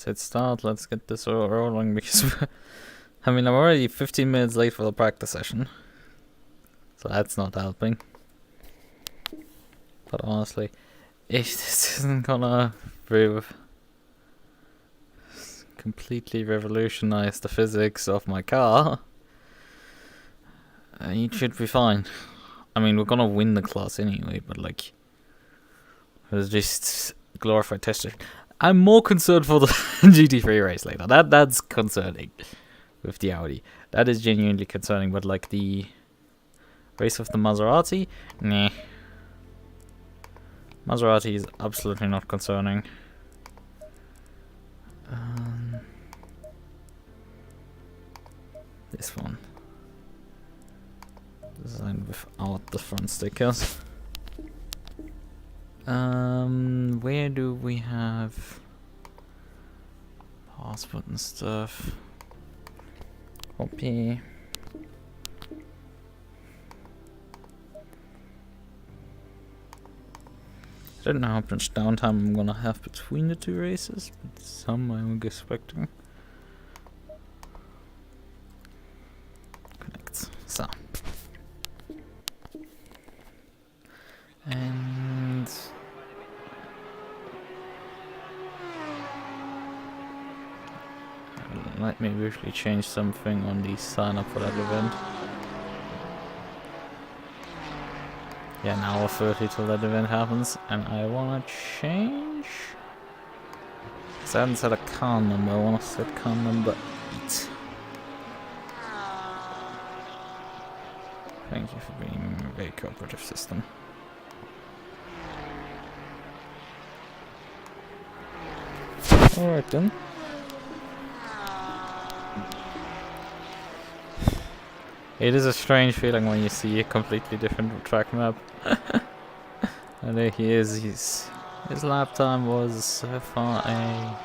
Let's hit start. Let's get this rolling because I mean I'm already 15 minutes late for the practice session, so that's not helping. But honestly, if this isn't gonna completely revolutionize the physics of my car, it should be fine. I mean, we're gonna win the class anyway, but like, it was just glorified tester. I'm more concerned for the GT3 race later. That's concerning with the Audi. That is genuinely concerning, but like the race with the Maserati, nah. Maserati is absolutely not concerning. This one. Designed without the front stickers. Where do we have passport and stuff? Copy. I don't know how much downtime I'm gonna have between the two races, but some I'm expecting. Connect. So. And let me briefly change something on the sign up for that event. Yeah, an hour 30 till that event happens, and I wanna change. Cause I haven't set a car number, I wanna set car number 8. Thank you for being a very cooperative system. Alright then. It is a strange feeling when you see a completely different track map. And there he is. His lap time was so far a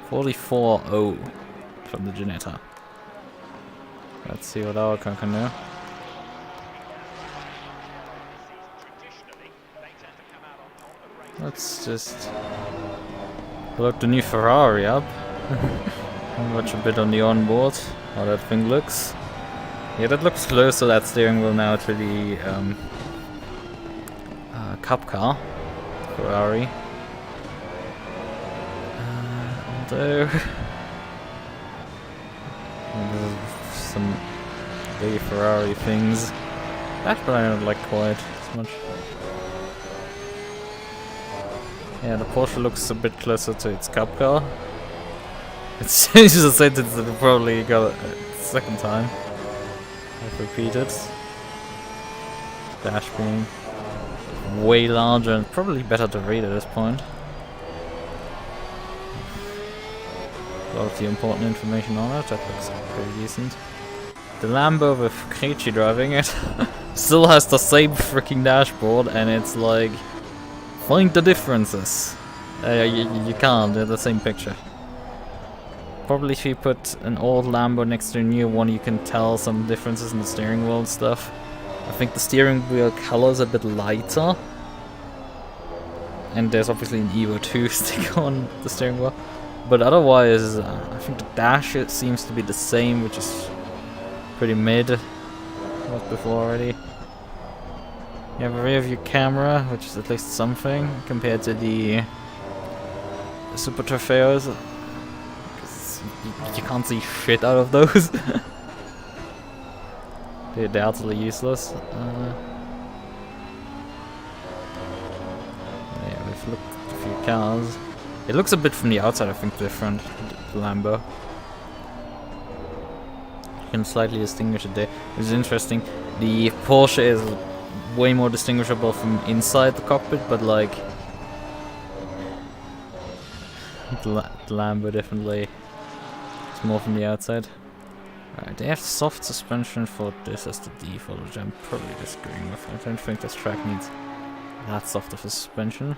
44.0 from the Genetta. Let's see what our car can do. Let's just load the new Ferrari up. Watch a bit on the onboard, how that thing looks. Yeah, that looks close to that steering wheel now to the cup car, Ferrari. Although there's some very Ferrari things that I don't like quite as much. Yeah, the Porsche looks a bit closer to its cup car. It's changed the sentence that I probably got a second time. I've repeated. Dash being way larger and probably better to read at this point. A lot of the important information on it, that looks pretty decent. The Lambo with Qualy driving it still has the same freaking dashboard, and it's like, find the differences. You can't, they're the same picture. Probably if you put an old Lambo next to a new one, you can tell some differences in the steering wheel and stuff. I think the steering wheel color is a bit lighter. And there's obviously an Evo 2 sticker on the steering wheel. But otherwise, I think the dash seems to be the same, which is pretty mid. Was before already. You have a rear view camera, which is at least something compared to the Super Trofeos. You can't see shit out of those. They're utterly useless. Yeah, we've looked at a few cars. It looks a bit from the outside, I think, different. The Lambo. You can slightly distinguish it there. Which is interesting. The Porsche is way more distinguishable from inside the cockpit, but like the Lambo definitely. More from the outside. Alright, they have soft suspension for this as the default, which I'm probably disagreeing with. I don't think this track needs that soft of a suspension.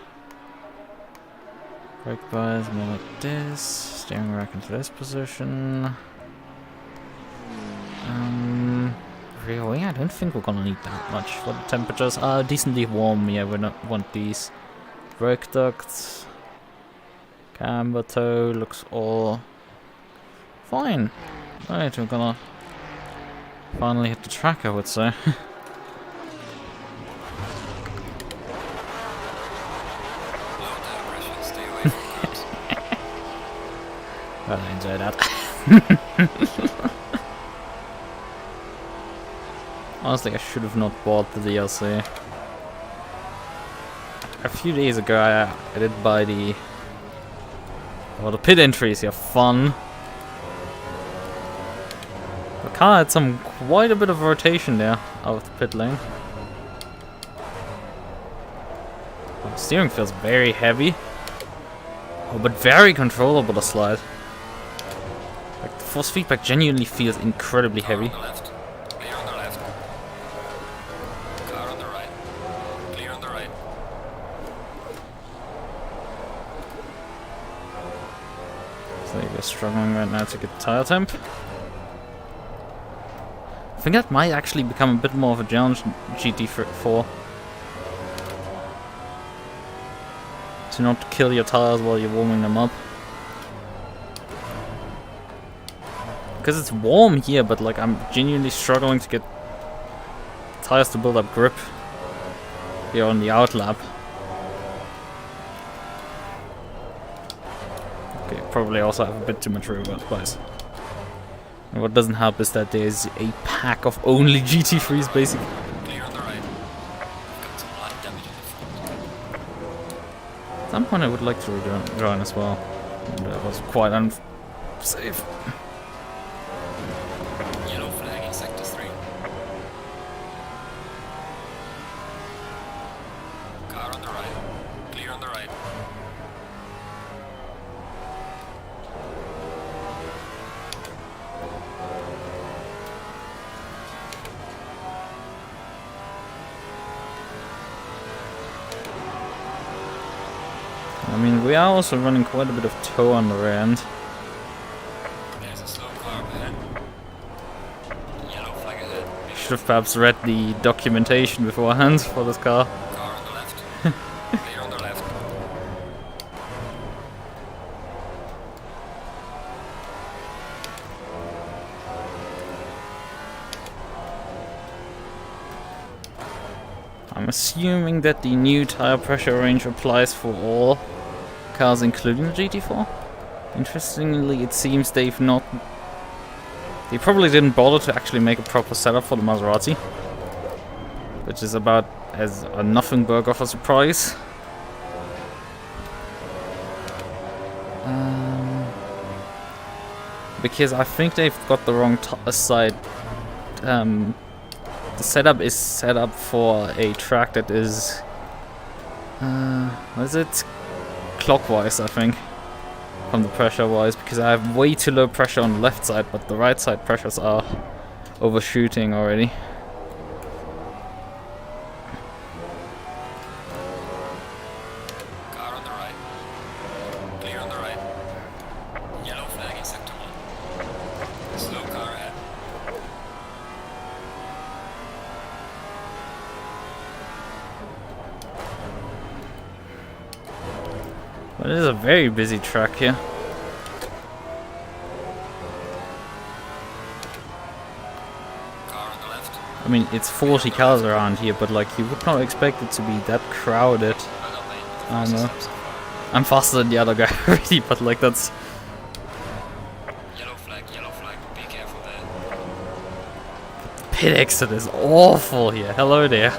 Brake bars more like this. Steering rack into this position. Rear wing, I don't think we're gonna need that much for the temperatures. Decently warm, yeah, we don't want these brake ducts, camber toe, looks all fine. Right, we're gonna finally hit the track, I would say. Well, I enjoy that. Honestly, I should have not bought the DLC. A few days ago, I did buy the... Well, the pit entries here, fun. The car had quite a bit of rotation there, out of the pit lane. The steering feels very heavy. Oh, but very controllable to slide. Like, the force feedback genuinely feels incredibly heavy. Clear on the left. Car on the right. Clear on the right. So we're struggling right now to get tire temp. I think that might actually become a bit more of a challenge in GT4. To not kill your tires while you're warming them up. Because it's warm here, but like I'm genuinely struggling to get tires to build up grip here on the outlap. Okay, probably also have a bit too much rear wheel twice. And what doesn't help is that there's a pack of only GT3s basically. Clear on the right. Got some light damage on the front. At some point I would like to rejoin as well. And that was quite unsafe. Yellow flag in sector 3. Car on the right. Clear on the right. I mean, we are also running quite a bit of tow on the rear end. There's a slow car ahead. Yellow flag ahead. Should have perhaps read the documentation beforehand for this car. Car on the left. Clear on the left. I'm assuming that the new tire pressure range applies for all cars including the GT4. Interestingly, it seems they probably didn't bother to actually make a proper setup for the Maserati, which is about as a nothing burger of a surprise. Because I think they've got the wrong side. The setup is set up for a track that is, what is it? Clockwise, I think, from the pressure wise, because I have way too low pressure on the left side, but the right side pressures are overshooting already. Car on the right. Clear on the right. Yellow flag in sector 1. Slow car ahead. But it is a very busy track here. Car on the left. I mean, it's 40 cars around here, but like you would not expect it to be that crowded. I don't know. I'm faster than the other guy already, but like that's... Yellow flag, be careful there. Pit exit is awful here. Hello there.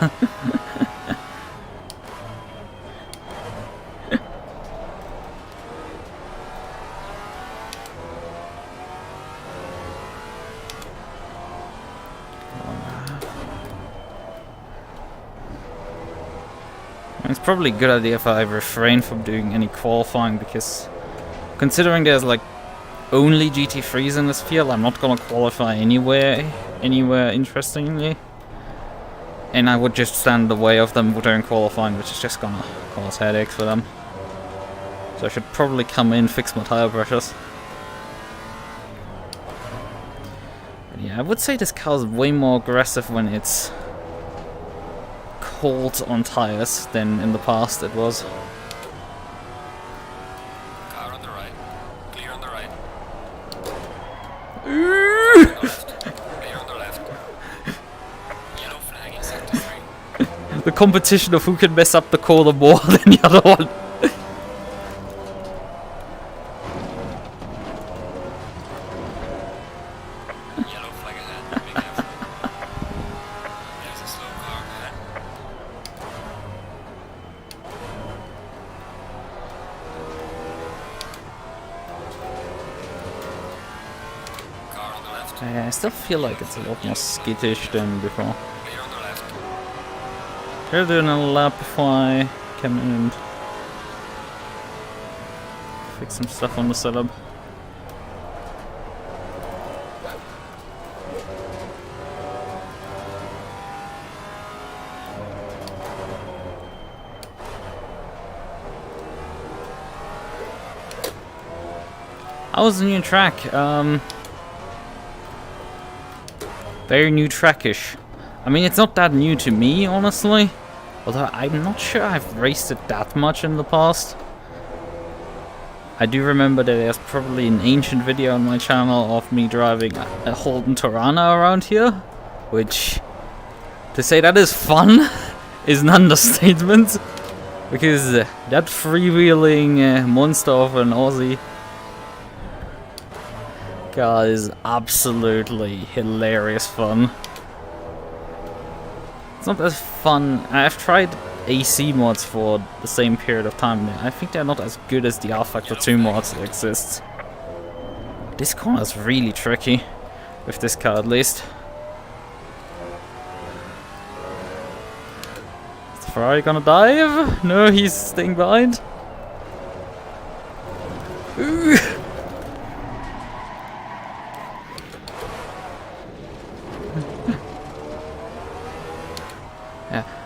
It's probably a good idea if I refrain from doing any qualifying, because considering there's like only GT3s in this field, I'm not gonna qualify anywhere interestingly. And I would just stand in the way of them during qualifying, which is just gonna cause headaches for them. So I should probably come in, fix my tire pressures. But yeah, I would say this car is way more aggressive when it's cold on tires than in the past it was. Clear on the left. Yellow flag in sector 3. The competition of who can mess up the corner more than the other one. Yellow flag ahead. Be careful. There's a slow car ahead. Car on the left. I still feel like it's a lot more skittish than before. Clear on the left. They're doing a lap before I come in and fix some stuff on the setup. How was the new track? Very new trackish. I mean, it's not that new to me, honestly. Although I'm not sure I've raced it that much in the past. I do remember that there's probably an ancient video on my channel of me driving a Holden Torana around here. Which, to say that is fun, is an understatement. Because that freewheeling monster of an Aussie car is absolutely hilarious fun. It's not as fun. I've tried AC mods for the same period of time. I think they're not as good as the R Factor 2 mods that exist. This corner is really tricky, with this car at least. Is the Ferrari gonna dive? No, he's staying behind. Ooh.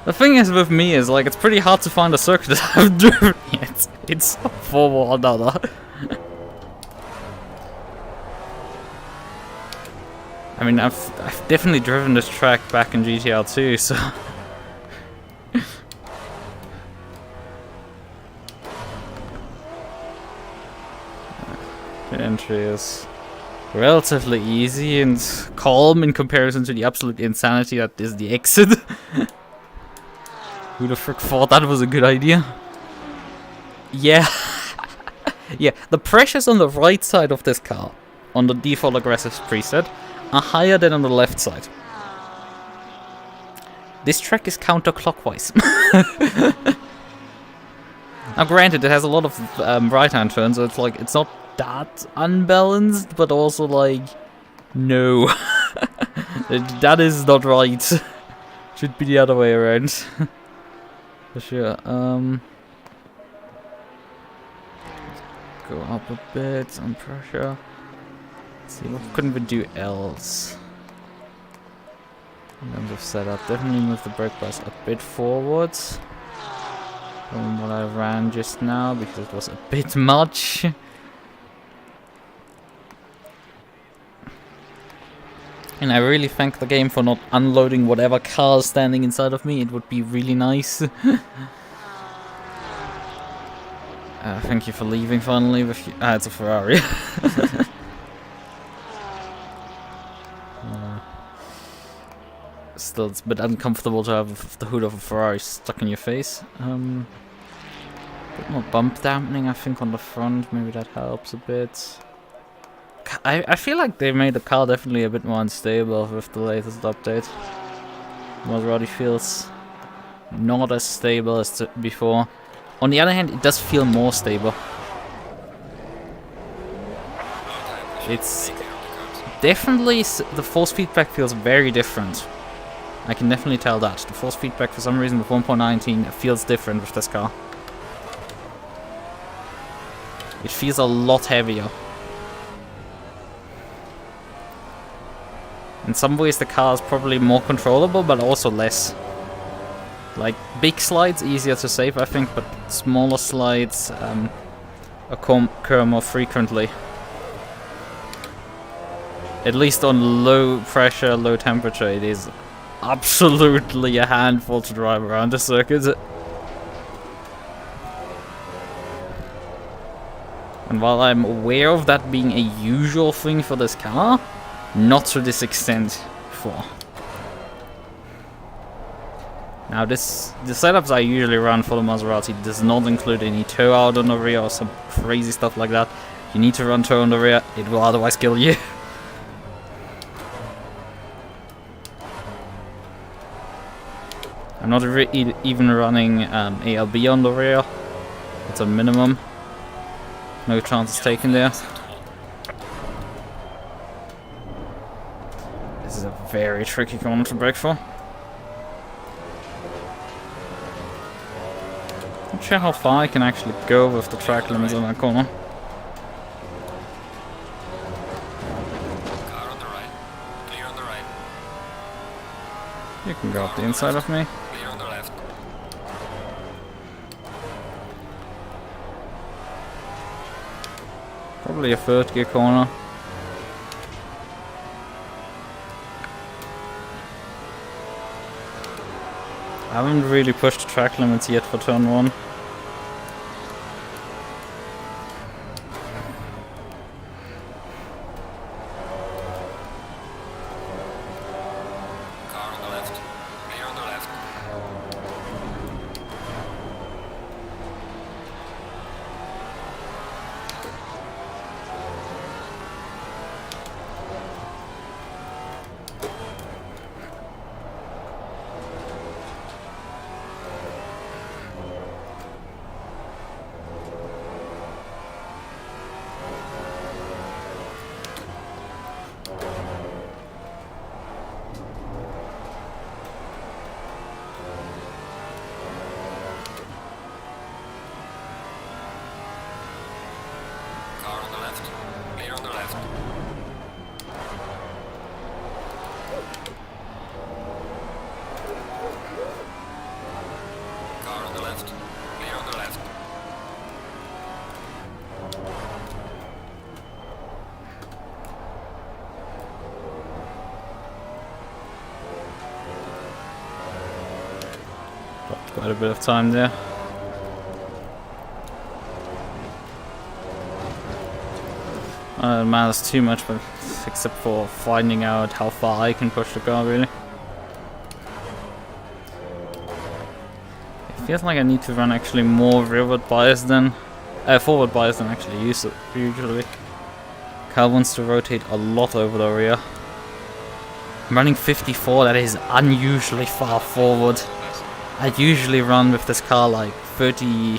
The thing is with me is like it's pretty hard to find a circuit that I've driven yet. It's for one another. I mean, I've definitely driven this track back in GTR 2, so the entry is relatively easy and calm in comparison to the absolute insanity that is the exit. Who the frick thought that was a good idea? Yeah. Yeah, the pressures on the right side of this car, on the default aggressive preset, are higher than on the left side. This track is counterclockwise. Now granted, it has a lot of right-hand turns, so it's like, it's not that unbalanced, but also like, no. That is not right. Should be the other way around. For sure. Go up a bit on pressure. Let's see, what couldn't we do else? In terms of setup, definitely move the brake bus a bit forwards from what I ran just now, because it was a bit much. And I really thank the game for not unloading whatever car is standing inside of me. It would be really nice. Thank you for leaving finally. With it's a Ferrari. Still, it's a bit uncomfortable to have the hood of a Ferrari stuck in your face. Bit more bump dampening, I think, on the front. Maybe that helps a bit. I feel like they made the car definitely a bit more unstable with the latest update. Maserati feels not as stable as before. On the other hand, it does feel more stable. It's definitely, the force feedback feels very different. I can definitely tell that. The force feedback for some reason with 1.19 feels different with this car. It feels a lot heavier. In some ways the car is probably more controllable, but also less. Like, big slides, easier to save, I think, but smaller slides occur more frequently. At least on low pressure, low temperature, it is absolutely a handful to drive around the circuit. And while I'm aware of that being a usual thing for this car, not to this extent before. Now the setups I usually run for the Maserati does not include any tow out on the rear or some crazy stuff like that. You need to run tow on the rear, it will otherwise kill you. I'm not even running ALB on the rear. It's a minimum. No chances taken there. This is a very tricky corner to brake for. Not sure how far I can actually go with the track limits on that corner. Car on the right. Clear on the right. You can go up the inside of me. Clear on the left. Probably a third gear corner. I haven't really pushed the track limits yet for turn 1. Car on the left. Clear on the left. Car on the left. Clear on the left. Car on the left. Clear on the left. Got quite a bit of time there. It matters too much, but except for finding out how far I can push the car, really. It feels like I need to run actually more forward bias than actually usually. Car wants to rotate a lot over the rear. I'm running 54, that is unusually far forward. I usually run with this car like 32s.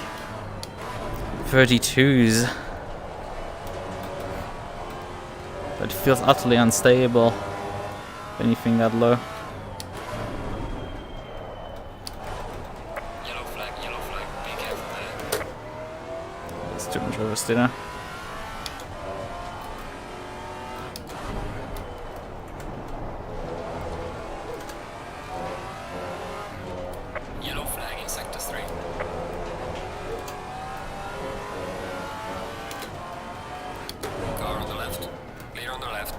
But it feels utterly unstable. Anything that low. Yellow flag, be careful there. It's too much oversteer. Yellow flag in sector 3. Car on the left. Clear on the left.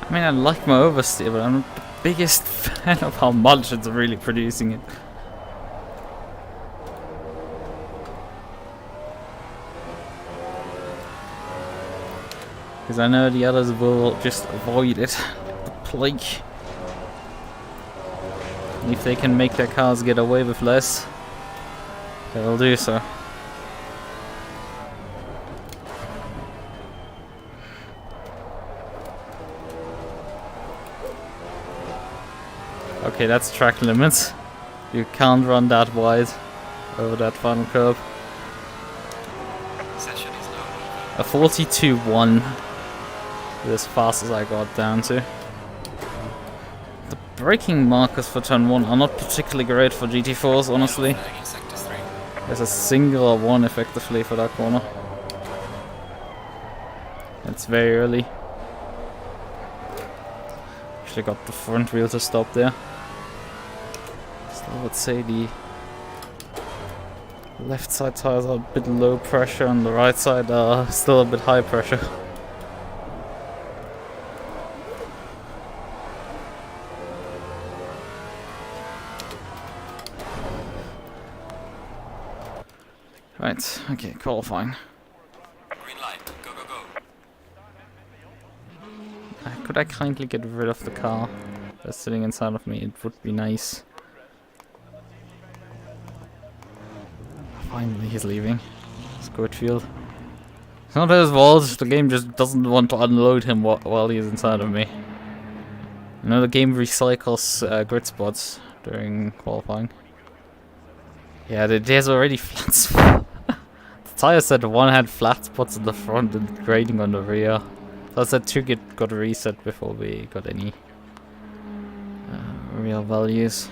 I mean, I like my oversteer, but I'm not the biggest fan of how much it's really producing it. Because I know the others will just avoid it. The plague. And if they can make their cars get away with less, they will do so. Okay, that's track limits. You can't run that wide over that final curve. Session is now. A 42.1 is as fast as I got down to. The braking markers for turn 1 are not particularly great for GT4s, honestly. Yellow flag in sector 3. There's a single one effectively for that corner. It's very early. Actually got the front wheel to stop there. Still would say the Left side tires are a bit low pressure, and the right side are still a bit high pressure. Right, okay, qualifying. Green light. Go, go, go. Could I kindly get rid of the car that's sitting inside of me? It would be nice. Finally, he's leaving. Squidfield. It's not his fault, the game just doesn't want to unload him while he's inside of me. You know, the game recycles grid spots during qualifying. Yeah, there's already flat spots. The tire said one had flat spots in the front and grading on the rear. So I said two got reset before we got any real values.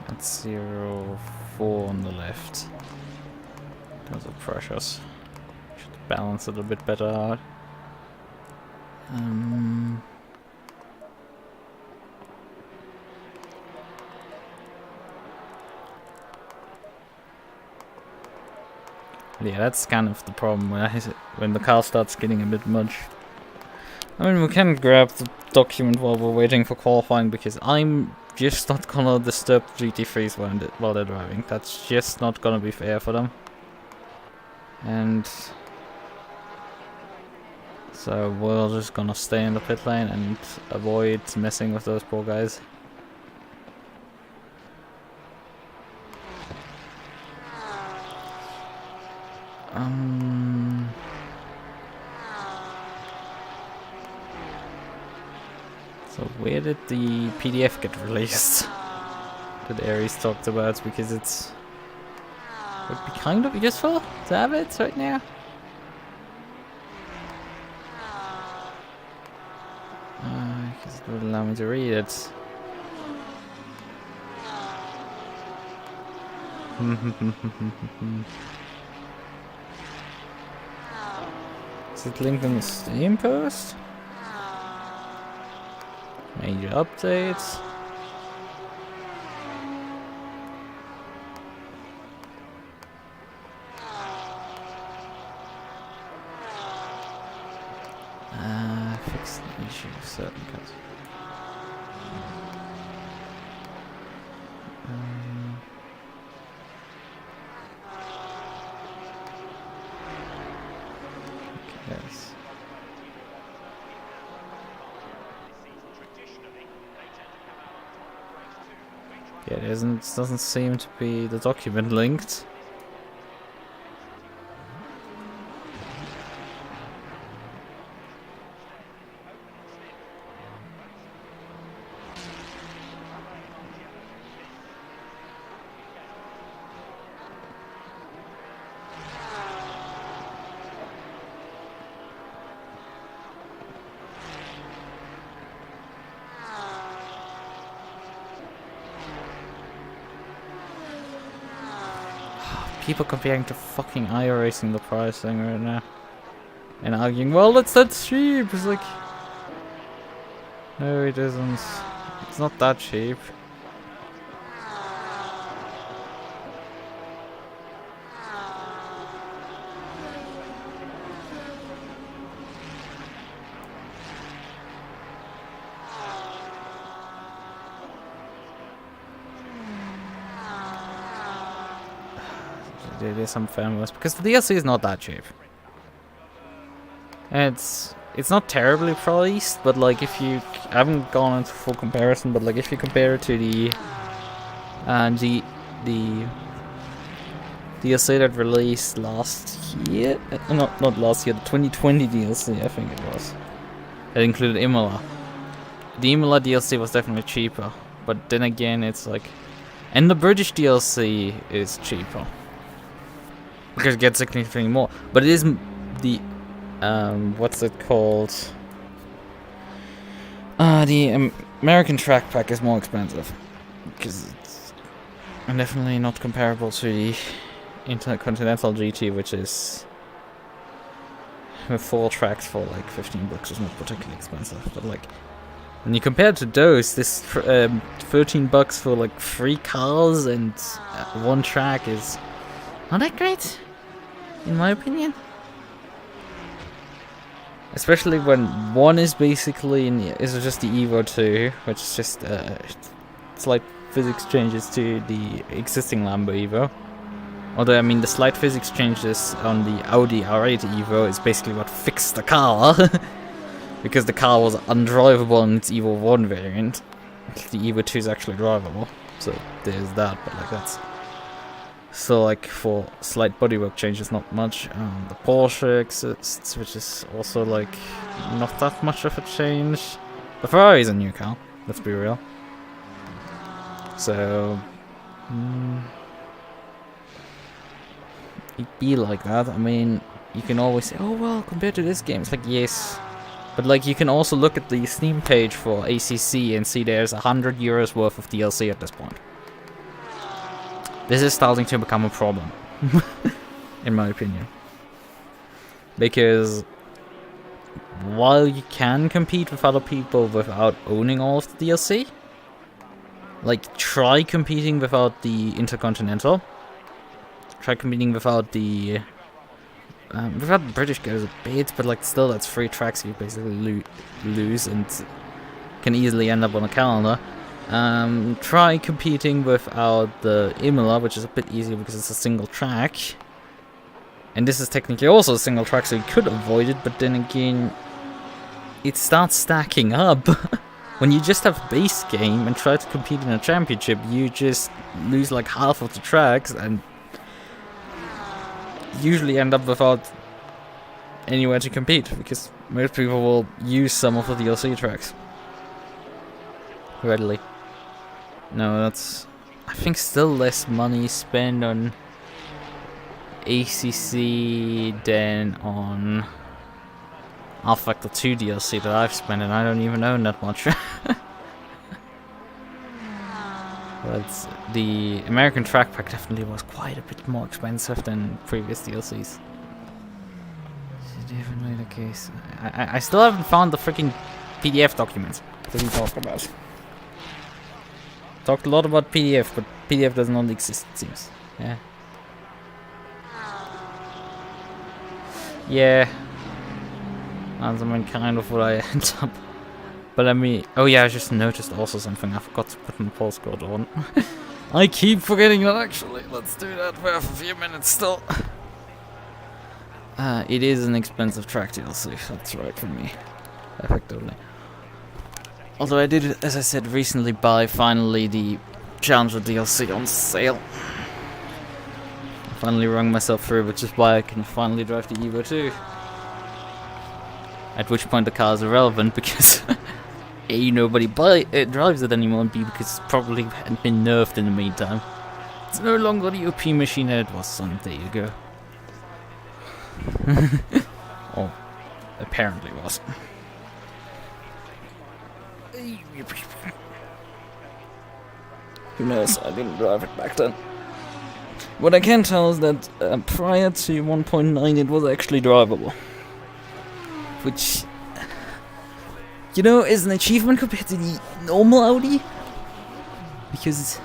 That's 0.4 on the left. Those are pressures. Should balance it a bit better out. Yeah, that's kind of the problem when the car starts getting a bit much. I mean, we can grab the document while we're waiting for qualifying, because I'm just not gonna disturb GT3s while they're driving. That's just not gonna be fair for them. And so we're just gonna stay in the pit lane and avoid messing with those poor guys. So where did the PDF get released that Aries talked about? Because would be kind of useful to have it right now. Because it would allow me to read it. Is it linked in the Steam post? Major updates. Fix the issue of certain cuts. Yes. Yeah, it doesn't seem to be the document linked. People comparing to fucking iRacing the pricing right now. And arguing, well, that's cheap. It's like, no, it isn't. It's not that cheap. There's some families because the DLC is not that cheap. And it's not terribly priced, but like if you I haven't gone into full comparison, but like if you compare it to the DLC that released last year, not last year, the 2020 DLC I think it was. It included Imola. The Imola DLC was definitely cheaper, but then again it's like, and the British DLC is cheaper. Because it gets significantly more, but it is the what's it called? The American track pack is more expensive because it's definitely not comparable to the Intercontinental GT, which is with 4 tracks for like $15 is not particularly expensive. But like when you compare it to those, this $13 for like 3 cars and 1 track is not that great, in my opinion. Especially when one is basically is just the Evo 2, which is just slight physics changes to the existing Lambo Evo. Although I mean the slight physics changes on the Audi R8 Evo is basically what fixed the car, because the car was undrivable in its Evo 1 variant. The Evo 2 is actually drivable, so there's that. But like that's so like for slight bodywork changes, not much. The Porsche exists, which is also like not that much of a change. The Ferrari is a new car, let's be real. So it'd be like that. I mean, you can always say, oh well, compared to this game, it's like yes, but like you can also look at the Steam page for ACC and see there's €100 worth of DLC at this point. This is starting to become a problem, in my opinion. Because while you can compete with other people without owning all of the DLC, like try competing without the Intercontinental, try competing without the British goes a bit, but like still that's 3 tracks you basically lose and can easily end up on a calendar. Try competing without the Imola, which is a bit easier because it's a single track. And this is technically also a single track, so you could avoid it, but then again, it starts stacking up. When you just have base game and try to compete in a championship, you just lose like half of the tracks and usually end up without anywhere to compete, because most people will use some of the DLC tracks readily. No, that's, I think, still less money spent on ACC than on Factor 2 DLC that I've spent, and I don't even own that much. But the American track pack definitely was quite a bit more expensive than previous DLCs. It's definitely the case. I still haven't found the freaking PDF documents that we talked about. Talked a lot about PDF, but PDF does not exist, it seems. Yeah. Yeah. That's, I mean, kind of what I end up. But let me... Oh yeah, I just noticed also something. I forgot to put my pulse code on. I keep forgetting that, actually. Let's do that for a few minutes still. It is an expensive track DLC. That's right for me. Effectively. Although I did, as I said, recently buy finally the Challenger DLC on sale. I finally wrung myself through, which is why I can finally drive the Evo 2. At which point the car is irrelevant because A, nobody drives it anymore, and B, because it's probably been nerfed in the meantime. It's no longer the OP machine that it was some day ago. Or apparently was. Who knows, I didn't drive it back then. What I can tell is that prior to 1.9 it was actually drivable. Which, you know, is an achievement compared to the normal Audi. Because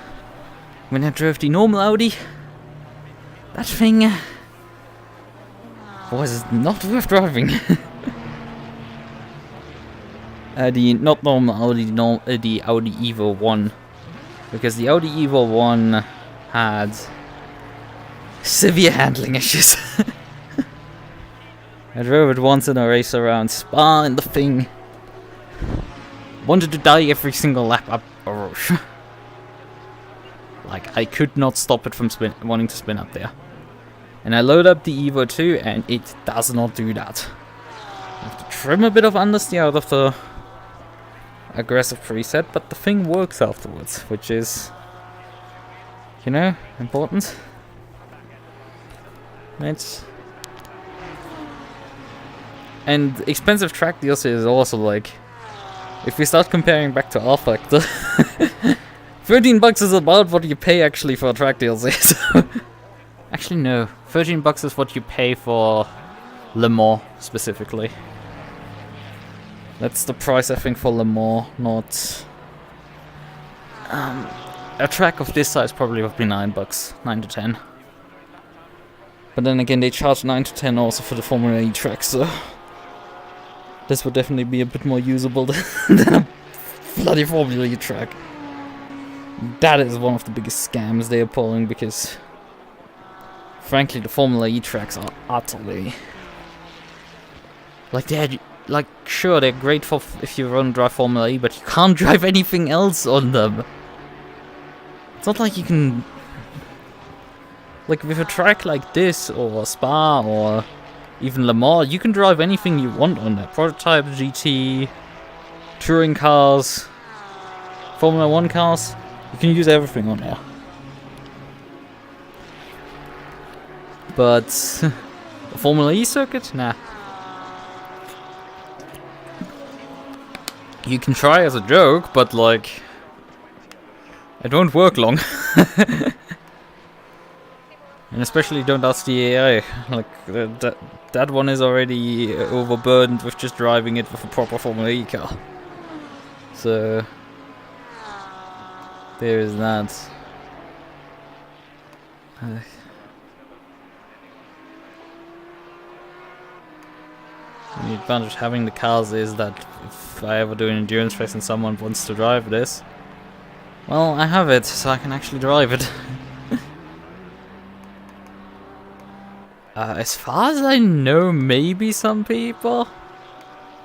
when I drove the normal Audi, that thing was not worth driving. The not normal Audi, the Audi Evo 1. Because the Audi Evo 1 had severe handling issues. I drove it once in a race around Spa, and the thing wanted to die every single lap up a Rouge. Like, I could not stop it from wanting to spin up there. And I load up the Evo 2, and it does not do that. I have to trim a bit of understeer out of the aggressive preset, but the thing works afterwards, which is, you know, important. It's... And expensive track DLC is also like if we start comparing back to R Factor, $13 is about what you pay actually for a track DLC. So. Actually, no. $13 is what you pay for Le Mans specifically. That's the price I think for Le Mans, not. A track of this size probably would be $9, 9 to 10. But then again, they charge 9 to 10 also for the Formula E track, so this would definitely be a bit more usable than a bloody Formula E track. That is one of the biggest scams they are pulling, because frankly, the Formula E tracks are utterly like sure, they're great for if you run drive Formula E, but you can't drive anything else on them. It's not like you can, like with a track like this or Spa or even Le Mans, you can drive anything you want on there. Prototype, GT, touring cars, Formula 1 cars, you can use everything on there. But a Formula E circuit? Nah. You can try as a joke, but like, it won't work long. And especially don't ask the AI. Like, that one is already overburdened with just driving it with a proper Formula E car. So, there is that. The advantage of having the cars is that if I ever do an endurance race and someone wants to drive this, well, I have it, so I can actually drive it. As far as I know, maybe some people.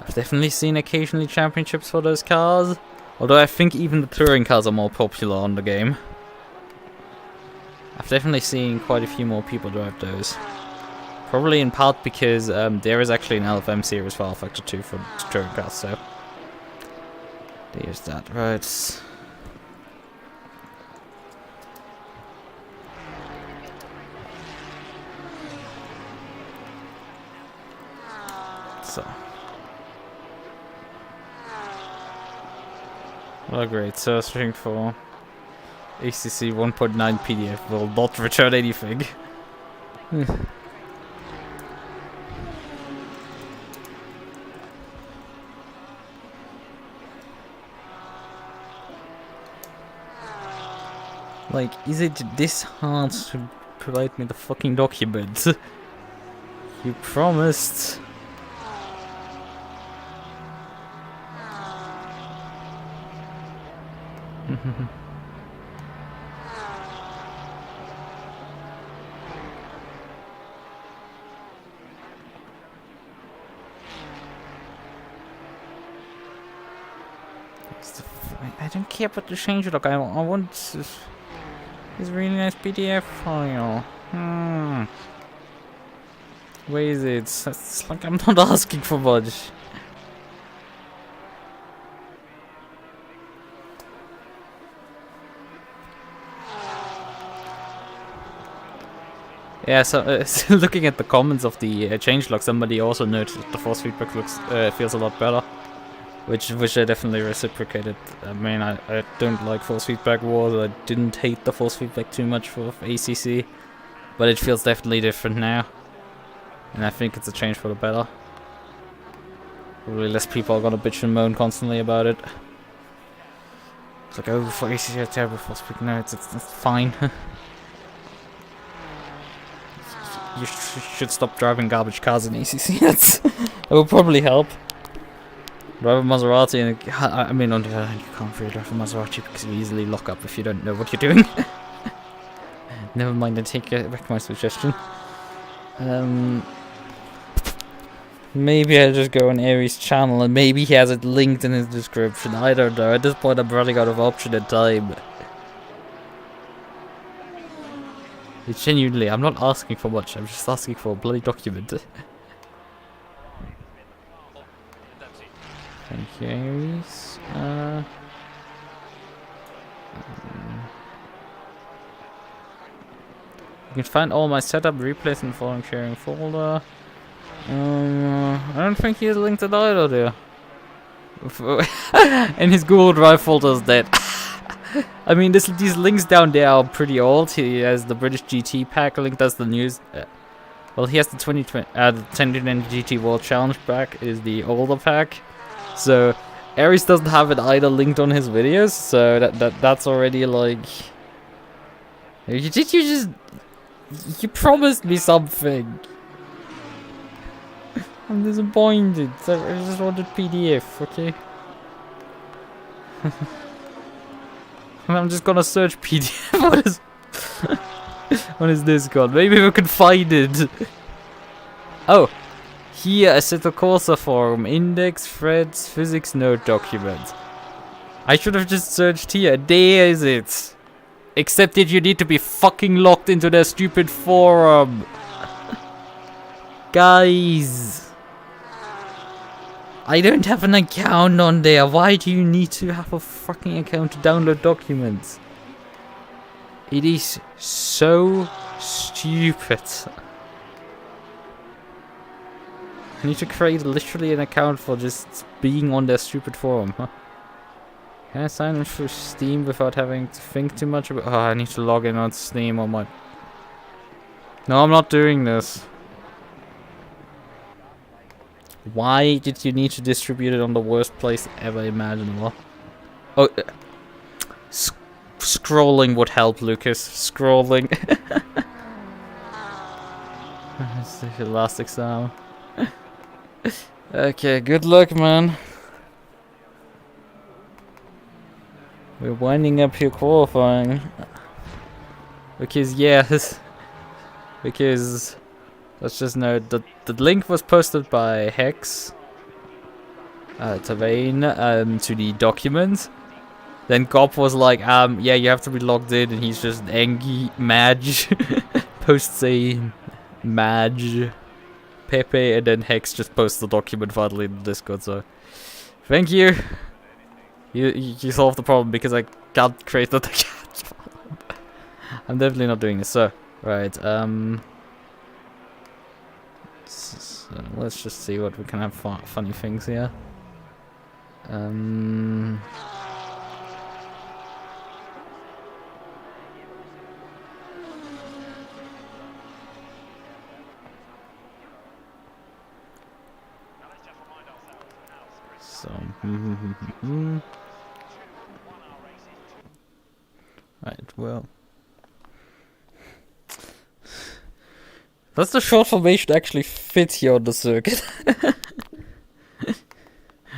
I've definitely seen occasionally championships for those cars. Although I think even the touring cars are more popular on the game. I've definitely seen quite a few more people drive those. Probably in part because there is actually an LFM series for R Factor 2 for touring cars, so there's that, right. So. Oh great, searching for ACC 1.9 PDF will not return anything. Like, is it this hard to provide me the fucking document? You promised. I don't care about the changelog. I want this really nice PDF file. Where is it? It's like I'm not asking for much. Yeah, so looking at the comments of the changelog, somebody also noticed that the force feedback feels a lot better, which I definitely reciprocated. I mean, I don't like force feedback wars. I didn't hate the force feedback too much for ACC, but it feels definitely different now, and I think it's a change for the better. Probably less people are gonna bitch and moan constantly about it. It's like, oh, for ACC I terrible force feedback. No, it's fine. You should stop driving garbage cars in ACC. That will probably help. Drive a Maserati, and I mean, on the other hand, you can't really drive a Maserati because you easily lock up if you don't know what you're doing. Never mind, I take back my suggestion. Maybe I just go on Aries' channel, and maybe he has it linked in his description. I don't know. At this point, I'm running out of option and time. Genuinely, I'm not asking for much. I'm just asking for a bloody document. Thank you, Aries. You can find all my setup, replays, and following sharing folder. I don't think he has linked it either there. and his Google Drive folder is dead. I mean, these links down there are pretty old. He has the British GT pack link. That's the news. Well, he has the 2020 GT World Challenge pack. Is the older pack. So Aries doesn't have it either linked on his videos. So that's already like. You promised me something. I'm disappointed. I just wanted PDF, okay? I'm just gonna search PDF on his Discord. Maybe we can find it. Oh, here, Assetto Corsa forum, index, threads, physics note document. I should have just searched here. There is it. Except that you need to be fucking locked into their stupid forum. Guys. I don't have an account on there. Why do you need to have a fucking account to download documents? It is so stupid. I need to create literally an account for just being on their stupid forum, huh? Can I sign in through Steam without having to think too much about... Oh, I need to log in on Steam on my... No, I'm not doing this. Why did you need to distribute it on the worst place ever imaginable? Oh, scrolling would help, Lucas. Scrolling. This is your last exam. Okay, good luck, man. We're winding up here qualifying. Because, yes. Because... Let's just note that the link was posted by Hex Tavain to the document. Then Gob was like, yeah, you have to be logged in, and he's just angry Madge posts a Madge Pepe, and then Hex just posts the document finally in the Discord. So thank you. You solved the problem because I can't create the account. I'm definitely not doing this. So right, so let's just see what we can have funny things here. So, right, well. Does the short formation actually fit here on the circuit?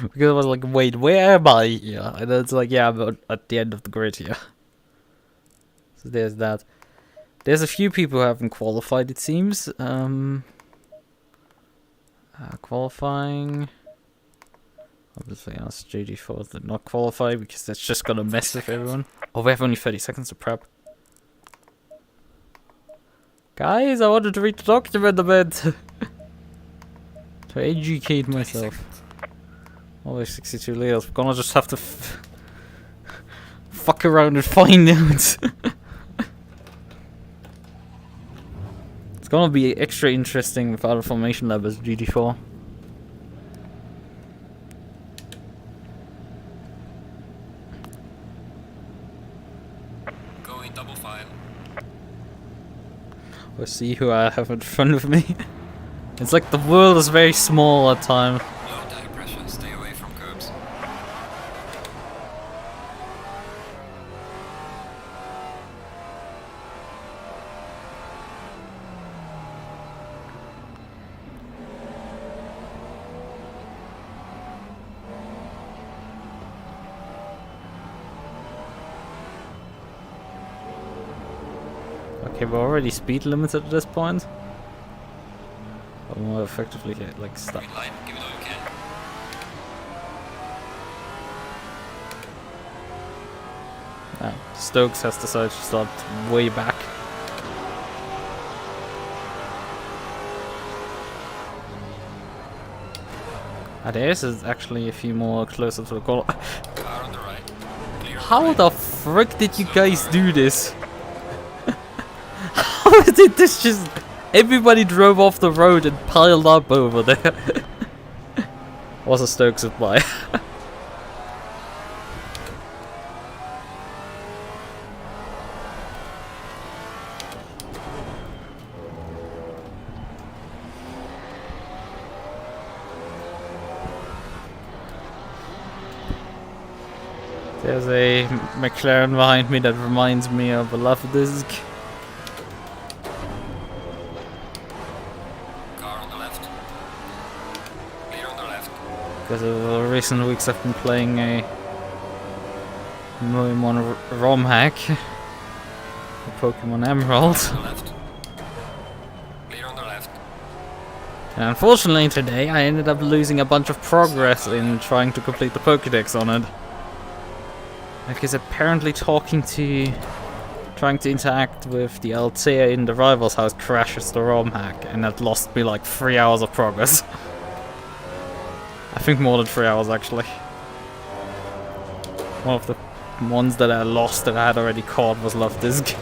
Because I was like, wait, where am I here? And then it's like, yeah, I'm at the end of the grid here. So there's that. There's a few people who haven't qualified, it seems. Qualifying. Obviously, us GT4 did not qualify because that's just gonna mess with everyone. Oh, we have only 30 seconds to prep. Guys, I wanted to read the document a bit. To educate myself. Always 62 layers. We're gonna just have to fuck around and find out. It's gonna be extra interesting without a formation lab as GT4. Double file. We'll see who I have in front of me. It's like the world is very small at times. Low tire pressure, stay away from curbs. Okay, we're already speed limited at this point. But more effectively like stop. Green light, give it all you can. Stokes has decided to start way back. Theirs is actually a few more closer to the goal. Car on the right. Clear. How the frick did you guys do this? How did this just... Everybody drove off the road and piled up over there. Was a Stokes supply. There's a McLaren behind me that reminds me of a love disc. Car on the left. Clear on the left. Because of the recent weeks I've been playing a Pokemon ROM hack. Pokemon Emerald. On the left. Clear on the left. And unfortunately today I ended up losing a bunch of progress in trying to complete the Pokédex on it. Because apparently trying to interact with the Altea in the rival's house crashes the ROM hack, and that lost me like 3 hours of progress. I think more than 3 hours actually. One of the ones that I lost that I had already caught was Love Disc.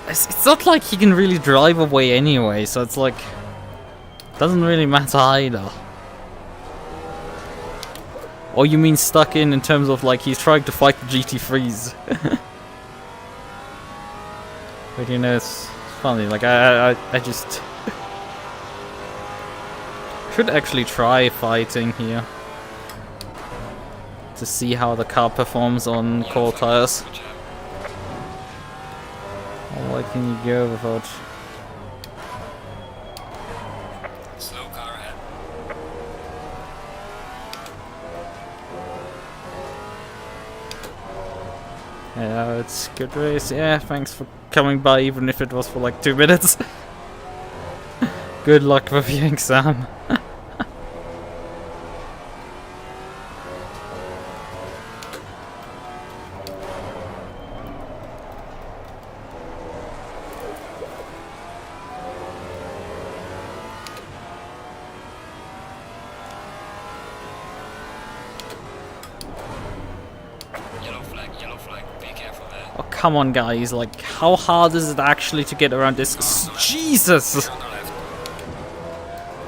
It's not like he can really drive away anyway, so it's like doesn't really matter either. Or you mean stuck in terms of like he's trying to fight the GT3s? But you know, it's funny, like I just should actually try fighting here to see how the car performs on cold tires. How wide can you go without... Slow car ahead. Yeah, it's a good race. Yeah, thanks for coming by, even if it was for like 2 minutes. Good luck with your exam. Yellow flag, be careful there. Oh, come on, guys. Like, how hard is it actually to get around this? Jesus! On the left.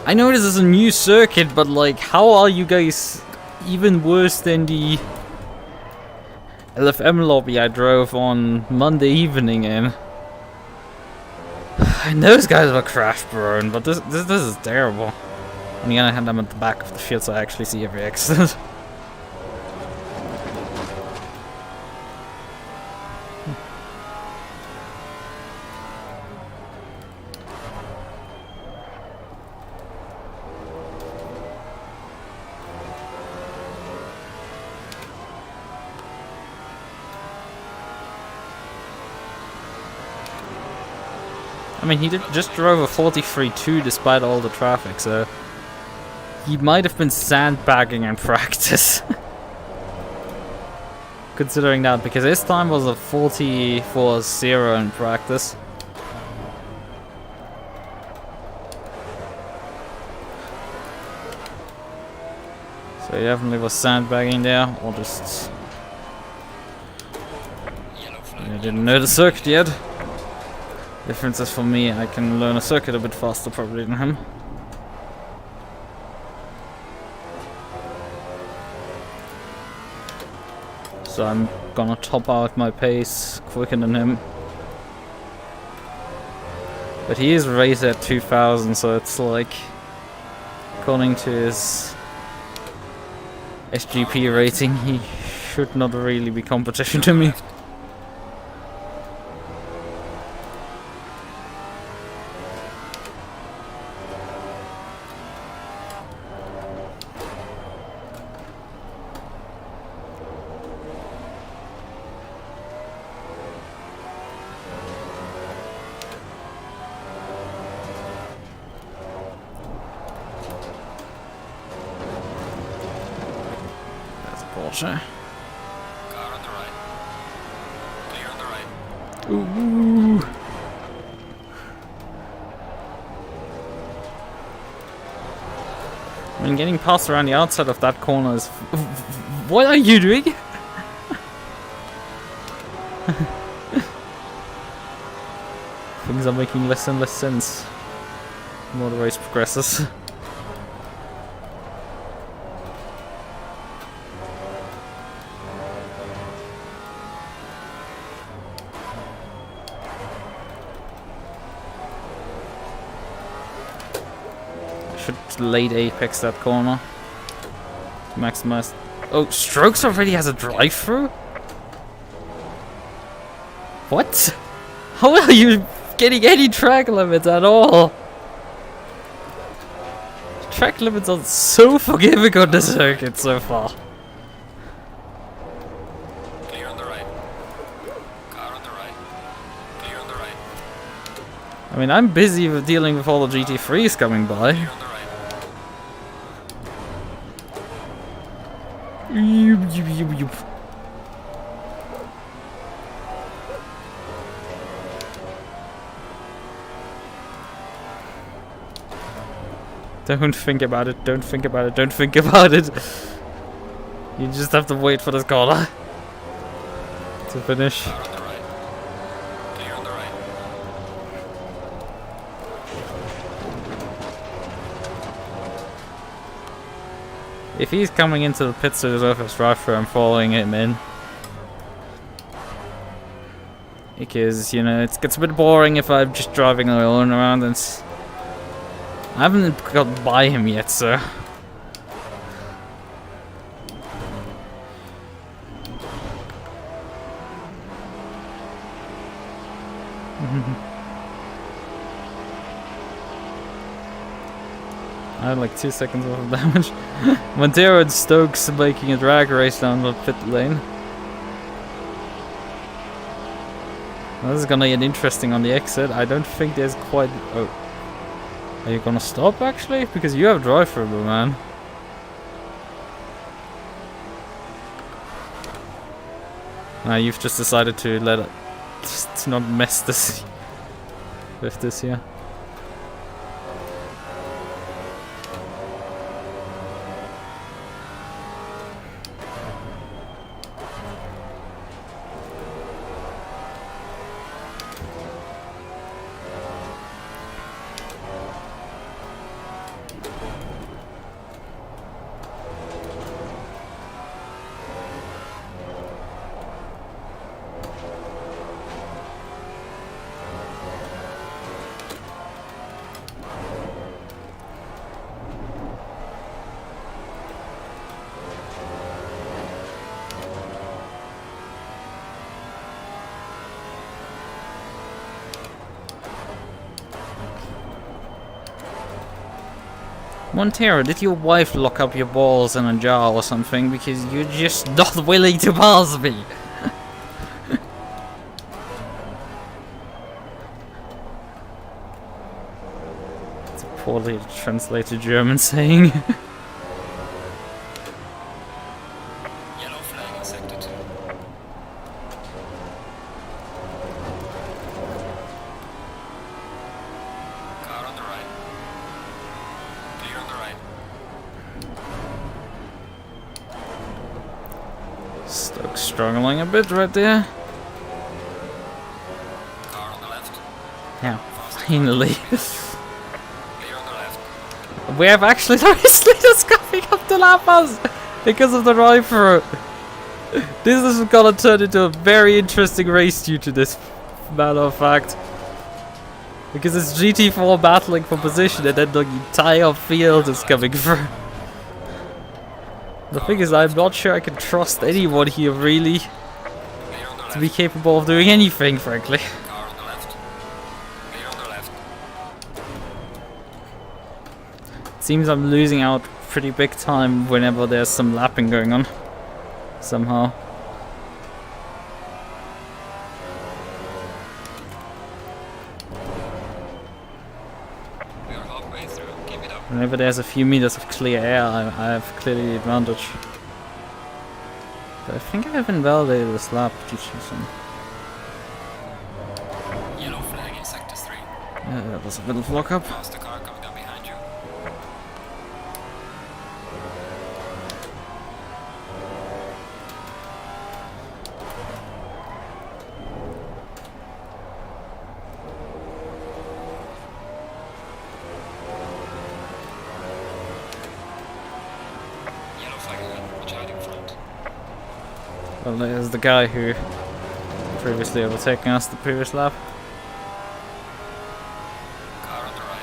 I know this is a new circuit, but like, how are you guys even worse than the LFM lobby I drove on Monday evening in? And those guys were crash prone, but this is terrible. On the other hand, I'm at the back of the field, so I actually see every accident. I mean, he just drove a 43.2 despite all the traffic, so he might have been sandbagging in practice. Considering that, because his time was a 44.0 in practice. So he definitely was sandbagging there, or just... Yellow flag. I didn't know the circuit yet. Difference is for me, I can learn a circuit a bit faster probably than him. So I'm gonna top out my pace quicker than him. But he is raised at 2000, so it's like, according to his SGP rating, he should not really be competition to me. Porsche. Car on the right. Clear on the right. Ooh. I mean, getting past around the outside of that corner is... What are you doing? Things are making less and less sense the more the race progresses. Should late apex that corner. maximize. Oh, Strokes already has a drive-through? What? How are you getting any track limits at all? Track limits are so forgiving on the circuit so far. Clear on the right. Car on the right. Clear on the right. I mean, I'm busy with dealing with all the GT3s coming by. Clear on the right. Don't think about it, don't think about it, don't think about it. You just have to wait for this corner to finish. Car on the right. Clear on the right. If he's coming into the pits to reserve his drive-through, I'm following him in. Because, you know, it gets a bit boring if I'm just driving alone around and I haven't got by him yet, so... I had like 2 seconds worth of damage. Montero and Stokes making a drag race down the pit lane. Well, this is gonna get interesting on the exit. I don't think there's quite... Oh. Are you gonna stop actually? Because you have drive-through, man. You've just decided to let it... Just not mess this... with this here. Montero, did your wife lock up your balls in a jar or something? Because you're just not willing to pass me. It's a poorly translated German saying. Yellow flag in sector 2. Car on the right. Clear on the right. Stokes struggling a bit right there. Car on the left. Yeah, finally. Clear on the left. We have actually the race leaders coming up to lap us because of the drive-through. This is gonna turn into a very interesting race due to this, matter of fact. Because it's GT4 battling for position and then the entire field is coming through. The thing is, I'm not sure I can trust anyone here really Clear on the left. to be capable of doing anything, frankly. Car on the left. Clear on the left. Seems I'm losing out pretty big time whenever there's some lapping going on. Somehow. We are halfway through. Keep it up. Whenever there's a few meters of clear air, I have clearly the advantage. But I think I have invalidated this lap due to some... Yellow flag in sector 3. Yeah, that was a bit of lock up. Faster car coming up behind you. Yellow flag again. Watch out in front. Well, there's the guy who previously overtaken us the previous lap. Car on the right.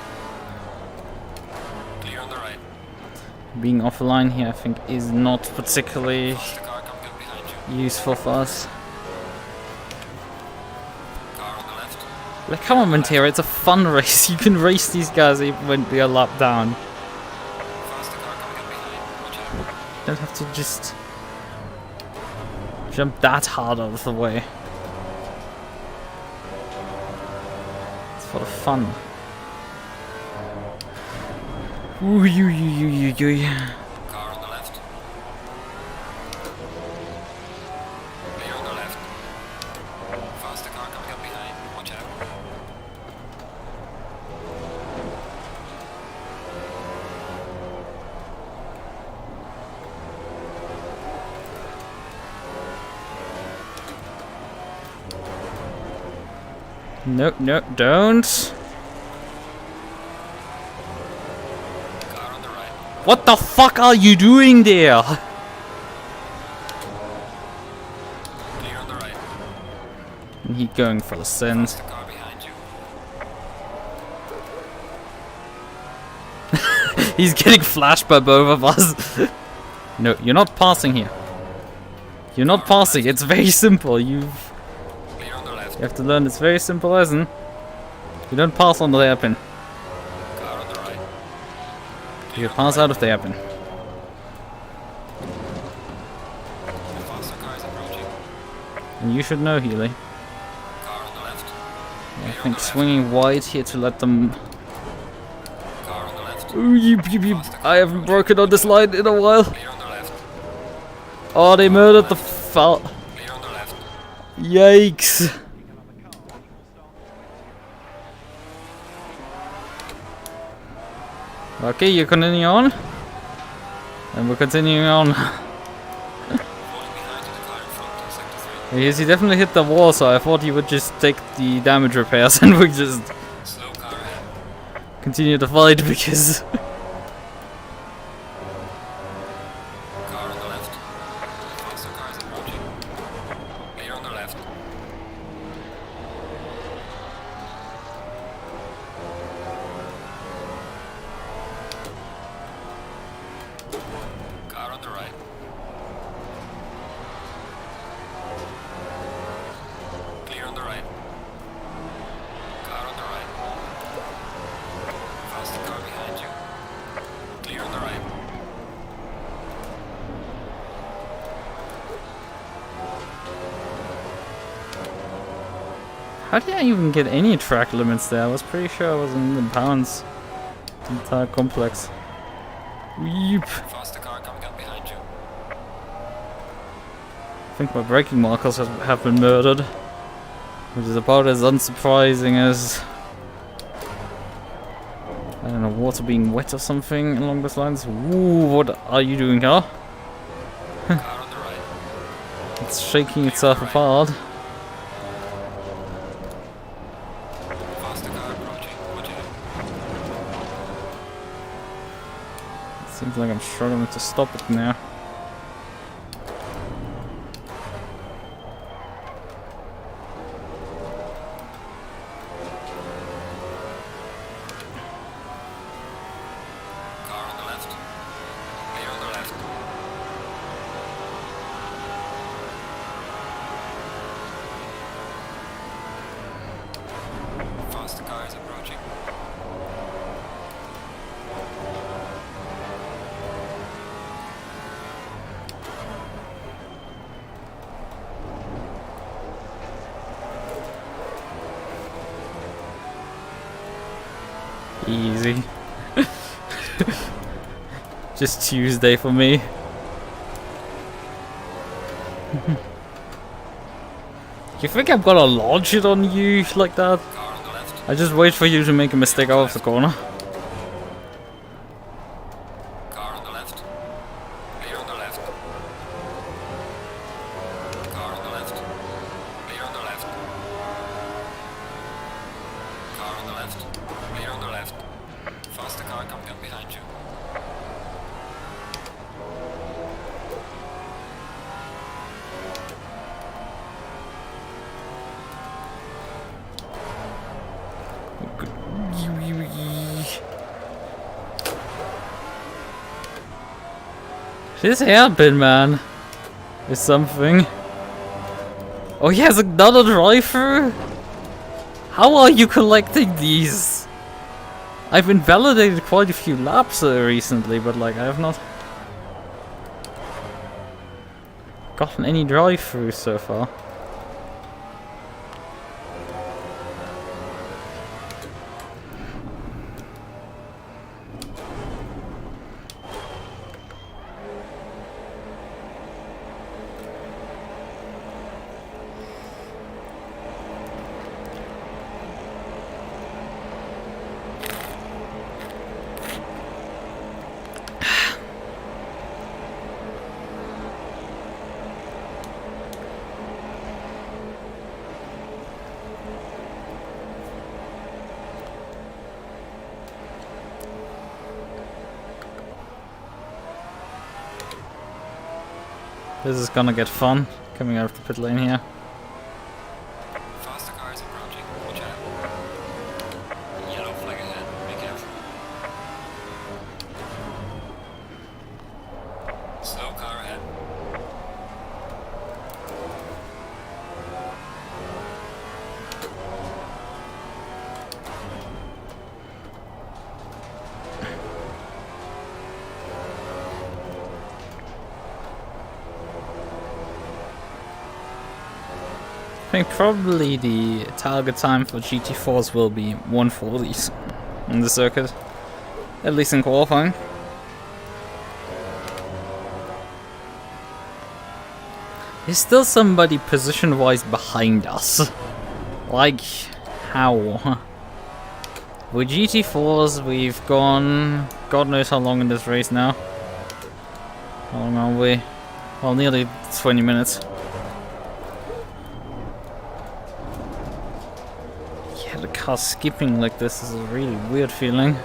Clear on the right. being offline here, I think, is not particularly Faster car coming up behind you. useful for us. Car on the left. Like, come on, Montero, it's a fun race. You can race these guys even when they're a lap down. Faster car coming up behind. Watch out. You don't have to just jump that hard out of the way. It's for the fun. Ooh, you. Car on the left. Clear on the left. Faster car coming up behind. Watch out. No, don't. Car on the right. What the fuck are you doing there? Clear on the right. And he going for the send. Faster car behind you. He's getting flashed by both of us. No, you're not passing here. You're not passing. It's very simple. You Clear on the left. have to learn this very simple lesson. You don't pass on the hairpin. Car on the right. You pass out of the hairpin. The faster car is approaching. And you should know, Healy. Car on the left. I think swinging wide here to let them... Car on the left. Ooh, I haven't broken on this line in a while. Clear on the left. Oh, they murdered the foul. Clear on the left. Yikes. Okay, you continue on. And we're continuing on. Falling behind in the car in front in sector 3. Yes, he definitely hit the wall, so I thought he would just take the damage repairs and we just Slow car ahead. continue the fight because... Car on the left. Faster car is approaching. Clear on the left. Car on the right. Clear on the right. Car on the right. Faster car behind you. Clear on the right. How did I even get any track limits there? I was pretty sure I was in the pounds. The entire complex. Weep. Faster car coming up behind you. I think my braking markers have been murdered. Which is about as unsurprising as... I don't know, water being wet or something along those lines. Ooh, what are you doing, car? Car on the right. It's shaking itself apart. Faster car approaching. Watch out. Seems like I'm struggling to stop it now. Car on the left. Clear on the left. Faster car is approaching. Easy. Just Tuesday for me. You think I'm gonna launch it on you like that? Car on the left. I just wait for you to make a mistake out of the corner. Car on the left. Clear on the left. Car on the left. Clear on the left. Car on the left. Clear on the left. Faster car coming up behind you. This hairpin, man, is something. Oh, he has another drive-through? How are you collecting these? I've invalidated quite a few laps recently, but like I have not gotten any drive-throughs so far. This is gonna get fun, coming out of the pit lane here. Faster cars approaching. Watch out. Yellow flag ahead. Be careful. Slow car ahead. I think probably the target time for GT4s will be 140s in the circuit, at least in qualifying. There's still somebody position-wise behind us. Like, how? With GT4s, we've gone God knows how long in this race now. How long are we? Well, nearly 20 minutes. The car skipping like this is a really weird feeling.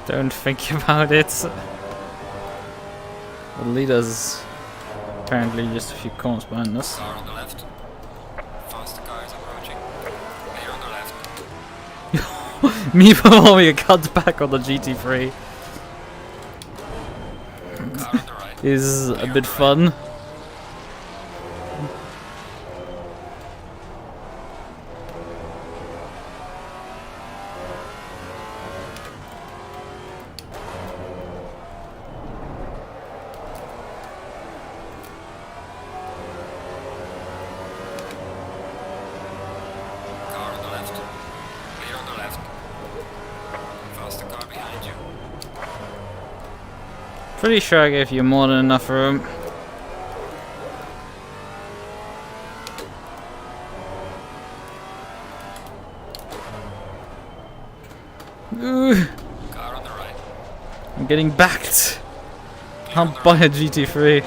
Don't think about it. The leader's apparently just a few corners behind us. Car on the left. Faster cars approaching. Clear on the left. Me performing a cutback on the GT3 Car on the right. is a bit fun. Pretty sure I gave you more than enough room. Ooh. Car on the right. I'm getting backed. I'm by a GT3.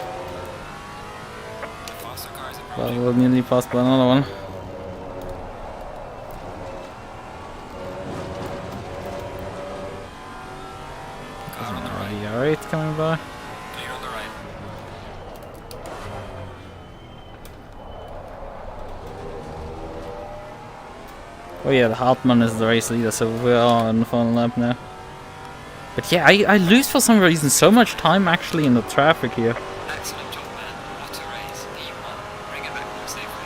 Faster cars approaching. But we'll nearly pass by another one. Car on the right. Alright, coming by. Clear on the right. Oh yeah, the Hartmann is the race leader, so we are on the final lap now. But yeah, I lose for some reason so much time actually in the traffic here. Excellent job, man. What a race. P1. Bring it back more safely.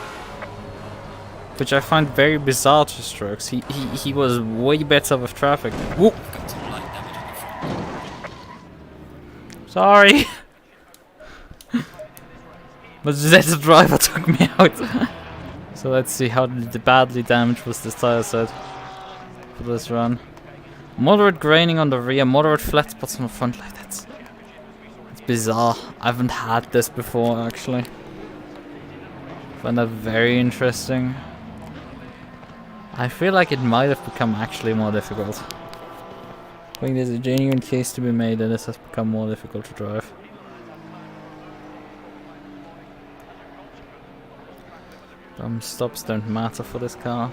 Which I find very bizarre to Strokes. He was way better with traffic. Whoop! Got some light damage on the front. Sorry! But that driver took me out. So let's see how badly damaged was this tire set for this run. Moderate graining on the rear, moderate flat spots on the front. Like that's bizarre. I haven't had this before actually. Find that very interesting. I feel like it might have become actually more difficult. I think there's a genuine case to be made that this has become more difficult to drive. Stops don't matter for this car.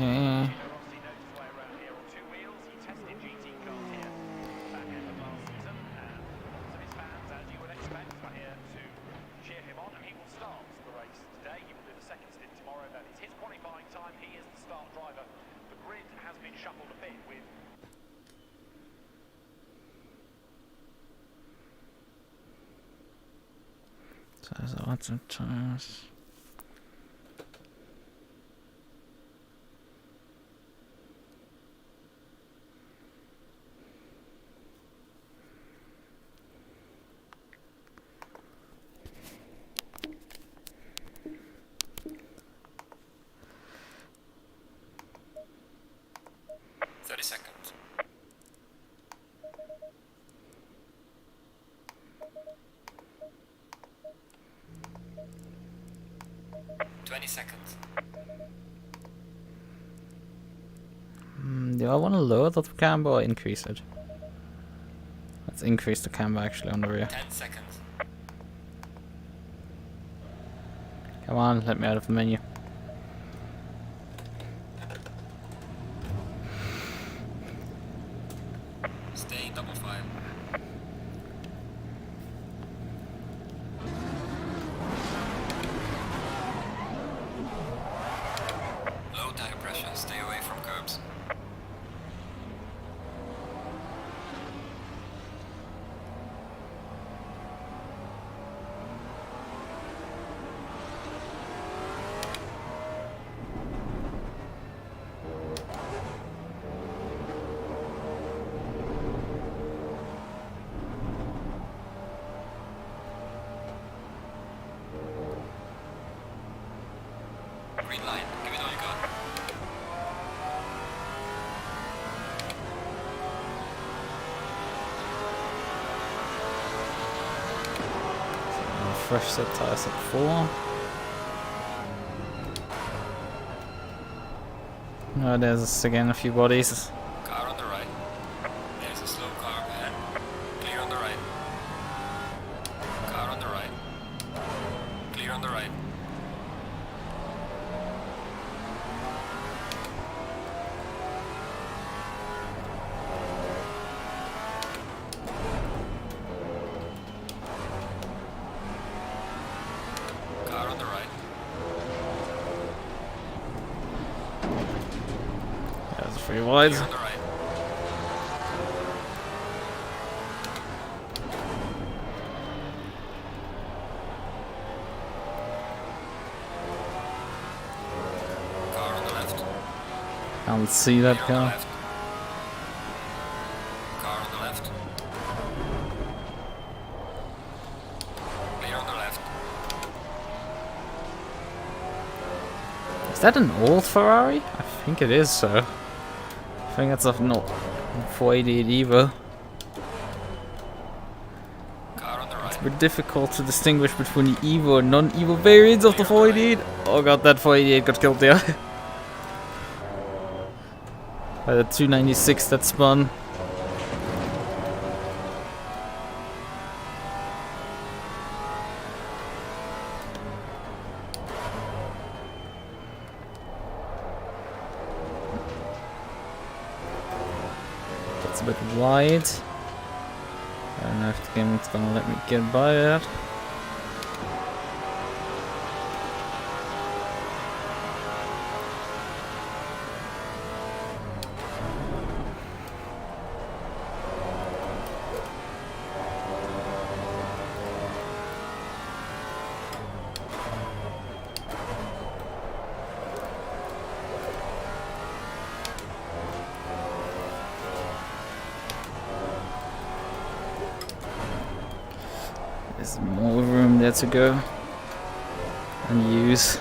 Okay. So there's lots of tires. Seconds. 20 seconds. Do I want to lower the camber or increase it? Let's increase the camber actually on the rear. 10 seconds. Come on, let me out of the menu. Stay double file. Low tire pressure, stay away from curbs. Green line, give it all you got. Fresh set tires at 4. Oh, there's again a few bodies. Car on the right. There's a slow car ahead. Clear on the right. Car on the right. Clear on the right. Car on the right. There's 3 wides. Clear on the right. Car on the left. Can't see that Clear on the car. left. Car on the left. Clear on the left. Is that an old Ferrari? I think it is, so. I think it's a no 488 Evo. Car on the right. It's a bit difficult to distinguish between the Evo and non-Evo variants of the 488. Oh god, that 488 got killed there. By the 296 that spun. That's a bit wide. I don't know if the game is gonna let me get by that. There's more room there to go and use.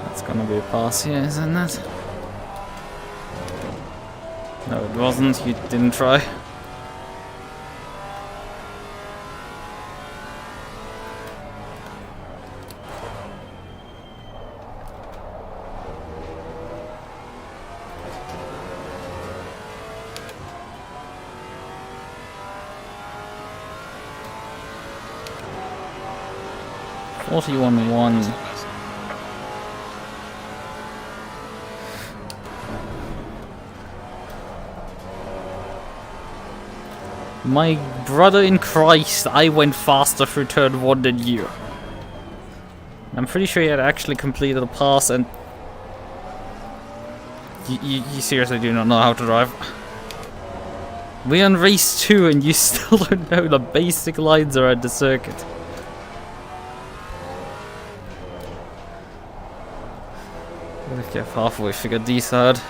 It's gonna be a pass here, isn't it? No, it wasn't. You didn't try. $41.1. My brother in Christ, I went faster through turn 1 than you. I'm pretty sure you had actually completed a pass and... You seriously do not know how to drive. We're on race 2 and you still don't know the basic lines around the circuit. Okay, halfway figured these out.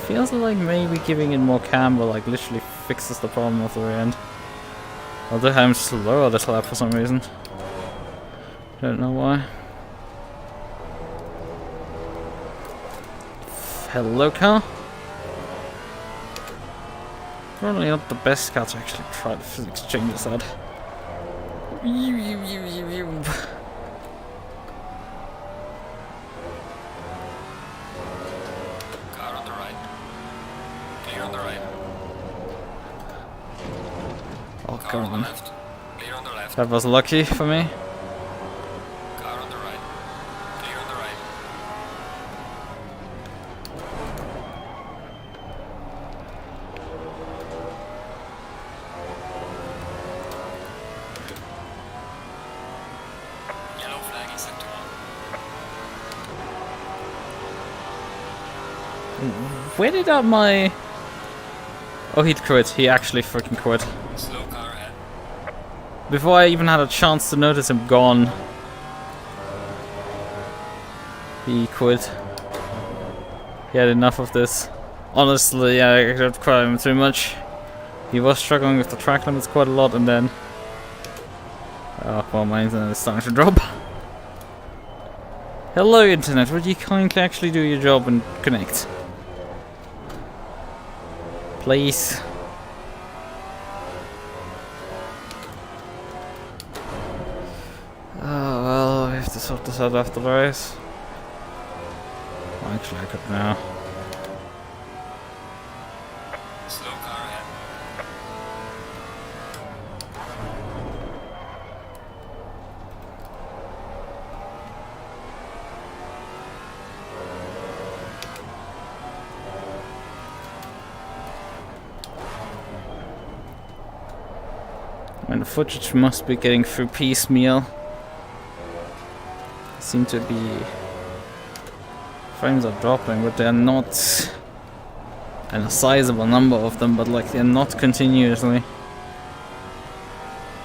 Feels like maybe giving it more camber like literally fixes the problem of the rear end. Although I'm slower this lap for some reason. Don't know why. Hello car. Probably not the best car to actually try the physics changes out. Oh, come on. That was lucky for me. Car on the right. Clear on the right. Yellow flag in sector 1. Where did my... Oh, he'd quit. He actually freaking quit. Slow car ahead. Before I even had a chance to notice him gone, he quit. He had enough of this. Honestly, I don't cry him too much. He was struggling with the track limits quite a lot, and then... Oh, well, my internet is starting to drop. Hello, internet. Would you kindly actually do your job and connect? Please. Oh well, we have to sort this out after the race. Well, actually, I could now. Slow car ahead. And the footage must be getting through piecemeal. Seem to be... Frames are dropping, but they're not... And a sizable number of them, but like they're not continuously.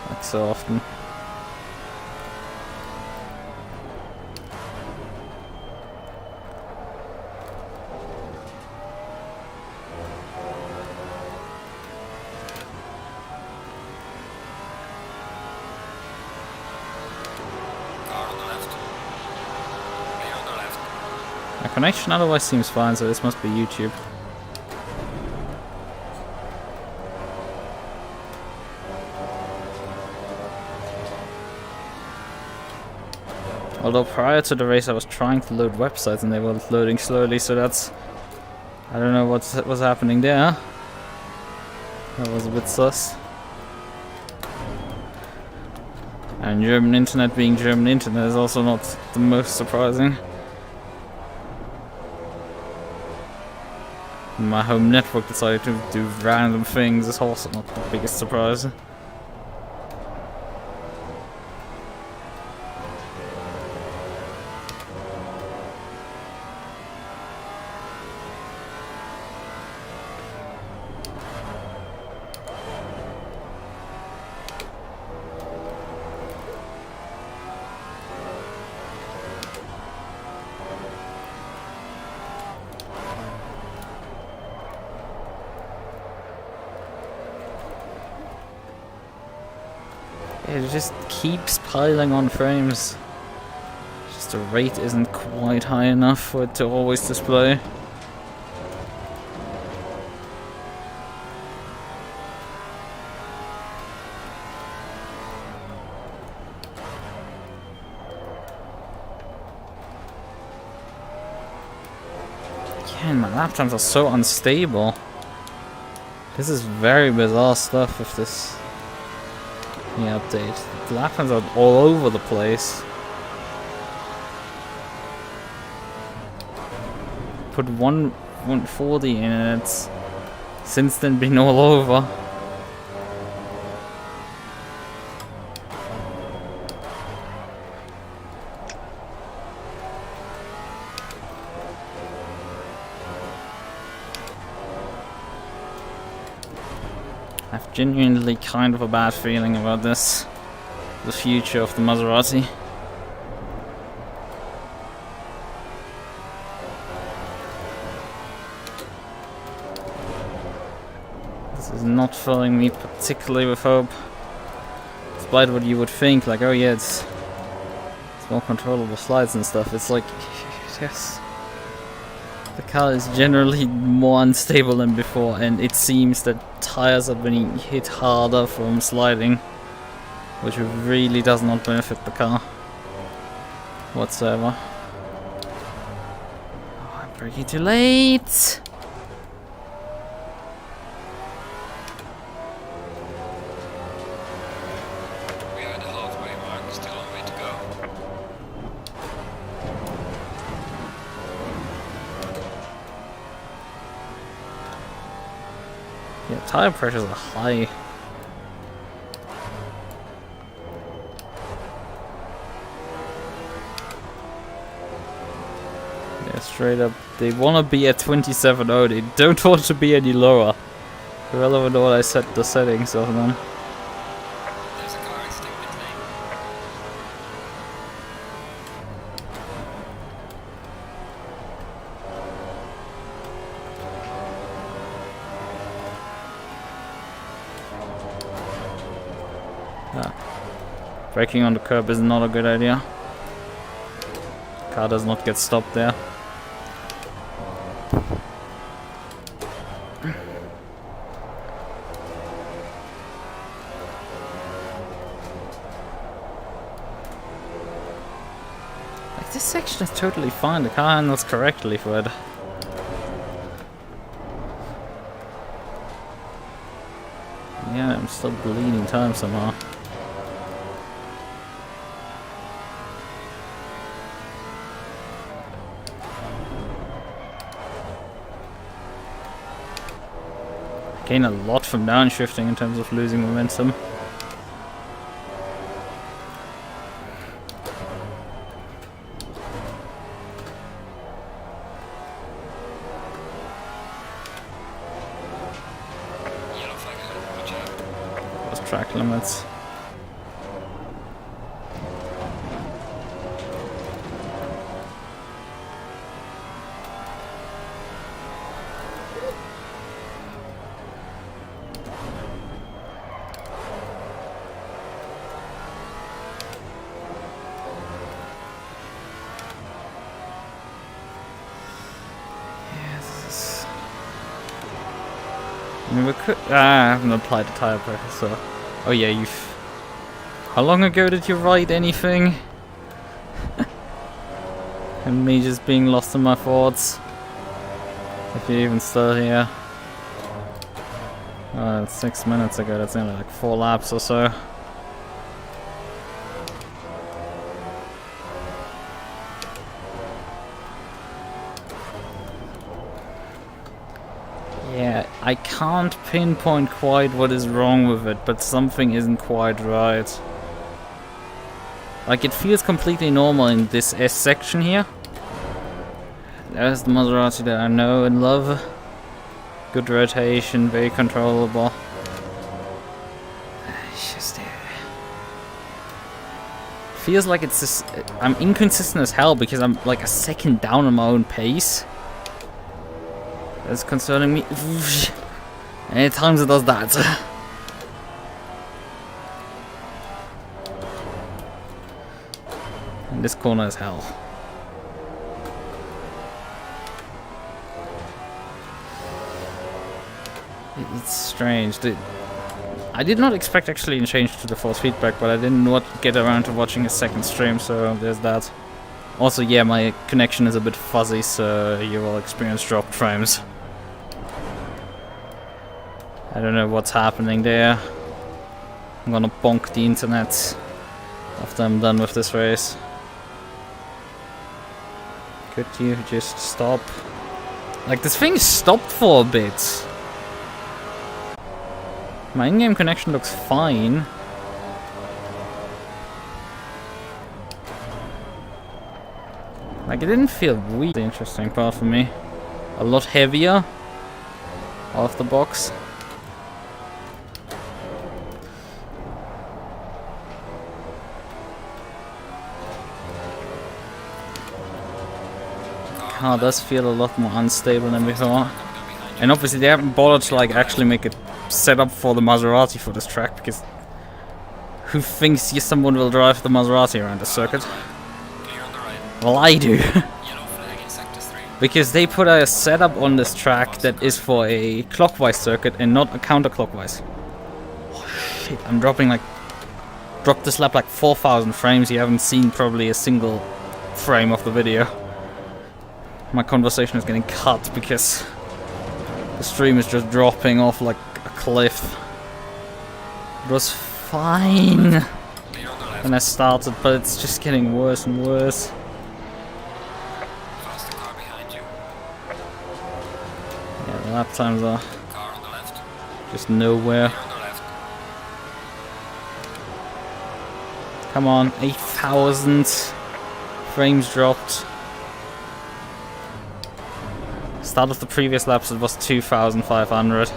Like so often. My connection otherwise seems fine, so this must be YouTube. Although prior to the race I was trying to load websites and they were loading slowly, so that's I don't know what's happening there. That was a bit sus. And German internet being German internet is also not the most surprising. My home network decided to do random things is also not the biggest surprise. It just keeps piling on frames. Just the rate isn't quite high enough for it to always display. Again, my laptops are so unstable. This is very bizarre stuff with this update. The laptops are all over the place. Put 140 in and it's since then been all over. I have genuinely kind of a bad feeling about this. The future of the Maserati. This is not filling me particularly with hope. Despite what you would think, like, oh yeah, it's more controllable slides and stuff. It's like, yes. The car is generally more unstable than before, and it seems that tires are being hit harder from sliding, which really does not benefit the car whatsoever. Oh, I'm braking too late! We are at the halfway mark, still a long way to go. Yeah, tire pressures are high. Yeah, straight up. They want to be at 27.0. They don't want to be any lower. Irrelevant what I set the settings of them. There's a car exiting pit lane. Braking on the curb is not a good idea. Car does not get stopped there. Like, this section is totally fine. The car handles correctly for it. Yeah, I'm still bleeding time somehow. Gain a lot from downshifting in terms of losing momentum. Yellow flag ahead, watch out. Those track limits. I mean, we could. I haven't applied the tire pressure, so. Oh yeah, you've. How long ago did you write anything? And me just being lost in my thoughts. If you're even still here. Oh, that's 6 minutes ago, that's only like 4 laps or so. Yeah, I can't pinpoint quite what is wrong with it, but something isn't quite right. Like, it feels completely normal in this S section here. There's the Maserati that I know and love. Good rotation, very controllable. It's just... feels like it's just... I'm inconsistent as hell because I'm like a second down on my own pace. That's concerning me. And at times it does that. And this corner is hell. It's strange. I did not expect actually to change to the force feedback, but I didn't get around to watching a second stream, so there's that. Also, yeah, my connection is a bit fuzzy, so you will experience dropped frames. I don't know what's happening there. I'm gonna bonk the internet after I'm done with this race. Could you just stop? Like, this thing stopped for a bit. My in-game connection looks fine. Like, it didn't feel weak. The interesting part for me. A lot heavier off the box. Car does feel a lot more unstable than before. And obviously they haven't bothered to like actually make it set up for the Maserati for this track, because who thinks someone will drive the Maserati around the circuit? Well, I do. Because they put a setup on this track that is for a clockwise circuit and not a counterclockwise. Oh shit, I'm dropped this lap like 4,000 frames. You haven't seen probably a single frame of the video. My conversation is getting cut because the stream is just dropping off like a cliff. It was fine when I started, but it's just getting worse and worse. Yeah, the lap times are just nowhere. Come on, 8,000 frames dropped. Start of the previous laps it was 2,500.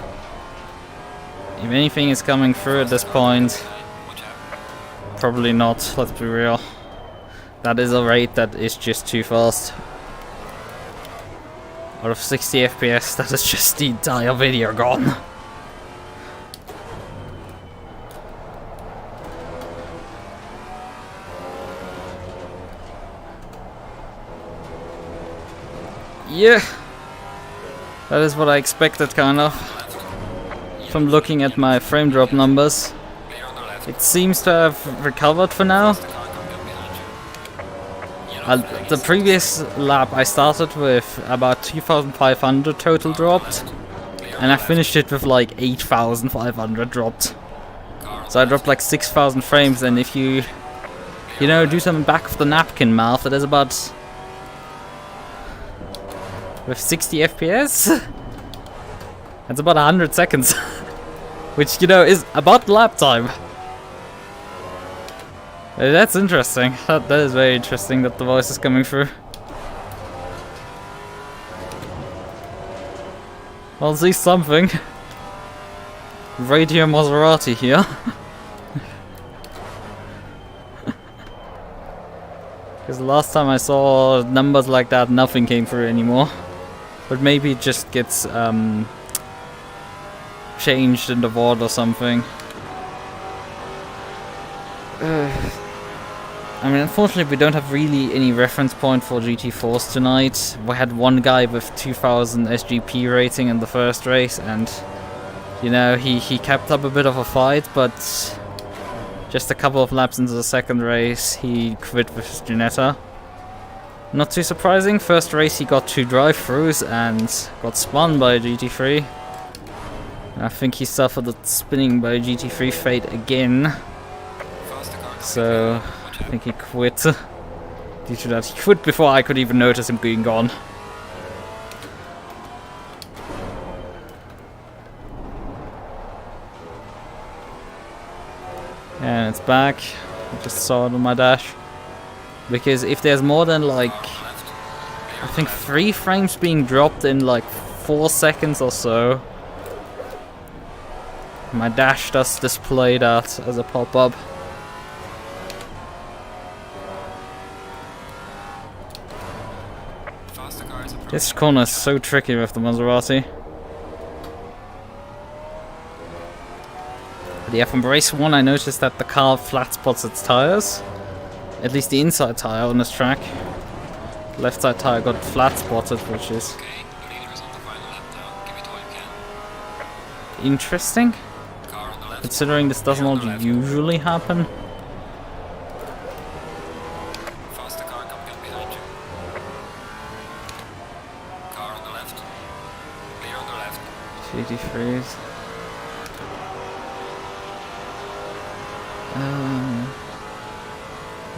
If anything is coming through at this point, probably not, let's be real. That is a rate that is just too fast. Out of 60 FPS, that is just the entire video gone. Yeah. That is what I expected, kind of, from looking at my frame drop numbers. It seems to have recovered for now. The previous lap I started with about 2,500 total dropped, and I finished it with like 8,500 dropped. So I dropped like 6,000 frames, and if you know, do some back of the napkin math, that is about... with 60 FPS? That's about 100 seconds. Which, you know, is about lap time. That's interesting. That is very interesting that the voice is coming through. I'll see something. Radeon Maserati here. Because the last time I saw numbers like that, nothing came through anymore. But maybe it just gets changed in the VOD or something. I mean, unfortunately we don't have really any reference point for GT4s tonight. We had one guy with 2000 SGP rating in the first race, and you know, he kept up a bit of a fight, but just a couple of laps into the second race he quit with his Ginetta. Not too surprising, first race he got 2 drive-throughs and got spun by a GT3. I think he suffered the spinning by a GT3 fate again. So I think he quit. Due to that, he quit before I could even notice him being gone. And it's back. I just saw it on my dash. Because if there's more than like, I think 3 frames being dropped in like 4 seconds or so, my dash does display that as a pop-up. This corner is so tricky with the Maserati. But yeah, from race 1 I noticed that the car flat spots its tires. At least the inside tire on this track. Left side tire got flat spotted, which is interesting, considering this doesn't usually happen. GT3s.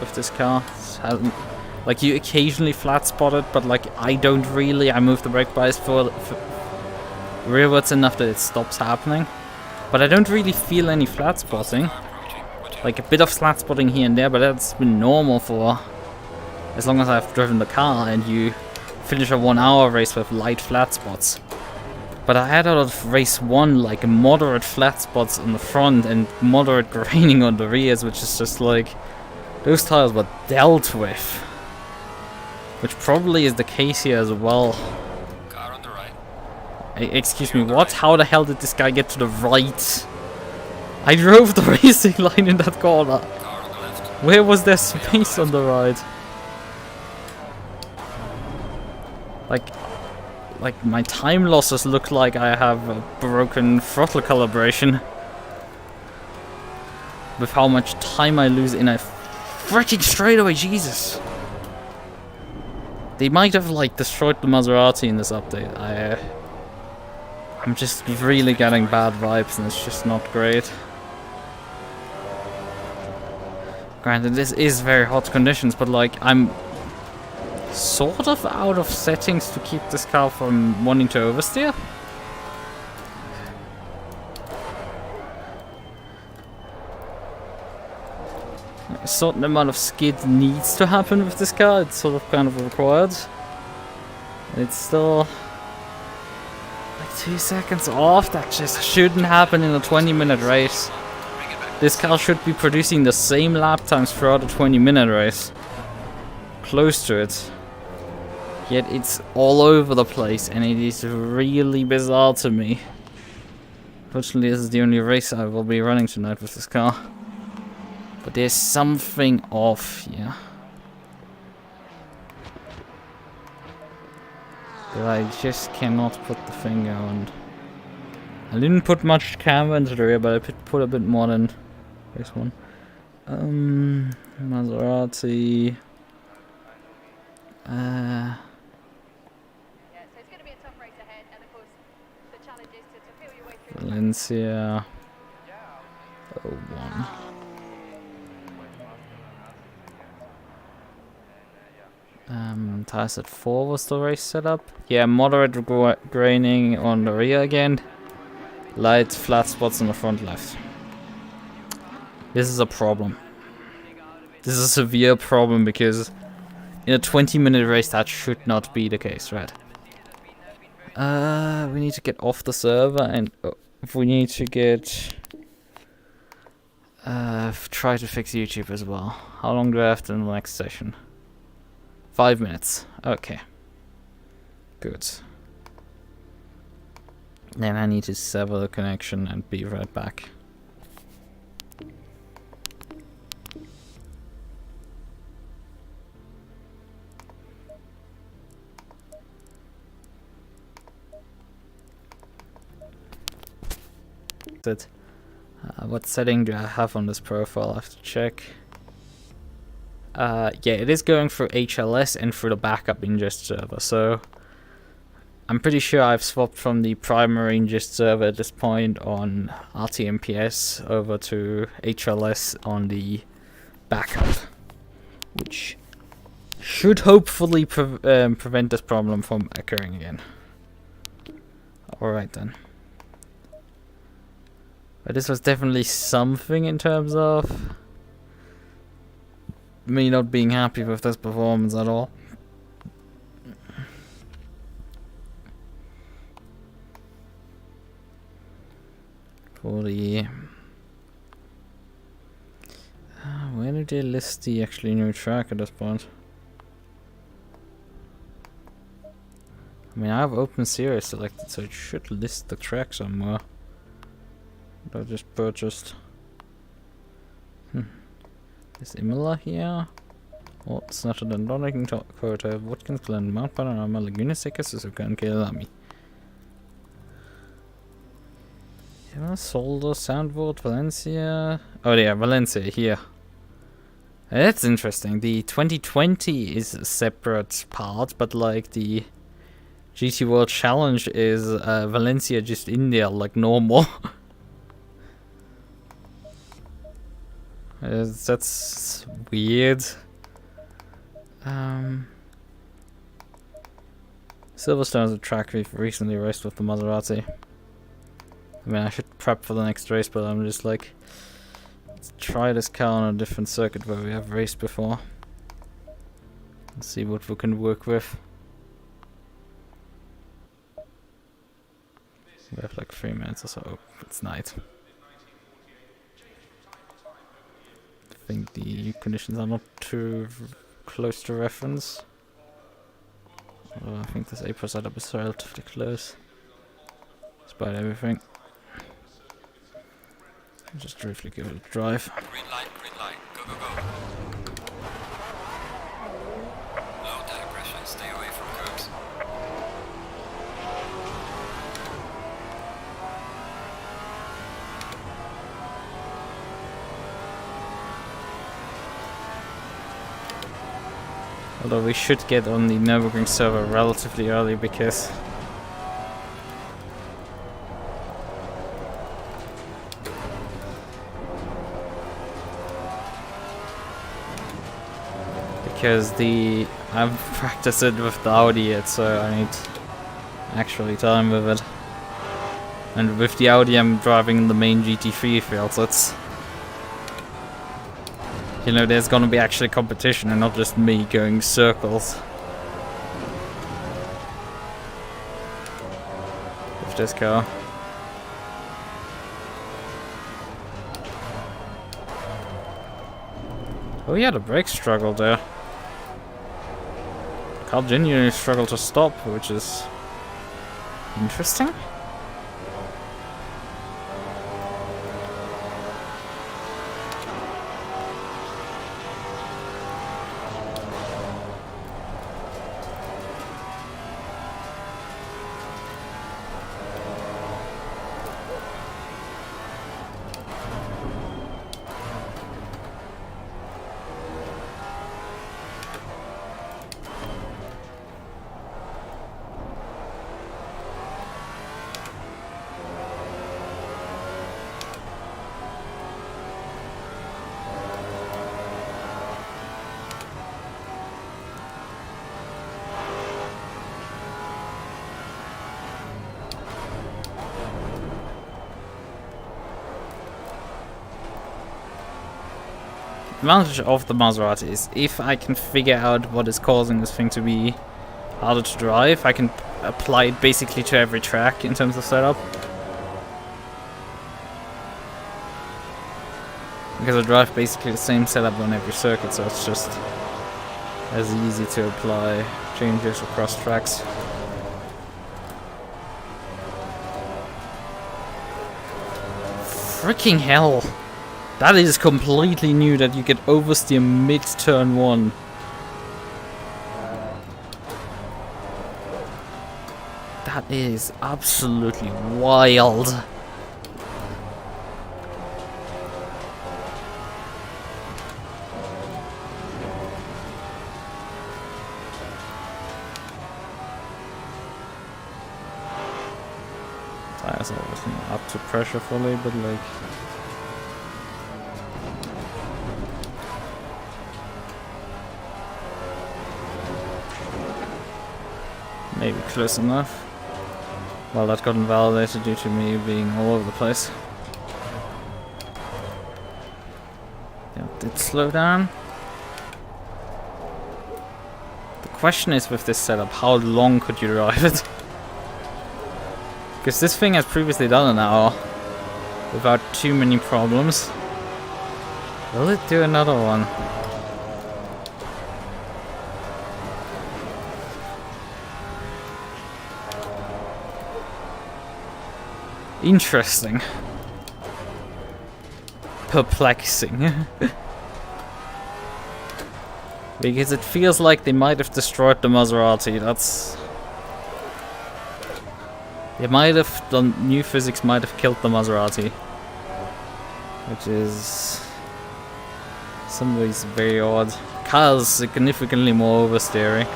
With this car, like you occasionally flat spot it, but like I don't really. I move the brake bias for rearwards enough that it stops happening, but I don't really feel any flat spotting. Like a bit of flat spotting here and there, but that's been normal for as long as I've driven the car. And you finish a 1-hour race with light flat spots. But I had out of race 1 like moderate flat spots on the front and moderate graining on the rears, which is just like those tires were dealt with. Which probably is the case here as well. Car on the right. Excuse me, what? How the hell did this guy get to the right? I drove the racing line in that corner. Car on the left. Where was there space on the right? Like my time losses look like I have a broken throttle calibration. With how much time I lose in a freaking straightaway, Jesus! They might have like destroyed the Maserati in this update. I'm just really getting bad vibes and it's just not great. Granted, this is very hot conditions, but like I'm sort of out of settings to keep this car from wanting to oversteer. A certain amount of skid needs to happen with this car. It's sort of kind of required. It's still like 2 seconds off. That just shouldn't happen in a 20-minute race. This car should be producing the same lap times throughout a 20-minute race. Close to it. Yet it's all over the place and it is really bizarre to me. Fortunately, this is the only race I will be running tonight with this car. But there's something off here. That I just cannot put the finger on. I didn't put much camber into the rear, but I put a bit more than this one. Maserati. Valencia. 01. Tires at 4 was the race setup. Yeah, moderate graining on the rear again. Light flat spots on the front left. This is a problem. This is a severe problem because in a 20-minute race that should not be the case, right? We need to get off the server and we need to get try to fix YouTube as well. How long do I have to in the next session? 5 minutes. Okay. Good. Then I need to sever the connection and be right back. What setting do I have on this profile? I have to check. Yeah, it is going through HLS and through the backup ingest server, so I'm pretty sure I've swapped from the primary ingest server at this point on RTMPS over to HLS on the backup, which should hopefully prevent this problem from occurring again. Alright then. But this was definitely something in terms of me not being happy with this performance at all. For the where did they list the actually new track at this point? I mean, I have Open Series selected, so it should list the track somewhere. But I just purchased. Is Imola here? Oh, Snatter den Donington Quota, Watkins Glen, Mount Panorama, Laguna Seca, Suzuka, and Kelami. Yeah, Soldo, Soundboard, Valencia. Oh, yeah, Valencia here. That's interesting. The 2020 is a separate part, but like the GT World Challenge is Valencia just in there like normal. That's weird. Silverstone is a track we've recently raced with the Maserati. I mean, I should prep for the next race, but I'm just like, let's try this car on a different circuit where we have raced before. Let's see what we can work with. We have like 3 minutes or so. Oh, it's night. I think the conditions are not too close to reference. Although I think this April setup is relatively close, despite everything. I'll just briefly give it a drive. Green light, go, go, go. Low tire pressure, stay away from curbs. Although we should get on the Nürburgring server relatively early because I've practiced it with the Audi yet, so I need actually time with it. And with the Audi I'm driving in the main GT3 field, so it's, you know, there's gonna be actually competition and not just me going circles with this car. Oh yeah, the brakes struggled there. Car genuinely struggled to stop, which is interesting. The advantage of the Maserati is if I can figure out what is causing this thing to be harder to drive, I can apply it basically to every track in terms of setup. Because I drive basically the same setup on every circuit, so it's just as easy to apply changes across tracks. Freaking hell! That is completely new that you get oversteer mid-turn 1. That is absolutely wild. Tires are obviously not up to pressure fully, but like... maybe close enough. Well, that got invalidated due to me being all over the place. Yeah, did slow down. The question is with this setup, how long could you drive it? Because this thing has previously done an hour without too many problems. Will it do another one? Interesting. Perplexing. Because it feels like they might have destroyed the Maserati. That's... they might have... the new physics might have killed the Maserati. Which is... in some ways very odd. Car's significantly more oversteering.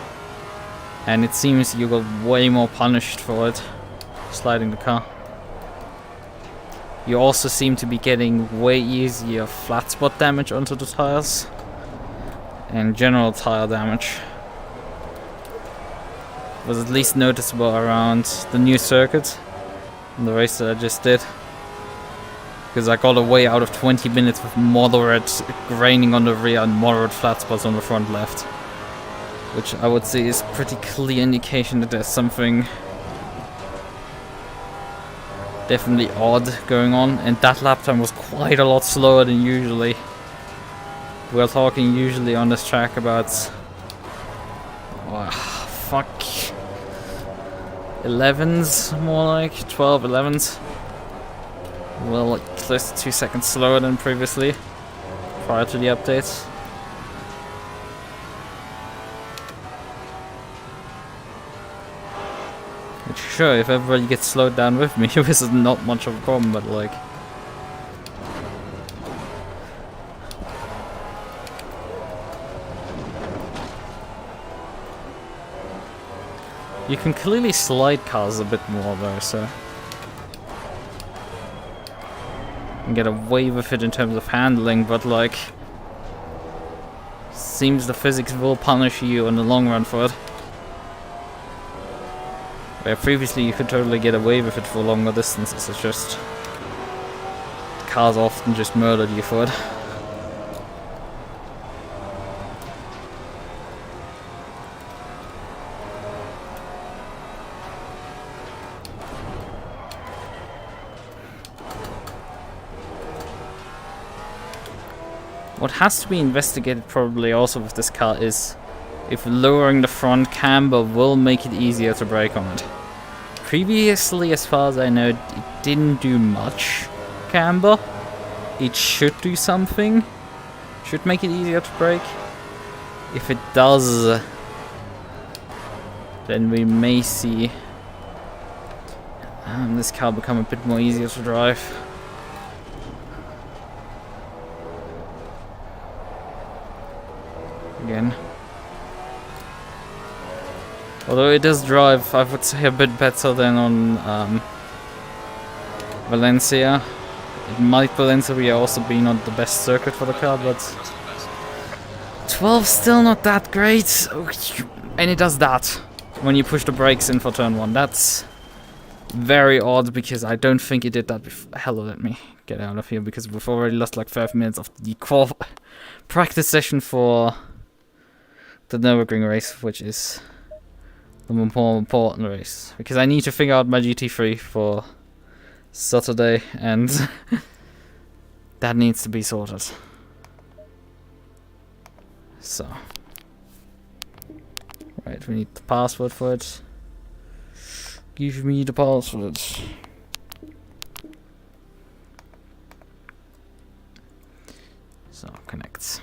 And it seems you got way more punished for it. Sliding the car. You also seem to be getting way easier flat spot damage onto the tires. And general tire damage was at least noticeable around the new circuit in the race that I just did. Because I got away out of 20 minutes with moderate graining on the rear and moderate flat spots on the front left. Which I would say is pretty clear indication that there's something definitely odd going on. And that lap time was quite a lot slower than usually. We're talking usually on this track about... oh, fuck... 11s, more like 12, 11s. Well, like close to 2 seconds slower than previously, prior to the updates. Which, sure, if everybody gets slowed down with me, this is not much of a problem, but like... you can clearly slide cars a bit more though, so... and get away with it in terms of handling, but like... seems the physics will punish you in the long run for it. Where previously you could totally get away with it for longer distances, it's just... the cars often just murdered you for it. What has to be investigated probably also with this car is if lowering the front camber will make it easier to brake on it. Previously, as far as I know, it didn't do much camber. It should do something. Should make it easier to brake. If it does, then we may see this car become a bit more easier to drive. Again. Although it does drive, I would say, a bit better than on Valencia. It might Valencia also be not the best circuit for the car, but 12 still not that great. And it does that when you push the brakes in for turn 1. That's very odd because I don't think it did that before. Hello, let me get out of here because we've already lost like 5 minutes of the practice session for the Nürburgring race, which is the more important race, because I need to figure out my GT3 for Saturday, and that needs to be sorted. So, right, we need the password for it. Give me the password. So, connect.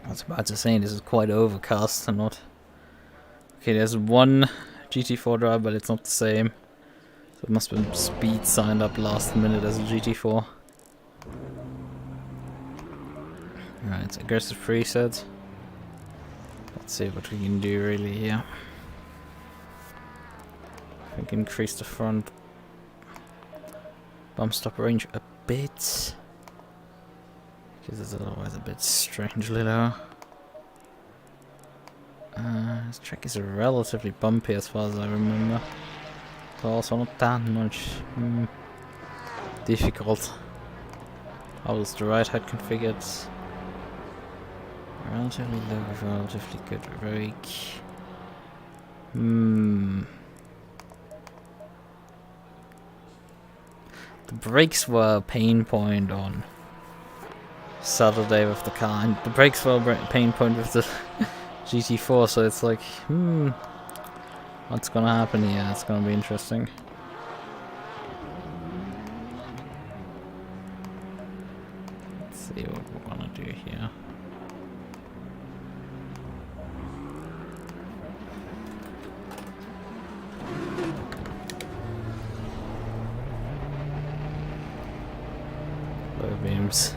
I was about to say this is quite overcast and not... okay, there's one GT4 drive, but it's not the same. So it must have been speed signed up last minute as a GT4. Right, aggressive preset. Let's see what we can do really here. We can increase the front bump stop range a bit, because it's otherwise a bit strangely low. This track is relatively bumpy as far as I remember, but also not that much difficult. How is the ride height configured? Relatively low, relatively good brake. The brakes were a pain point on Saturday with the car, and the brakes were a pain point with the GT4, so it's like, what's gonna happen here? It's gonna be interesting. Let's see what we wanna do here. Low beams.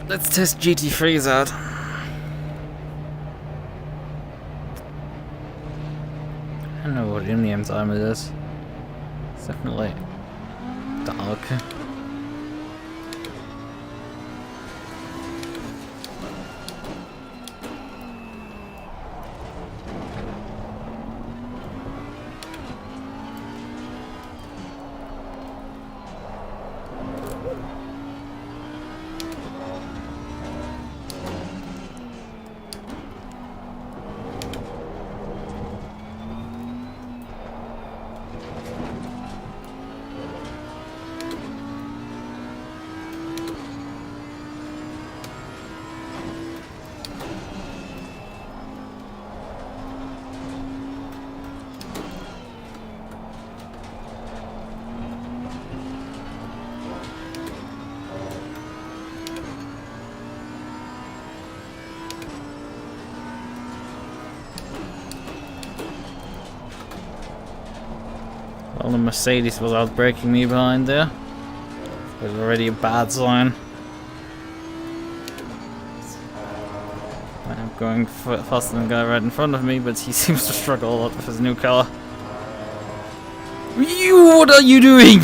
Let's test GT3s out. I don't know what in-game time it is. It's definitely dark. Well, the Mercedes was outbraking me behind there. It was already a bad sign. I'm going faster than the guy right in front of me, but he seems to struggle a lot with his new car. What are you doing?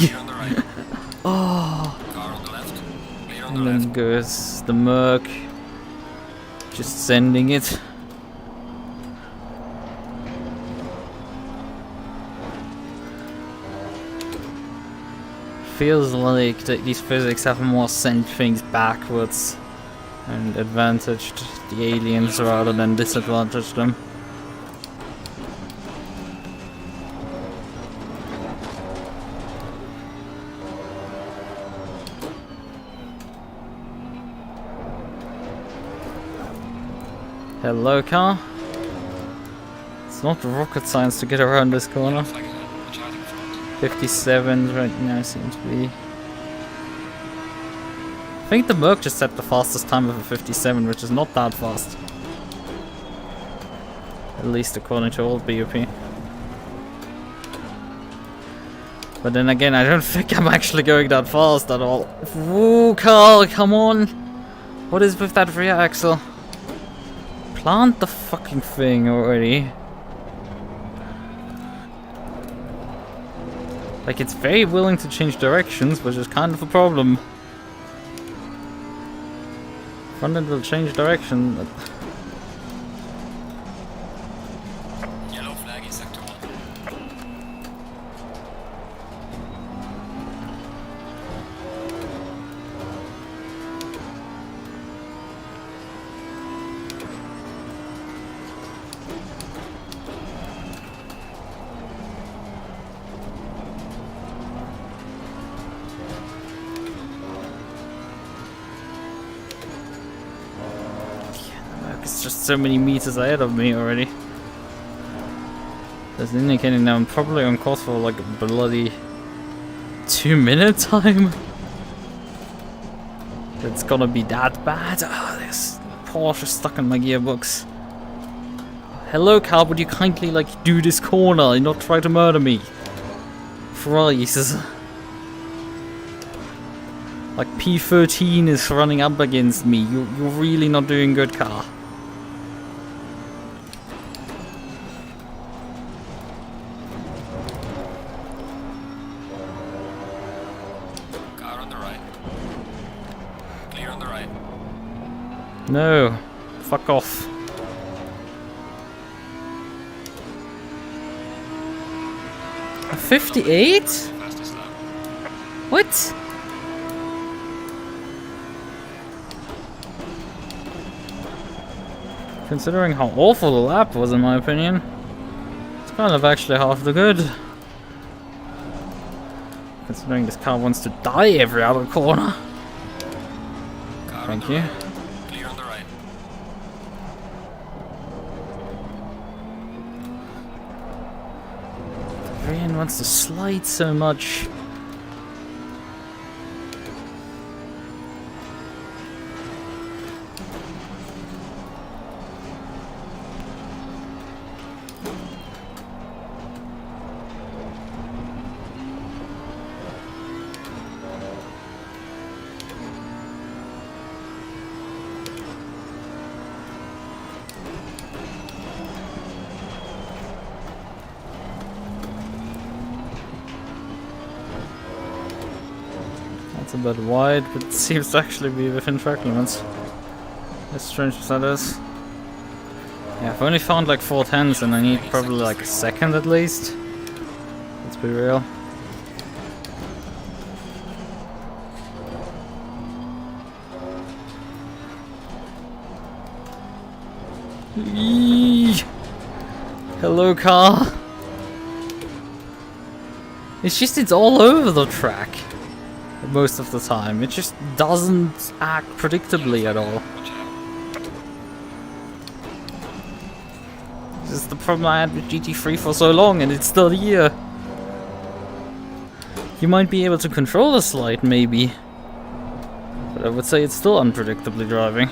Oh. Car on the left. Clear on And the then left. goes the MUQU. Just sending it. Feels like these physics have more sent things backwards and advantaged the aliens rather than disadvantaged them. Hello, car. It's not rocket science to get around this corner. Looks like a charging front. 57 right now seems to be. I think the MUQU just set the fastest time of a 57, which is not that fast. At least according to old BUP. But then again, I don't think I'm actually going that fast at all. Whoa, Carl, come on! What is with that rear axle? Plant the fucking thing already. Like, it's very willing to change directions, which is kind of a problem. Front end will change direction. Yellow flag in sector 1. It's just so many meters ahead of me already. That's indicating now I'm probably on course for like a bloody 2-minute time. It's gonna be that bad. Oh, this Porsche stuck in my gearbox. Hello, car, would you kindly like do this corner and not try to murder me? Christ. Like P13 is running up against me. You're really not doing good, car. Car on the right. Clear on the right. No. Fuck off. A 58? Fastest lap. What? Considering how awful the lap was, in my opinion, it's kind of actually half the good. Considering this car wants to die every other corner. Car Thank on the you. right. Clear on the right. Ryan wants to slide so much. It's a bit wide, but it seems to actually be within track limits. As strange as that is. Yeah, I've only found like 410s and I need probably like a second at least. Let's be real. Eee! Hello, car. It's all over the track. Most of the time. It just doesn't act predictably at all. Watch out. This is the problem I had with GT3 for so long, and it's still here. You might be able to control the slide, maybe. But I would say it's still unpredictably driving.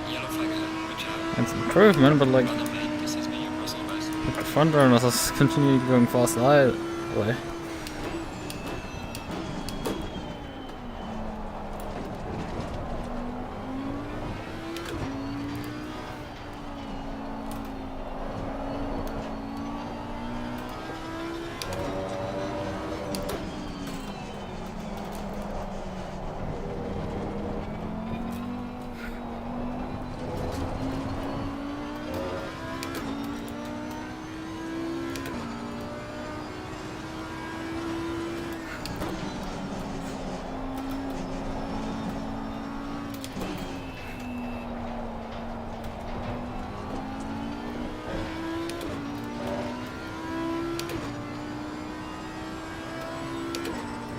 Yellow flag ahead. Watch out. It's an improvement, but like, Run the main. This is me, your personal best. the front runners are continuing going faster either way.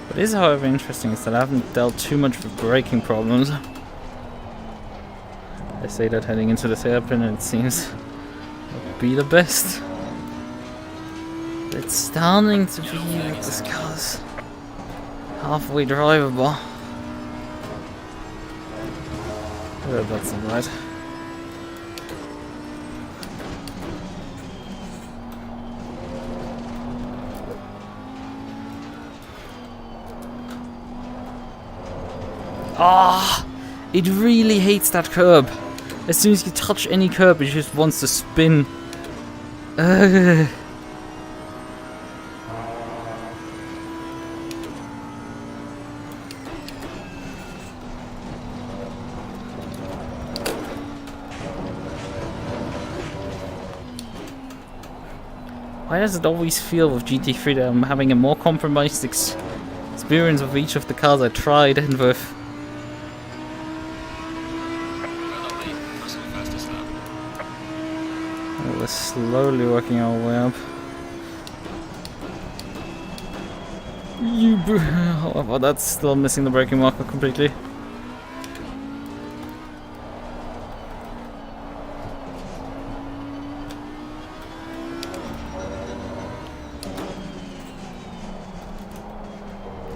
What is, however, interesting is that I haven't dealt too much with braking problems. I say that heading into this hairpin, and it seems to be the best. It's starting to be like this car's halfway drivable. Oh, that's not right. Ah, it really hates that curb. As soon as you touch any curb, it just wants to spin. Ugh. Why does it always feel with GT3 that I'm having a more compromised experience of each of the cars I tried and with? We're slowly working our way up. However, that's still missing the braking marker completely.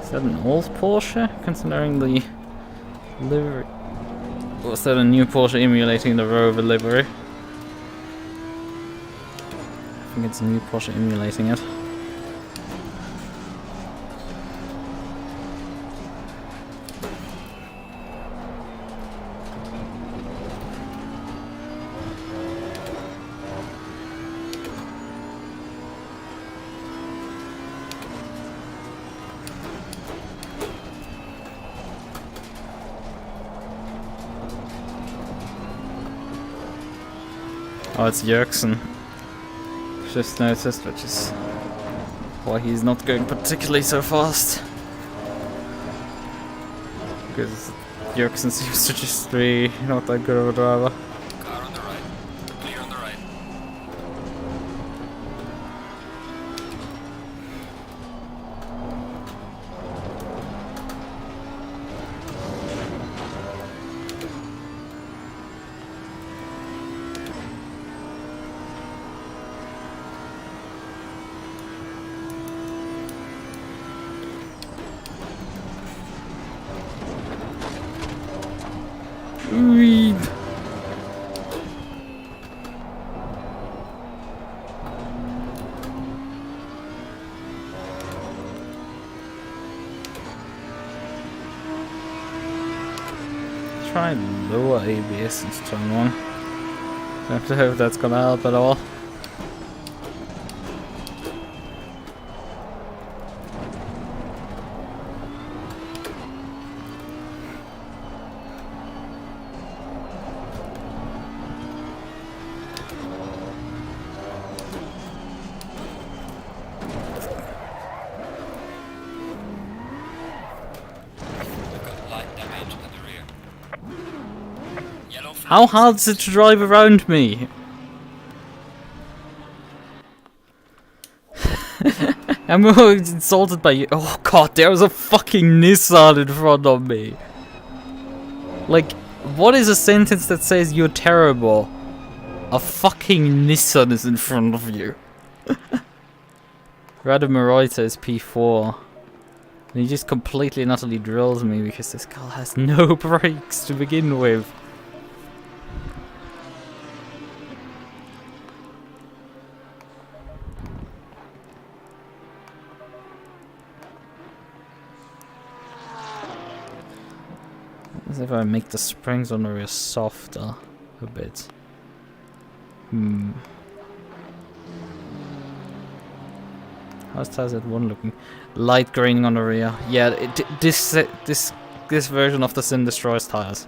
Is that an old Porsche? Considering the livery. Or is that a new Porsche emulating the Rover livery? I think it's a new Porsche emulating it. Oh, it's Jörgsen. Just noticed, which is why he's not going particularly so fast. Because Jörgsen seems to just be not that good of a driver. Car on the right. Clear on the right. Weep. Try and lower ABS into turn 1. I have to hope that's gonna help at all. How hard is it to drive around me? I'm more insulted by you. Oh god, there was a fucking Nissan in front of me. Like, what is a sentence that says you're terrible? A fucking Nissan is in front of you. Radeon is P4. And he just completely and utterly drills me because this car has no brakes to begin with. As if I make the springs on the rear softer a bit. How's tires at 1 looking? Light graining on the rear. Yeah, this version of the Sim destroys tires.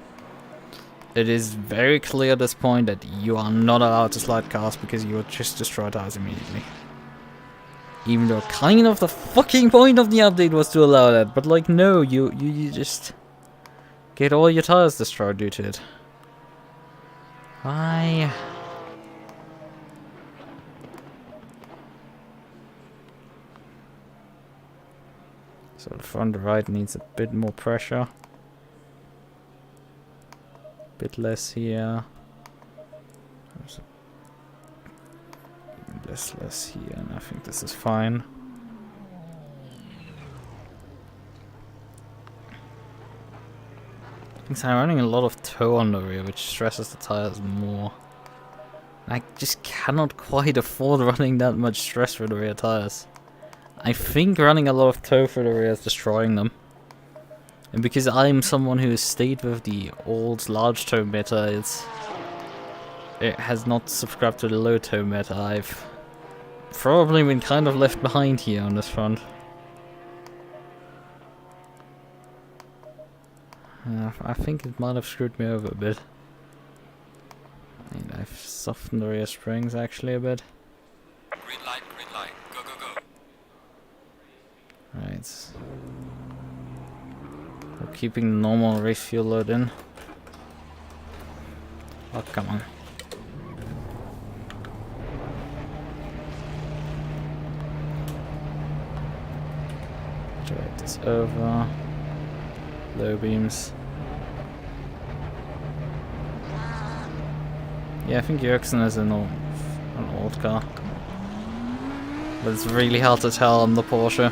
It is very clear at this point that you are not allowed to slide cars because you will just destroy tires immediately. Even though kind of the fucking point of the update was to allow that, but like no, you just get all your tires destroyed due to it. Why? So the front right needs a bit more pressure. Bit less here. Less here, and I think this is fine. Because I'm running a lot of toe on the rear, which stresses the tires more. I just cannot quite afford running that much stress for the rear tires. I think running a lot of toe for the rear is destroying them. And because I'm someone who has stayed with the old large toe meta, it has not subscribed to the low toe meta. I've probably been kind of left behind here on this front. I think it might have screwed me over a bit. And I've softened the rear springs actually a bit. Green light, go, go, go. Right. We're keeping the normal race fuel load in. Oh, come on. Drag this over. Low beams. Yeah, I think Jörgsen is an old car. But it's really hard to tell on the Porsche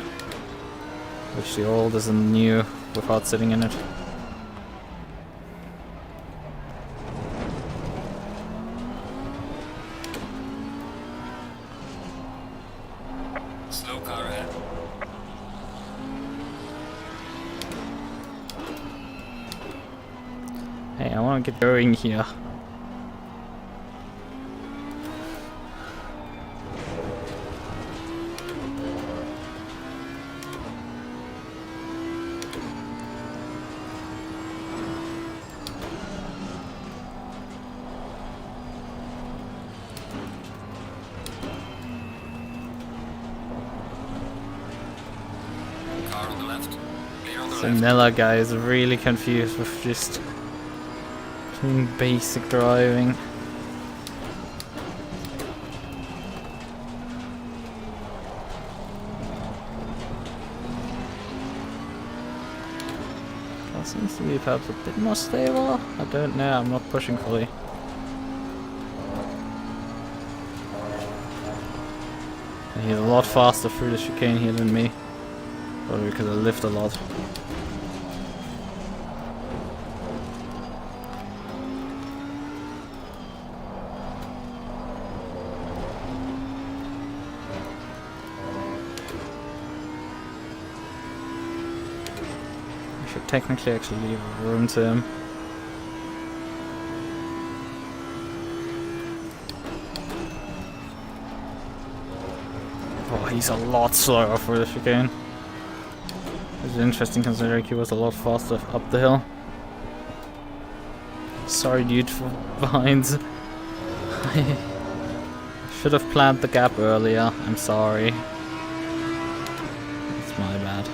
which the old is and new without sitting in it. Slow car ahead. Hey, I want to get going here. Vanilla guy is really confused with just doing basic driving. That seems to be perhaps a bit more stable. I don't know, I'm not pushing fully. He's a lot faster through the chicane here than me. Probably because I lift a lot. I should technically actually leave room to him. Oh, he's a lot slower for the chicane. It's interesting considering he was a lot faster up the hill. Sorry dude for behind. I should have planned the gap earlier, I'm sorry. It's my bad.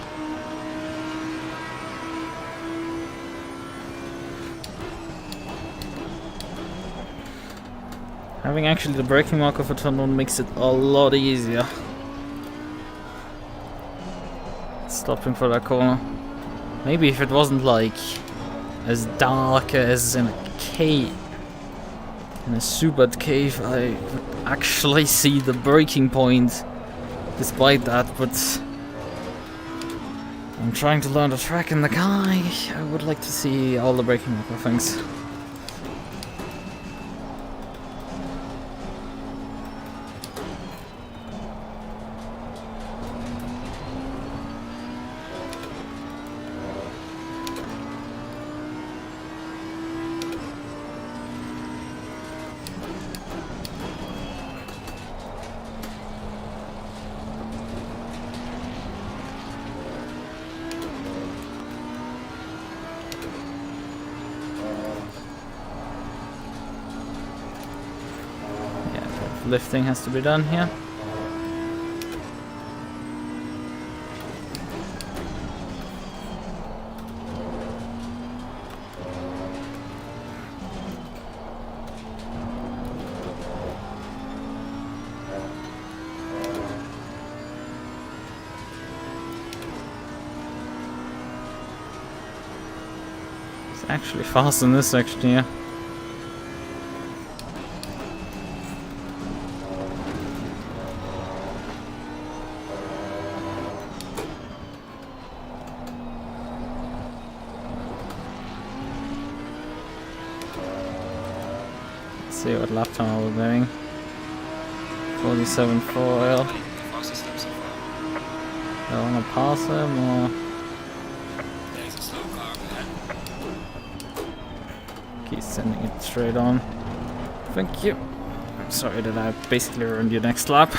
Having actually the braking marker for turn 1 makes it a lot easier. Stopping for that corner. Maybe if it wasn't like as dark as in a cave, in a super cave, I would actually see the breaking point despite that, but I'm trying to learn the track in the car. I would like to see all the braking marker things. Lifting has to be done here. It's actually fast in this section here. See what lap time we're doing. 47.4 oil. Do I want to pass him or? There's a slow car ahead. He's sending it straight on. Thank you. I'm sorry that I basically ruined your next lap.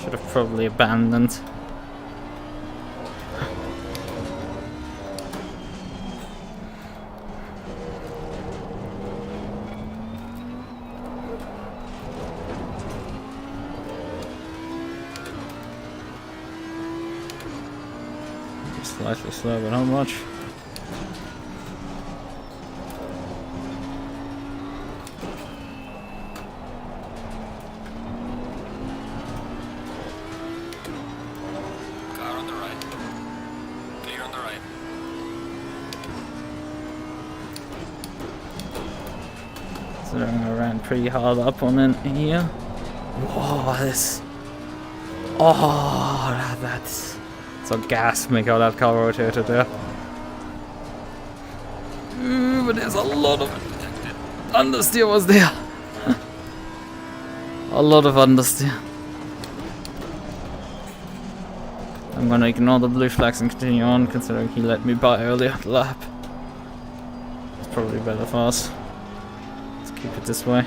Should have probably abandoned. Slightly slow, but not much. Car on the right. Clear on the right. So I ran pretty hard up on it here. Whoa, this. Oh, that's. So gas make how that car rotated there. But there's a lot of understeer was there. A lot of understeer. I'm gonna ignore the blue flags and continue on, considering he let me by earlier the lap. It's probably better for us. Let's keep it this way.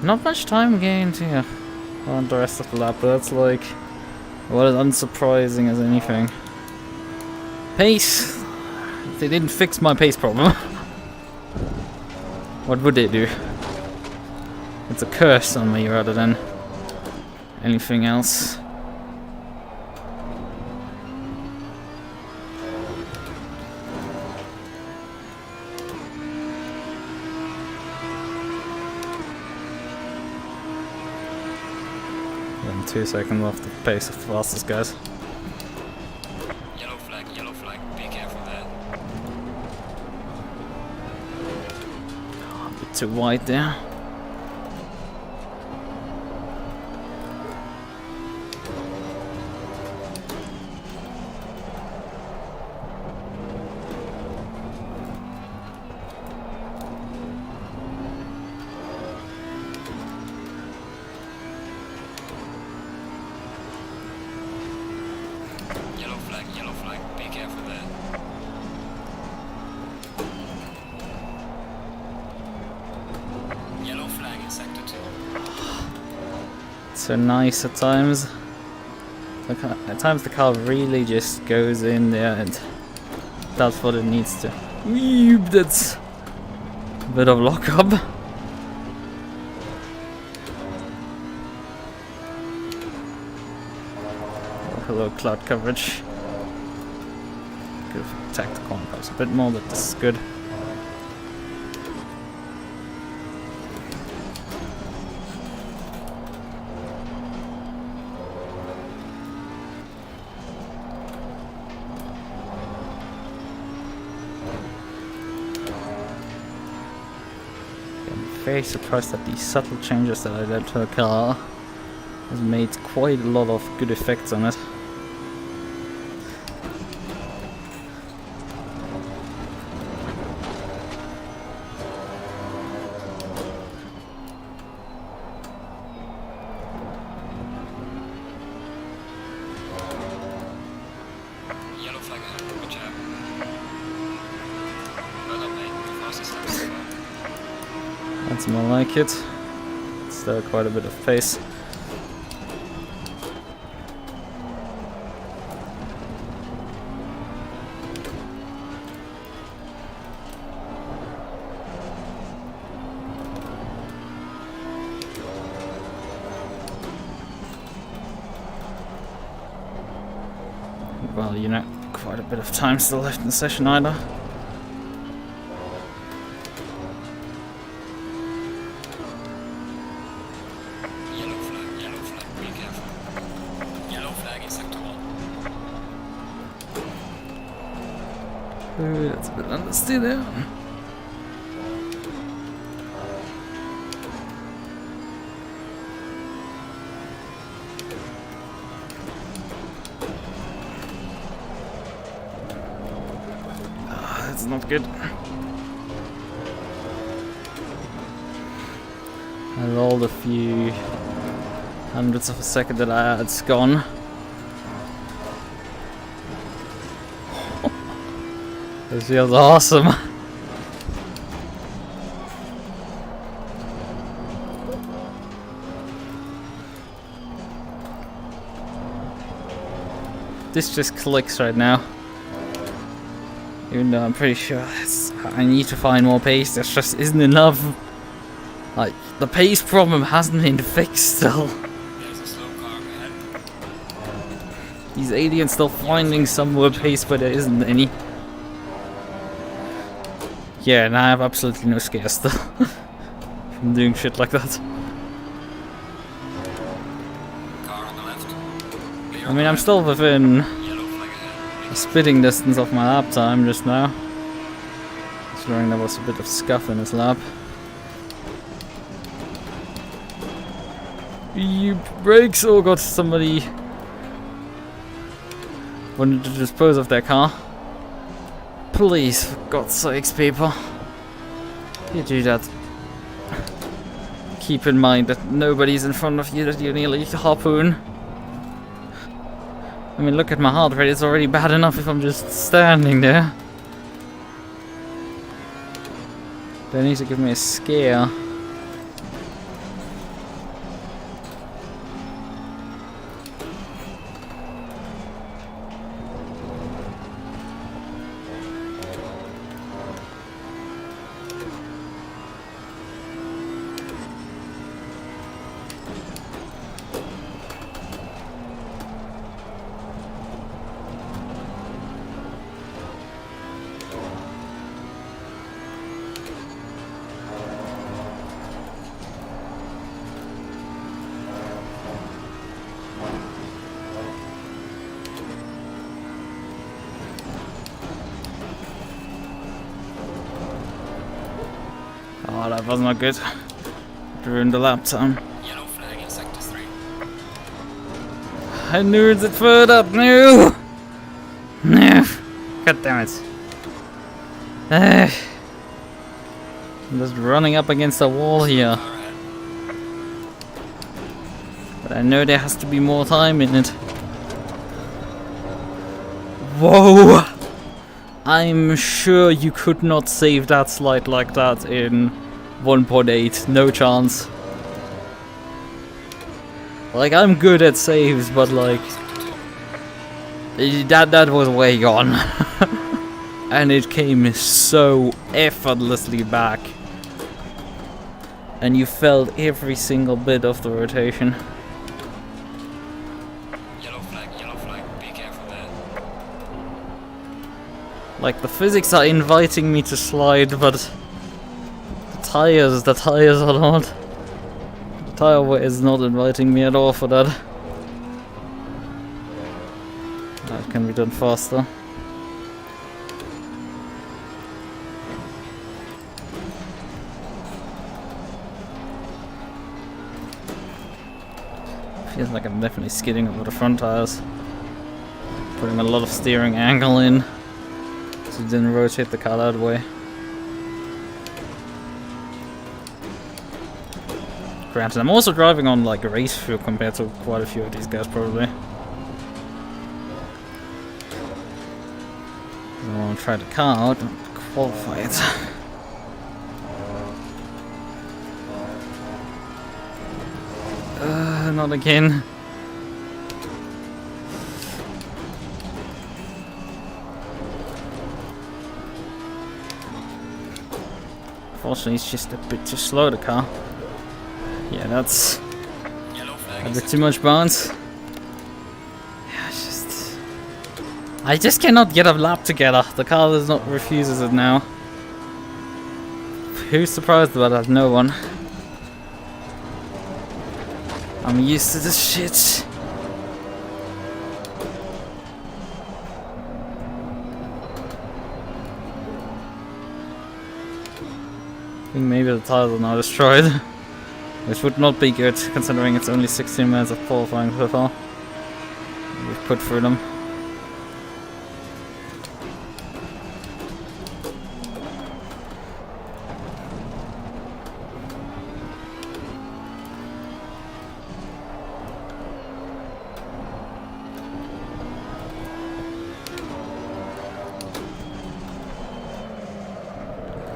Not much time gained here on the rest of the lap, but that's like what is unsurprising as anything. Pace! If they didn't fix my pace problem, what would they do? It's a curse on me rather than anything else. 2 seconds off the pace of the fastest guys. Yellow flag, be careful there. A bit too wide there. Yellow flag, be careful there. Yellow flag in sector 2. So nice at times. At times the car really just goes in there and does what it needs to. Weep, that's a bit of lockup. Oh, hello, cloud coverage. Could have attacked the corner post a bit more, but this is good. Very surprised that these subtle changes that I did to the car has made quite a lot of good effects on it. Yellow flag ahead, good job. Well done, mate. The fastest lap so far. That's more like it. Still quite a bit of pace. Well, you know, quite a bit of time still left in the session either. Yellow flag, be careful. Yellow flag in sector 1. Ooh, that's a bit understeer there. That's not good. And all the few hundredths of a second that I had's gone. This feels awesome. This just clicks right now. Even though I'm pretty sure I need to find more pace, there just isn't enough. Like, the pace problem hasn't been fixed still. There's a slow car ahead. These aliens still finding some more pace, but there isn't any. Yeah, and I have absolutely no scare still from doing shit like that. Car on the left. Clear I on mean, the I'm left. still within Yellow flag ahead. a spitting distance of my lap time just now. Considering there was a bit of scuff in his lap. You brakes! Oh god, somebody wanted to dispose of their car. Please, for God's sakes, people. You do that. Keep in mind that nobody's in front of you that you nearly harpoon. I mean, look at my heart rate, it's already bad enough if I'm just standing there. They need to give me a scare. Oh, that was not good. During the lap time. Yellow flag in sector 3. I knew it further. No! No! God damn it. I'm just running up against the wall here. But I know there has to be more time in it. Whoa! I'm sure you could not save that slide like that in 1.8. No chance. Like, I'm good at saves, but like... That was way gone. And it came so effortlessly back. And you felt every single bit of the rotation. Yellow flag, be careful there. Like, the physics are inviting me to slide, but the tires are not. The tire weight is not inviting me at all for that. That can be done faster. Feels like I'm definitely skidding over the front tires. Putting a lot of steering angle in. So it didn't rotate the car that way. Granted, I'm also driving on like race fuel compared to quite a few of these guys probably. I want to try the car out and qualify it. Not again. Unfortunately, it's just a bit too slow, the car. Yeah, that's a bit too much bounce. Yeah, it's just... I just cannot get a lap together. The car does not refuses it now. Who's surprised about that? No one. I'm used to this shit. I think maybe the tires are now destroyed. Which would not be good, considering it's only 16 minutes of qualifying so far. We've put through them.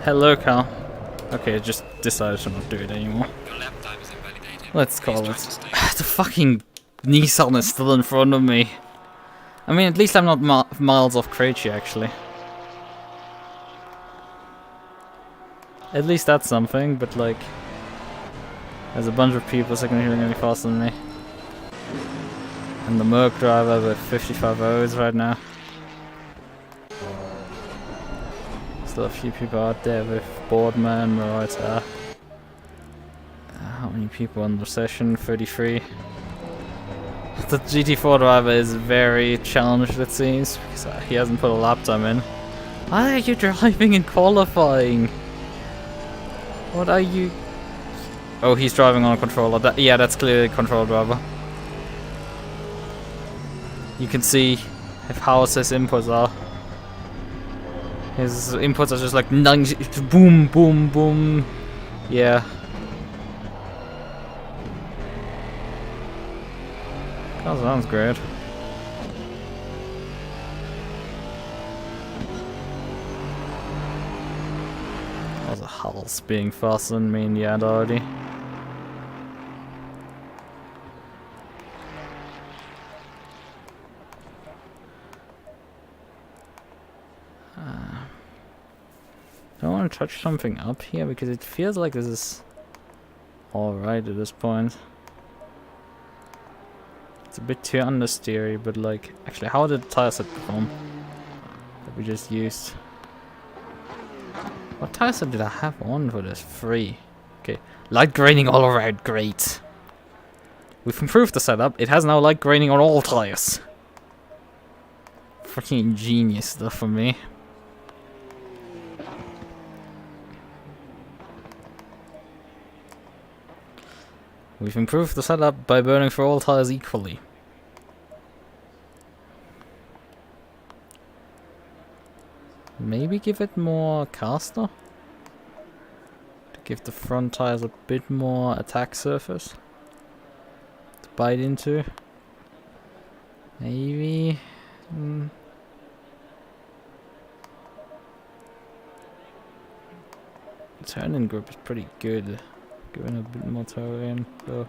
Hello, car. Okay, just decided to not do it anymore. Your lap time is invalidated. Let's call Please it. try to stay. The fucking Nissan is still in front of me. I mean, at least I'm not miles off Krejci, actually. At least that's something, but like... There's a bunch of people significantly faster than me. And the MUQU driver with 55 O's right now. Still a few people out there with Boardman, Maserati. How many people in the session? 33. The GT4 driver is very challenged, it seems, because he hasn't put a lap time in. Why are you driving and qualifying? What are you... Oh, he's driving on a controller. Yeah, that's clearly a control driver. You can see how his inputs are. His inputs are just like boom, boom, boom. Yeah. That sounds great. Also, Hull's being faster than me in the Audi. Do I want to touch something up here? Because it feels like this is alright at this point. It's a bit too understeery, but like... Actually, how did the tire set perform? That we just used. What tire set did I have on for this? 3. Okay. Light graining all around, great. We've improved the setup. It has now light graining on all tires. Fucking genius stuff for me. We've improved the setup by burning for all tires equally. Maybe give it more caster? To give the front tires a bit more attack surface to bite into. Maybe. The turning grip is pretty good. Giving a bit more toe in though.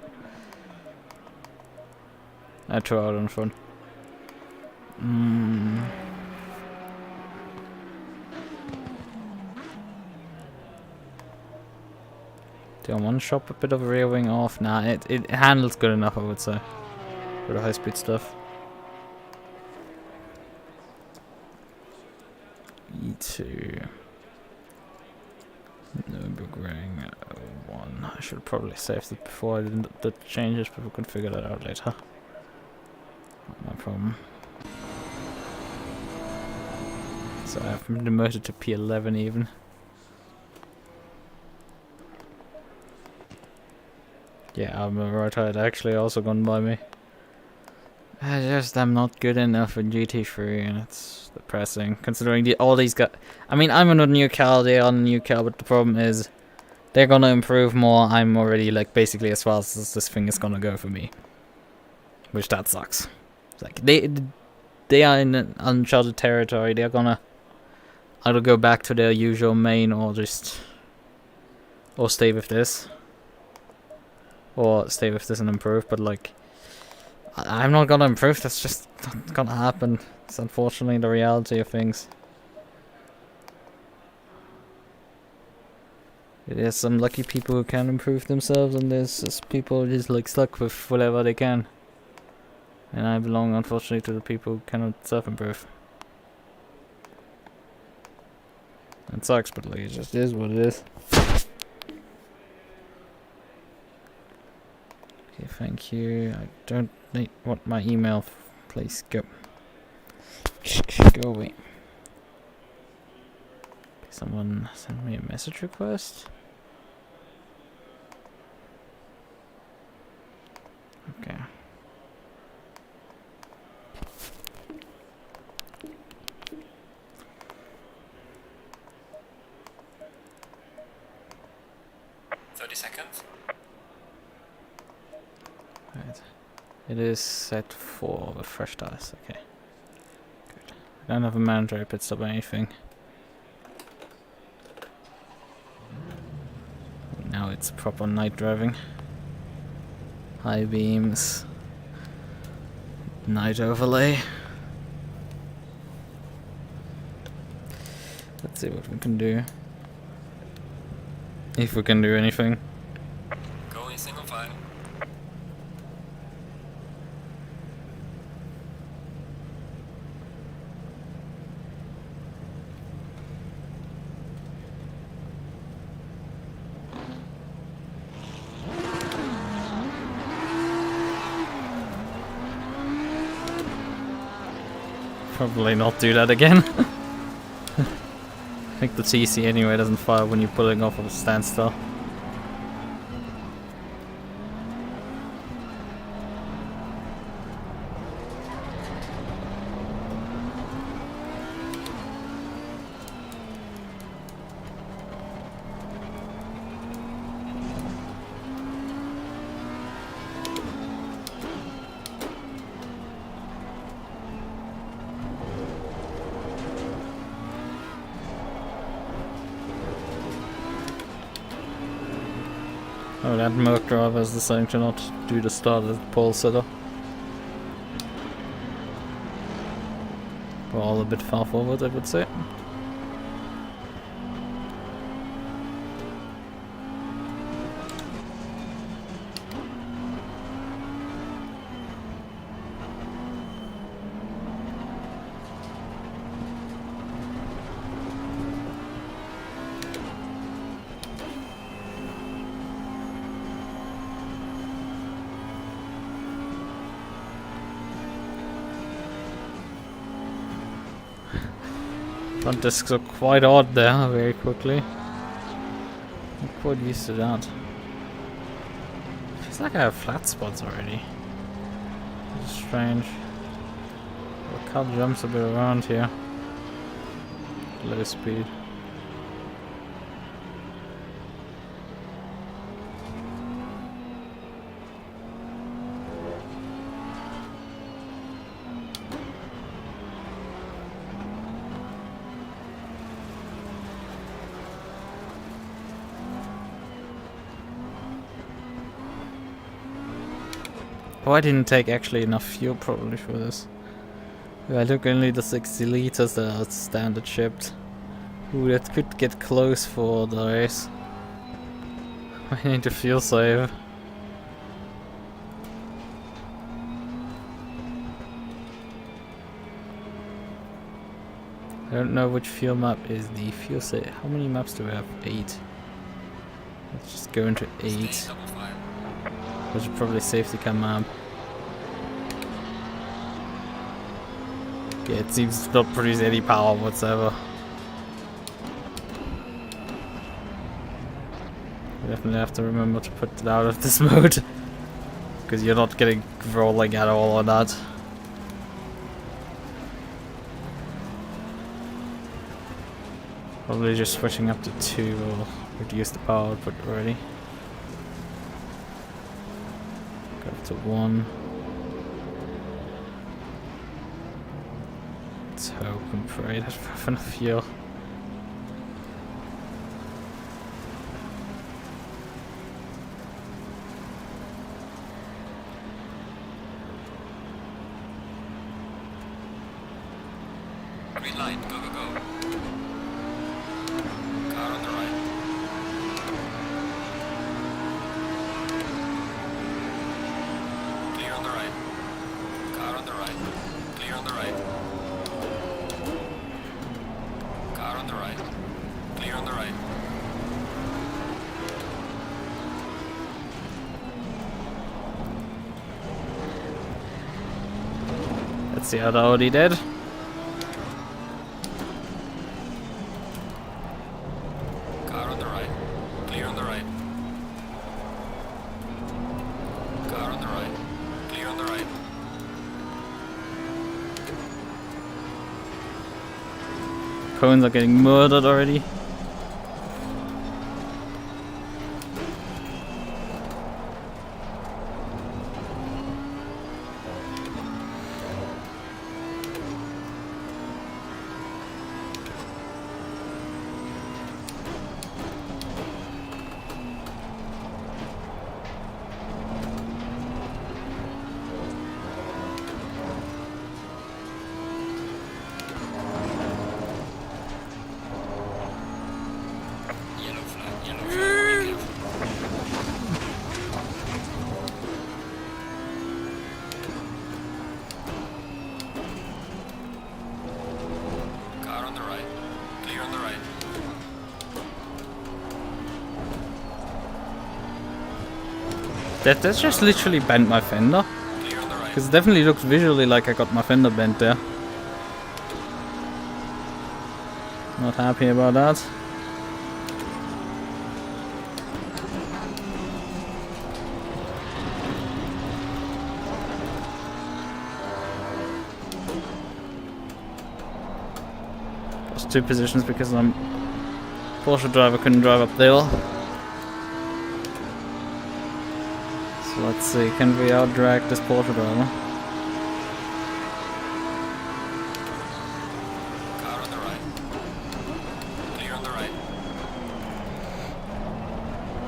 I throw out on front. Do I want to shop a bit of rear wing off? Nah, it handles good enough, I would say, for the high speed stuff. E2 Nürburgring 1. I should probably save that before I did the changes, but we can figure that out later. No problem. So I've been demoted to P11 even. Yeah, I'm right, I'd actually also gone by me. I'm not good enough in GT3 and it's depressing. Considering all these guys... I mean, I'm on a new car, they're on a new car, but the problem is... They're gonna improve more, I'm already like basically as fast as this thing is gonna go for me. Which that sucks. It's like, they are in uncharted territory, they're gonna... either go back to their usual main or just... or stay with this. Or stay with this and improve, but like... I'm not gonna improve, that's just not gonna happen. It's unfortunately the reality of things. There's some lucky people who can improve themselves, and there's just people who just like stuck with whatever they can. And I belong unfortunately to the people who cannot self-improve. It sucks, but like, it just is what it is. Okay, thank you. I don't want my email. Please go. Go away. Okay, someone send me a message request. Okay. Seconds. Right. It is set for the fresh tires. Okay. Good. I don't have a mandatory pit stop or anything. Now it's proper night driving. High beams. Night overlay. Let's see what we can do. If we can do anything. Going single file. Probably not do that again. I think the TC anyway doesn't fire when you're pulling off of a standstill. Oh, that MUQU driver is deciding to not do the start of the pole setter. We're all a bit far forward, I would say. Front discs are quite odd there, very quickly. I'm quite used to that. Feels like I have flat spots already. It's strange. The car jumps a bit around here. Low speed. Oh, I didn't take actually enough fuel probably for this. I took only the 60 liters that are standard shipped. Ooh, that could get close for the race. I need to fuel save. I don't know which fuel map is the fuel save. How many maps do we have? 8. Let's just go into 8. Which is probably safety car map. Yeah, it seems to not produce any power whatsoever. You definitely have to remember to put it out of this mode. Because you're not getting rolling at all on that. Probably just switching up to 2 will reduce the power output already. Go up to 1. Let's hope and pray that we have enough fuel. Green light, go, go, go. Car on the right. Clear on the right. Car on the right. Clear on the right. Car on the right. Clear on the right. Let's see how the Audi did. Car on the right. Clear on the right. Car on the right. Clear on the right. Cones are getting murdered already. Yellow flag, be careful. Car on the right. Clear on the right. That's just literally bent my fender. Clear on the right. Because it definitely looks visually like I got my fender bent there. Not happy about that. Lost 2 positions because I'm Porsche driver couldn't drive up the hill. So let's see, can we out drag this Porsche driver? Car on the right. Clear on the right.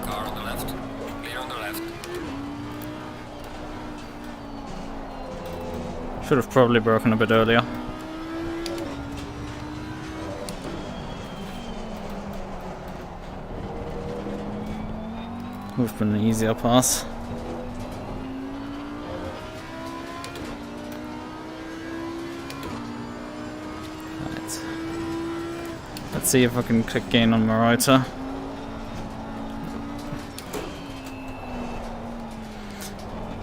Car on the left. Clear on the left. Should have probably broken a bit earlier. Would have been an easier pass. Right. Let's see if I can click gain on Maserati.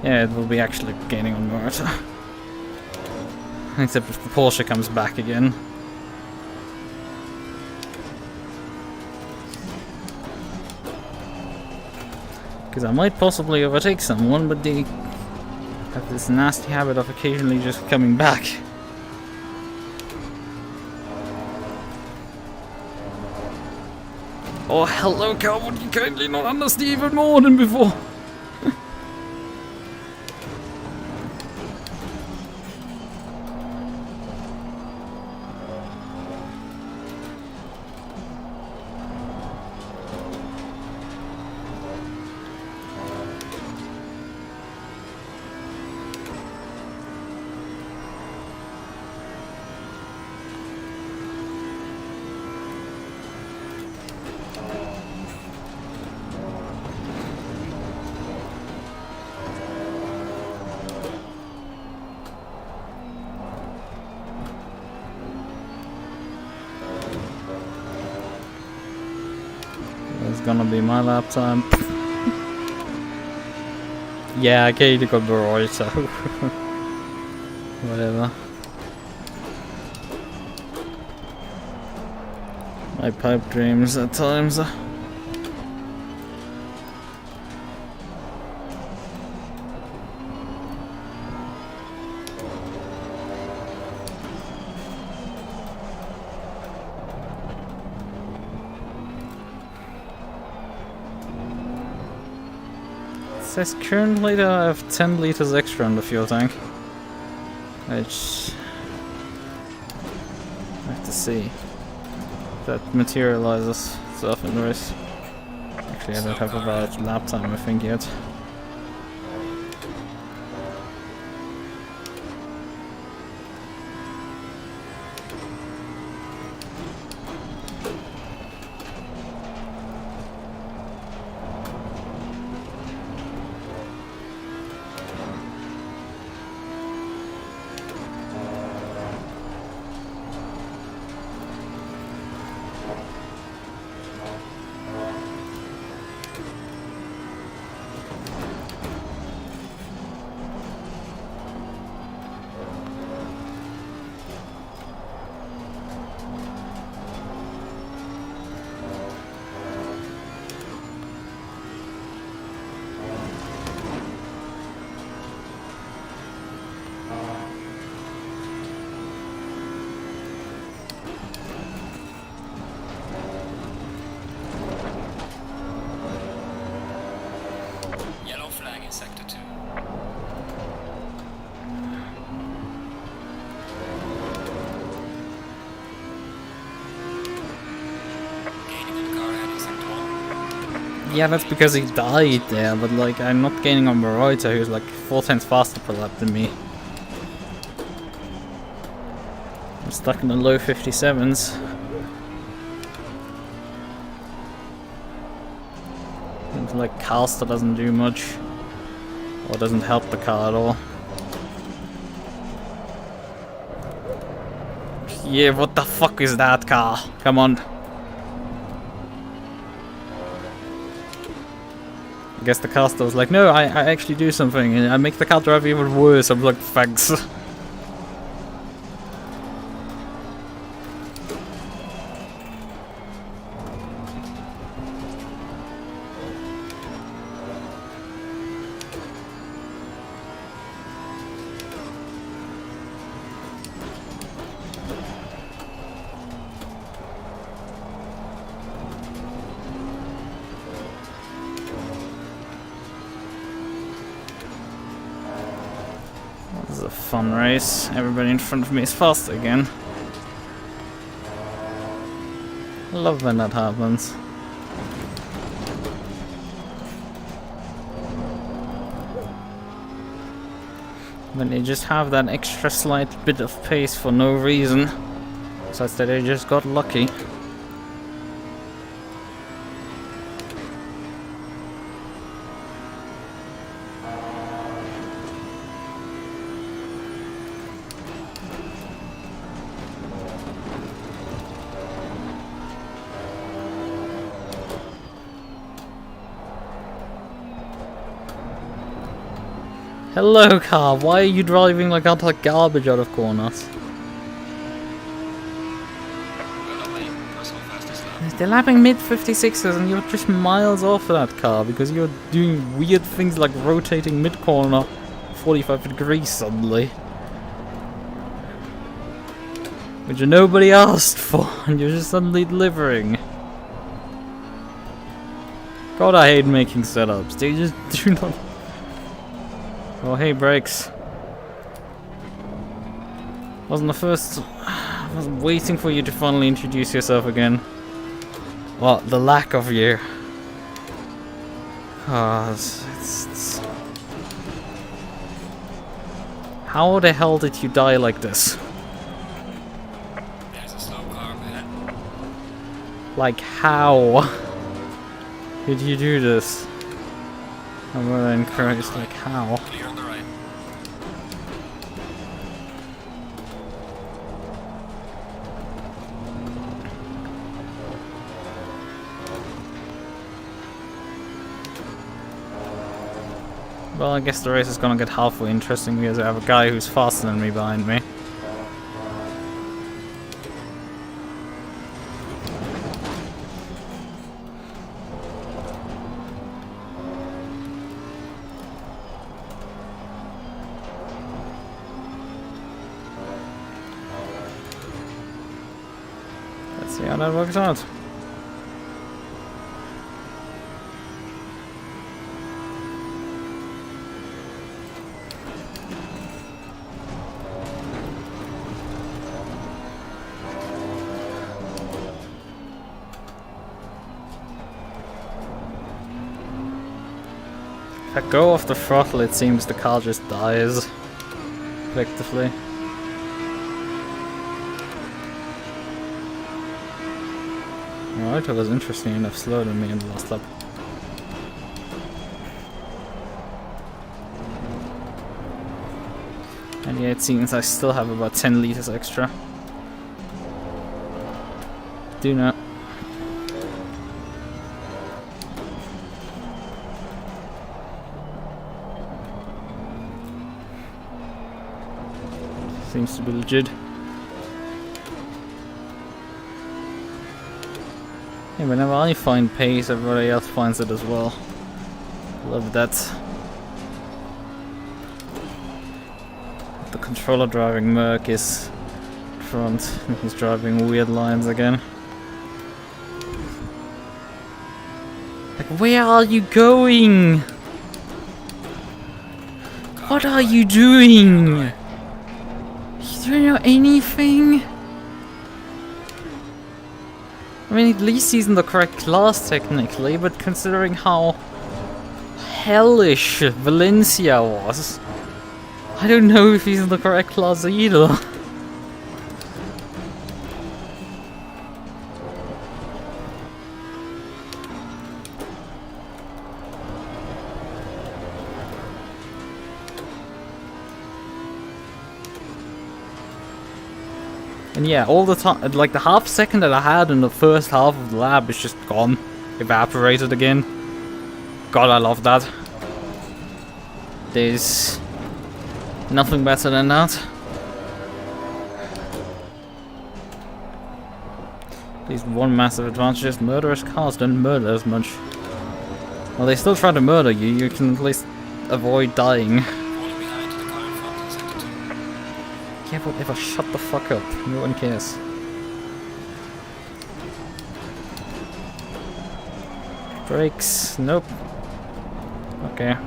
Yeah, it will be actually gaining on Maserati. Except if the Porsche comes back again. Because I might possibly overtake someone, but they have this nasty habit of occasionally just coming back. Oh, hello, car, would you kindly not understand even more than before? It's gonna be my lap time. Yeah, I can't got the right, so whatever. My pipe dreams at times. It says currently that I have 10 liters extra in the fuel tank, which I have to see if that materializes itself in the race. Actually, I don't have about lap time, I think, yet. Yeah, that's because he died there, but like, I'm not gaining on Maserati, who's like 4 times faster per lap than me. I'm stuck in the low 57s. And like, caster doesn't do much, or doesn't help the car at all. Yeah, what the fuck is that car? Come on. I guess the caster was like, no, I actually do something, and I make the car drive even worse. I'm like, thanks. This is a fun race. Everybody in front of me is fast again. I love when that happens. When they just have that extra slight bit of pace for no reason. Besides that they just got lucky. Hello car, why are you driving like utter garbage out of corners? they're lapping mid 56s and you're just miles off of that car because you're doing weird things like rotating mid corner 45 degrees suddenly. Which nobody asked for, and you're just suddenly delivering. God, I hate making setups. They just do not... Oh, hey, brakes. Wasn't the first... I was waiting for you to finally introduce yourself again. Well, the lack of you. Oh, it's... How the hell did you die like this? Like, how did you do this? I'm gonna encourage, like, how? Clear on the right. Well, I guess the race is gonna get halfway interesting because I have a guy who's faster than me behind me. See how that works out. If I go off the throttle, it seems the car just dies effectively. Alright, that was interesting enough slower than me in the last lap. And yeah, it seems I still have about 10 liters extra. Do not. Seems to be legit. Yeah, whenever I find pace, everybody else finds it as well. Love that. The controller driving MUQU is front. He's driving weird lines again. Like, where are you going? What are you doing? You don't know anything? I mean, at least he's in the correct class technically, but considering how hellish Valencia was, I don't know if he's in the correct class either. And yeah, all the time, like the half second that I had in the first half of the lap is just gone, evaporated again. God, I love that. There's nothing better than that. At least one massive advantage is murderous cars don't murder as much. Well, they still try to murder you, you can at least avoid dying. Yeah, whatever, shut the fuck up. No one cares. Brakes, nope. Okay.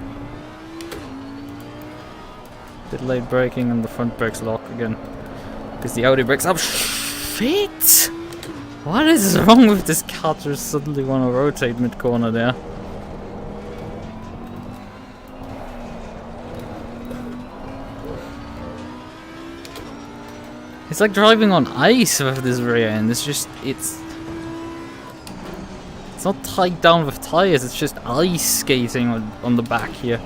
Bit late braking and the front brakes lock again. Because the Audi brakes up. Shit! What is wrong with this car? Just suddenly want to rotate mid corner there. It's like driving on ice with this rear end. It's just, it's not tied down with tires, it's just ice skating on the back here.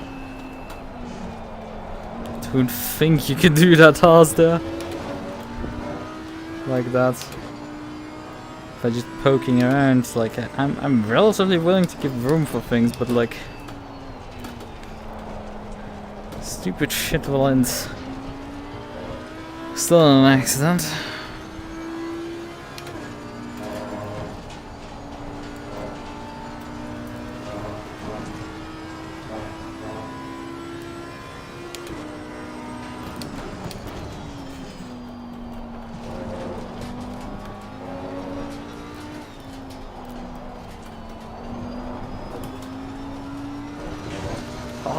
Don't think you can do that task there. Like that. By just poking around, like, I'm relatively willing to give room for things, but like... Stupid shit will end. Still an accident.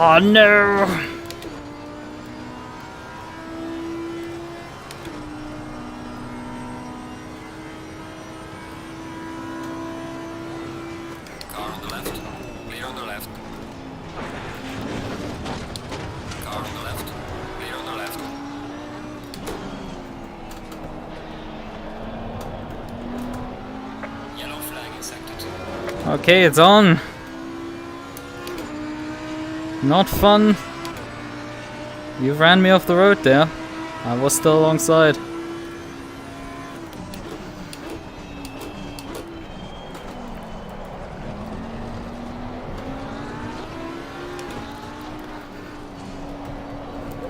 Oh no! Car on the left. Clear on the left. Car on the left. Clear on the left. Yellow flag in sector 2. Okay, it's on. Not fun. You ran me off the road there. I was still alongside.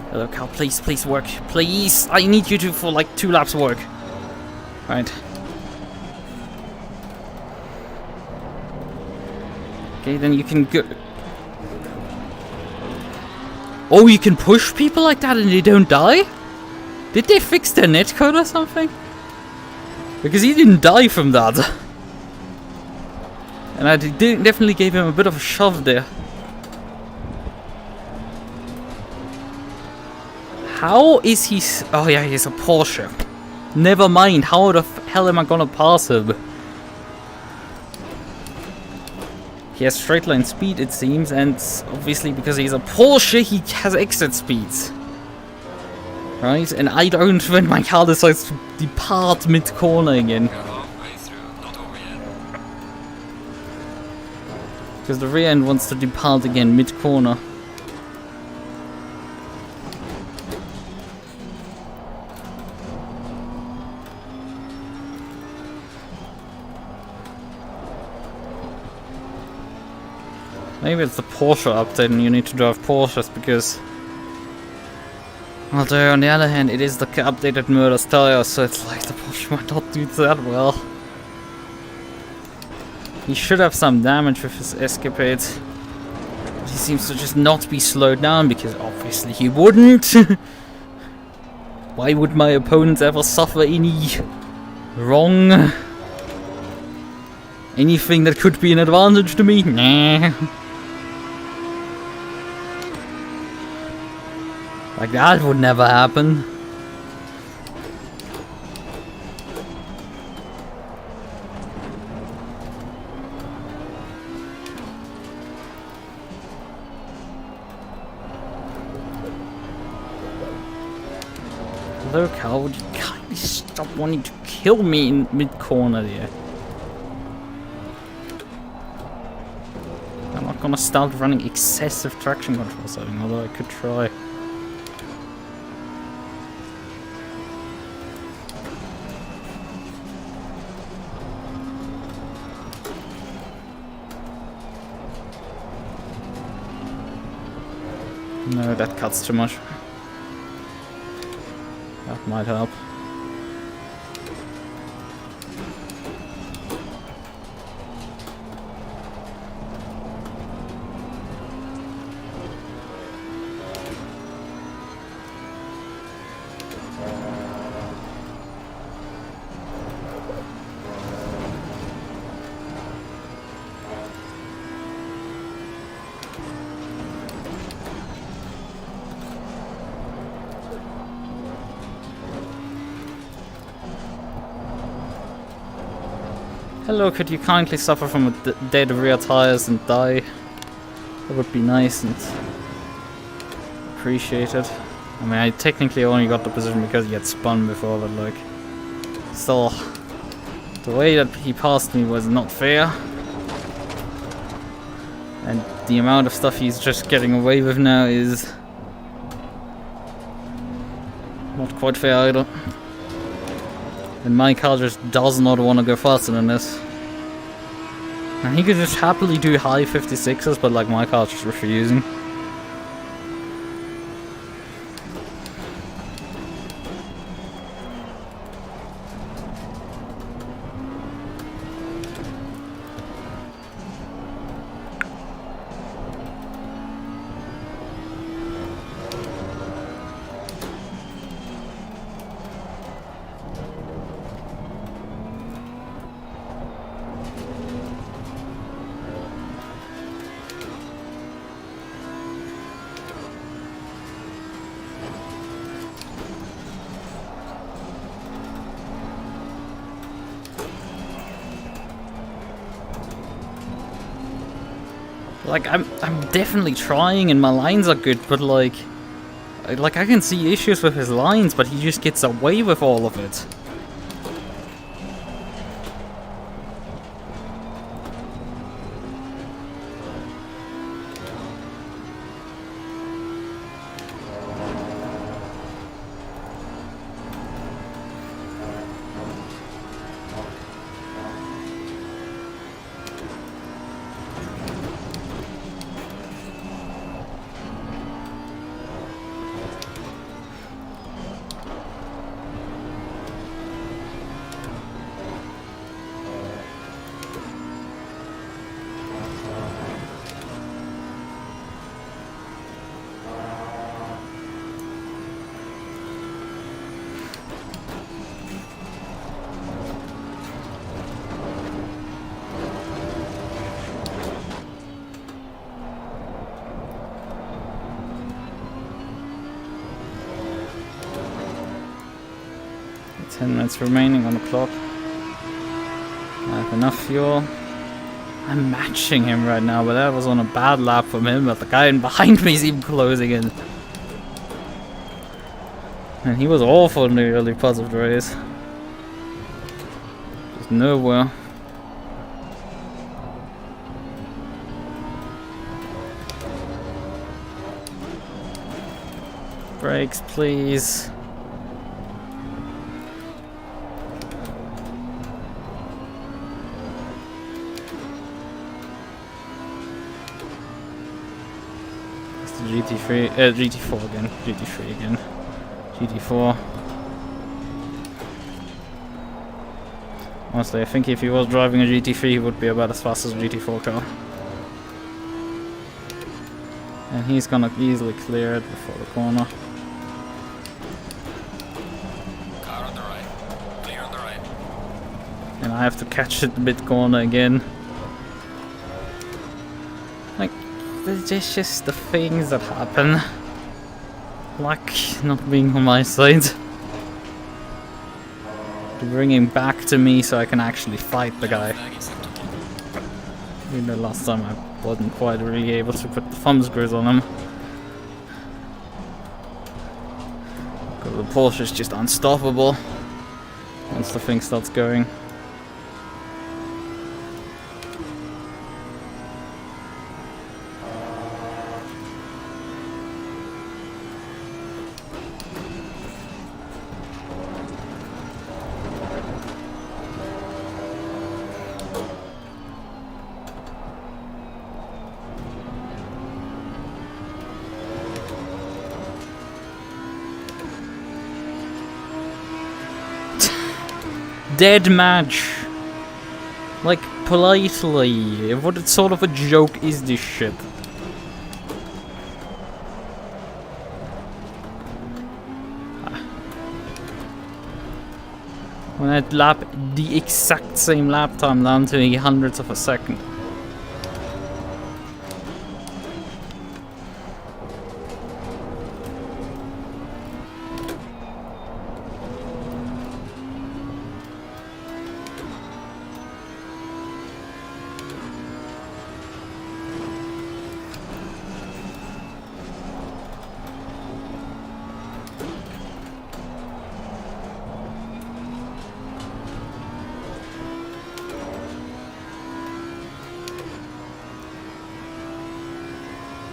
Hello, Cal, please, please work. Please! I need you to for like 2 laps work. Right. Okay, then you can go. Oh, you can push people like that and they don't die? Did they fix their netcode or something? Because he didn't die from that. And I definitely gave him a bit of a shove there. How is he... Oh yeah, he's a Porsche. Never mind, how the hell am I gonna pass him? He has straight line speed, it seems, and obviously because he's a Porsche, he has exit speeds. Right? And I don't when my car decides to depart mid-corner again. We're halfway through, not over yet. Because the rear end wants to depart again mid-corner. Maybe it's the Porsche update and you need to drive Porsches because... Although on the other hand, it is the update that murders tires, so it's like the Porsche might not do that well. He should have some damage with his escapades. But he seems to just not be slowed down because obviously he wouldn't. Why would my opponents ever suffer any wrong? Anything that could be an advantage to me? Nah. Like that would never happen. Look, how would you kindly stop wanting to kill me in mid-corner there? I'm not gonna start running excessive traction control setting, although I could try. No, that cuts too much. That might help. Hello, could you kindly suffer from a dead rear tires and die? That would be nice and appreciated. I mean, I technically only got the position because he had spun before, but like, still, the way that he passed me was not fair. And the amount of stuff he's just getting away with now is not quite fair either. And my car just does not want to go faster than this. And he could just happily do high 56s, but like my car's just refusing. Like, I'm definitely trying and my lines are good, but like I can see issues with his lines, but he just gets away with all of it. Minutes remaining on the clock. I have enough fuel. I'm matching him right now, but that was on a bad lap from him, but the guy in behind me is even closing in. And he was awful in the early parts of the race. Just nowhere. Brakes, please. GT4 again, GT3 again, GT4. Honestly, I think if he was driving a GT3, he would be about as fast as a GT4 car. And he's gonna easily clear it before the corner. Car on the right. Clear on the right. And I have to catch it mid corner again. Like, there's just the things that happen. Luck not being on my side. To bring him back to me so I can actually fight the guy. Even though last time I wasn't quite really able to put the thumb screws on him. Because the Porsche is just unstoppable once the thing starts going. Dead match. Like, politely. What sort of a joke is this shit? When I lap the exact same lap time down to the hundredths of a second.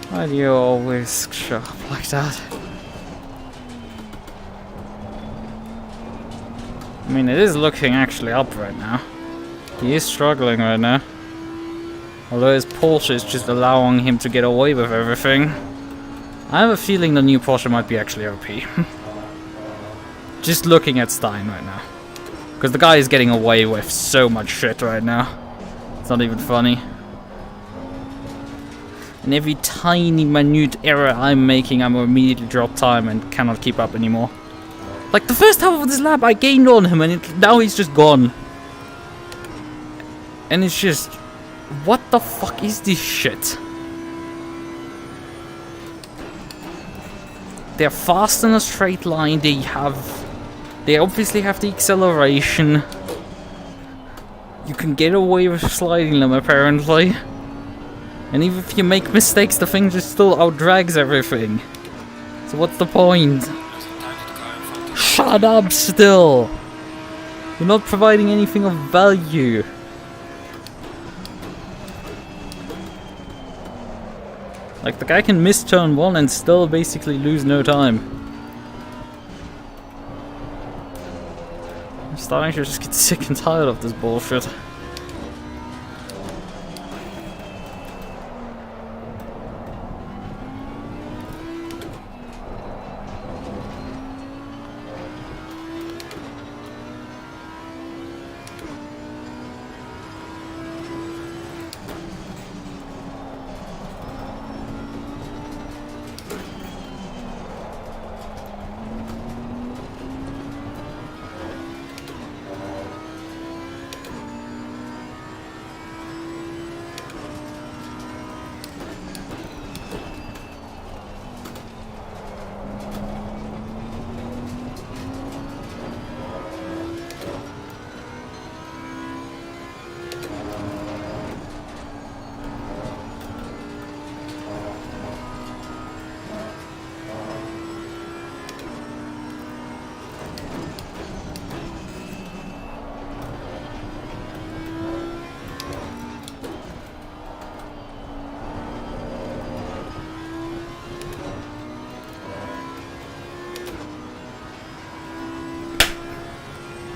Why do you always show up like that? I mean, it is looking actually up right now. He is struggling right now. Although his Porsche is just allowing him to get away with everything. I have a feeling the new Porsche might be actually OP. Just looking at Stein right now. Because the guy is getting away with so much shit right now. It's not even funny. And every tiny minute error I'm making, I'm immediately drop time and cannot keep up anymore. Like the first half of this lap, I gained on him, and now he's just gone. And it's just, what the fuck is this shit? They're fast in a straight line. They obviously have the acceleration. You can get away with sliding them apparently. And even if you make mistakes, the thing just still outdrags everything. So what's the point? Shut up still! You're not providing anything of value. Like, the guy can miss turn 1 and still basically lose no time. I'm starting to just get sick and tired of this bullshit.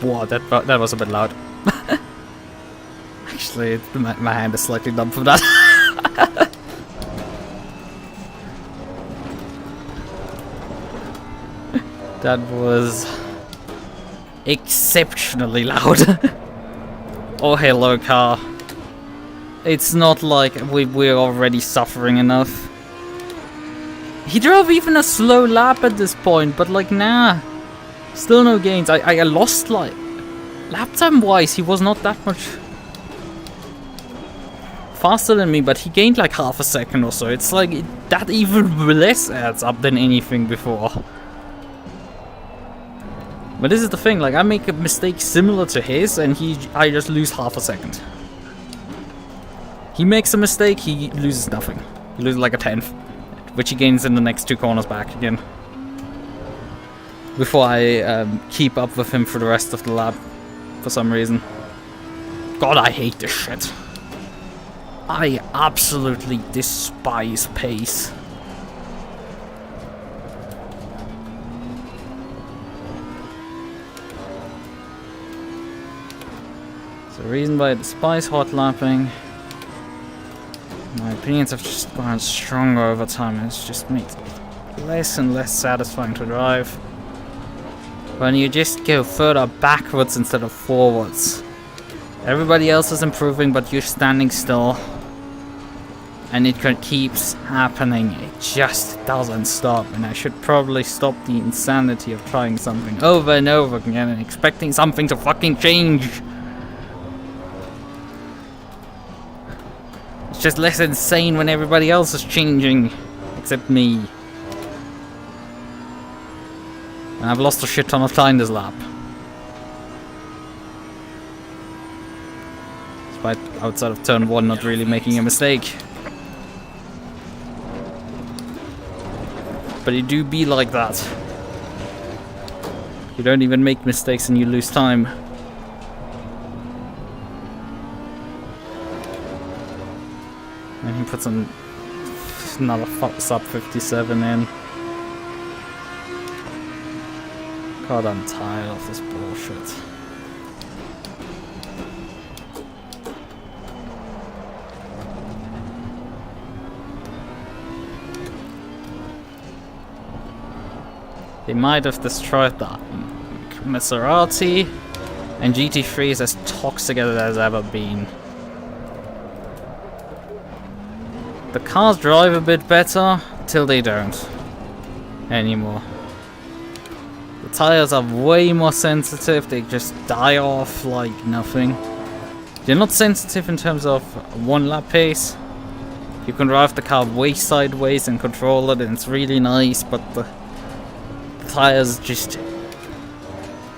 Wow, that was a bit loud. Actually, my hand is slightly numb from that. That was exceptionally loud. Oh, hello, car. It's not like we're already suffering enough. He drove even a slow lap at this point, but like, nah. Still no gains. I lost, like, lap time wise, he was not that much faster than me, but he gained like half a second or so. It's like that even less adds up than anything before. But this is the thing, like, I make a mistake similar to his and I just lose half a second. He makes a mistake, he loses nothing. He loses like a tenth, which he gains in the next 2 corners back again. Before I keep up with him for the rest of the lap, for some reason. God, I hate this shit. I absolutely despise pace. So the reason why I despise hot lapping, my opinions have just gone stronger over time, and it's just made it less and less satisfying to drive. When you just go further backwards instead of forwards. Everybody else is improving, but you're standing still. And it keeps happening. It just doesn't stop. And I should probably stop the insanity of trying something over and over again and expecting something to fucking change. It's just less insane when everybody else is changing. Except me. And I've lost a shit ton of time this lap. Despite outside of turn 1 not really making a mistake. But it do be like that. You don't even make mistakes and you lose time. And he puts another sub 57 in. God, I'm tired of this bullshit. They might have destroyed the Maserati, and GT3 is as toxic as it has ever been. The cars drive a bit better, till they don't anymore. The tires are way more sensitive, they just die off like nothing. They're not sensitive in terms of 1 lap pace. You can drive the car way sideways and control it, and it's really nice, but the tires just...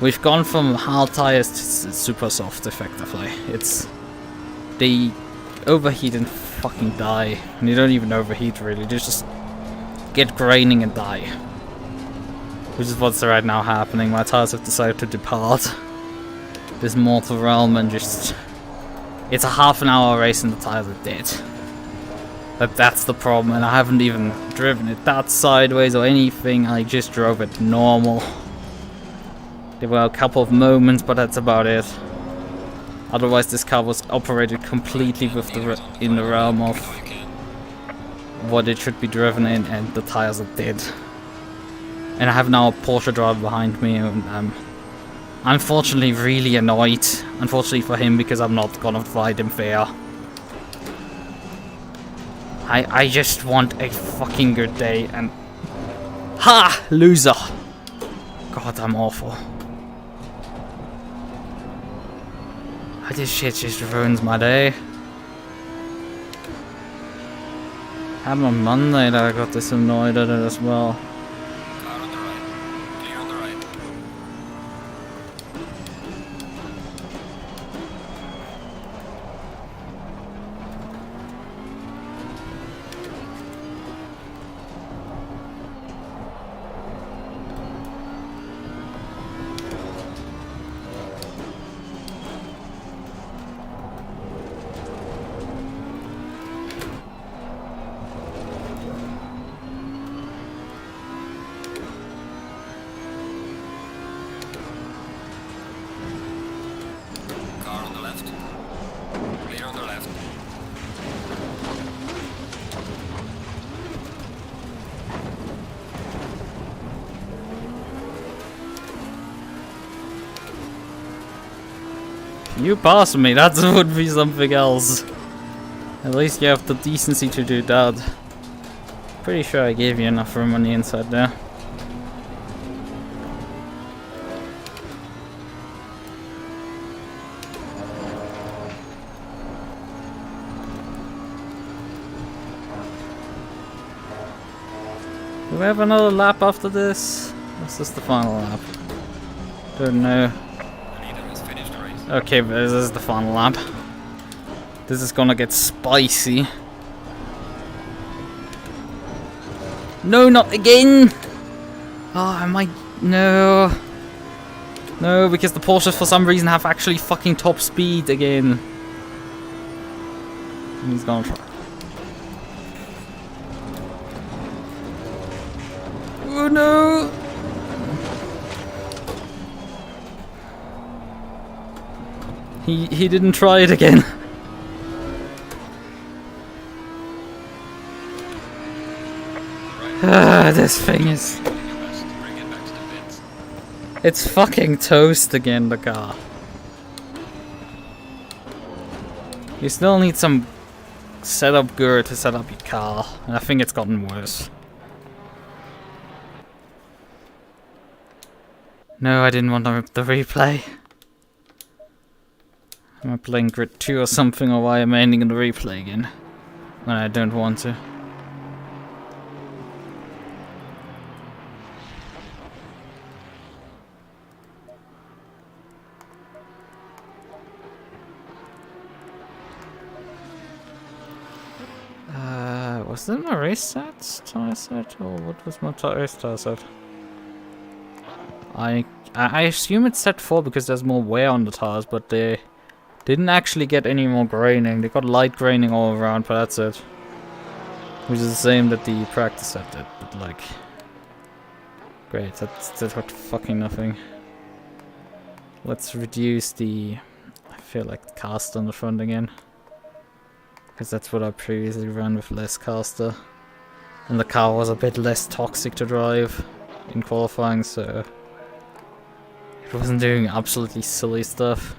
We've gone from hard tires to super soft, effectively. They overheat and fucking die. And you don't even overheat really, they just get graining and die. Which is what's right now happening. My tires have decided to depart this mortal realm and just... It's a half an hour race and the tires are dead. That's the problem, and I haven't even driven it that sideways or anything, I just drove it normal. There were a couple of moments, but that's about it. Otherwise this car was operated completely with in the realm of what it should be driven in, and the tires are dead. And I have now a Porsche driver behind me, and I'm unfortunately really annoyed. Unfortunately for him, because I'm not gonna fight him fair. I just want a fucking good day, and... Ha! Loser! God, I'm awful. This shit just ruins my day. Happened on Monday that I got this annoyed at it as well. Car on the right. Clear on the right. Car on the left. Clear on the left. You pass me, that would be something else. At least you have the decency to do that. Pretty sure I gave you enough room on the inside there. Do we have another lap after this? Or is this the final lap? Don't know. Lichten has finished the race. Okay, but this is the final lap. This is gonna get spicy. No, not again! Oh, I might... No. No, because the Porsches for some reason have actually fucking top speed again. He's gonna try. Oh no! He didn't try it again. This thing is... Bring it back to the pits. It's fucking toast again, the car. You still need some setup gear to set up your car, and I think it's gotten worse. No, I didn't want to rip the replay. Am I playing Grid 2 or something, or why am I ending in the replay again? When I don't want to. Was that my race set? Tire set? Or what was my race tire set? I assume it's set 4 because there's more wear on the tires, but they didn't actually get any more graining. They got light graining all around, but that's it. Which is the same that the practice set did, but like... Great, that's what fucking nothing. Let's reduce the... I feel like the caster on the front again. Because that's what I previously ran with less caster. And the car was a bit less toxic to drive in qualifying, so... It wasn't doing absolutely silly stuff.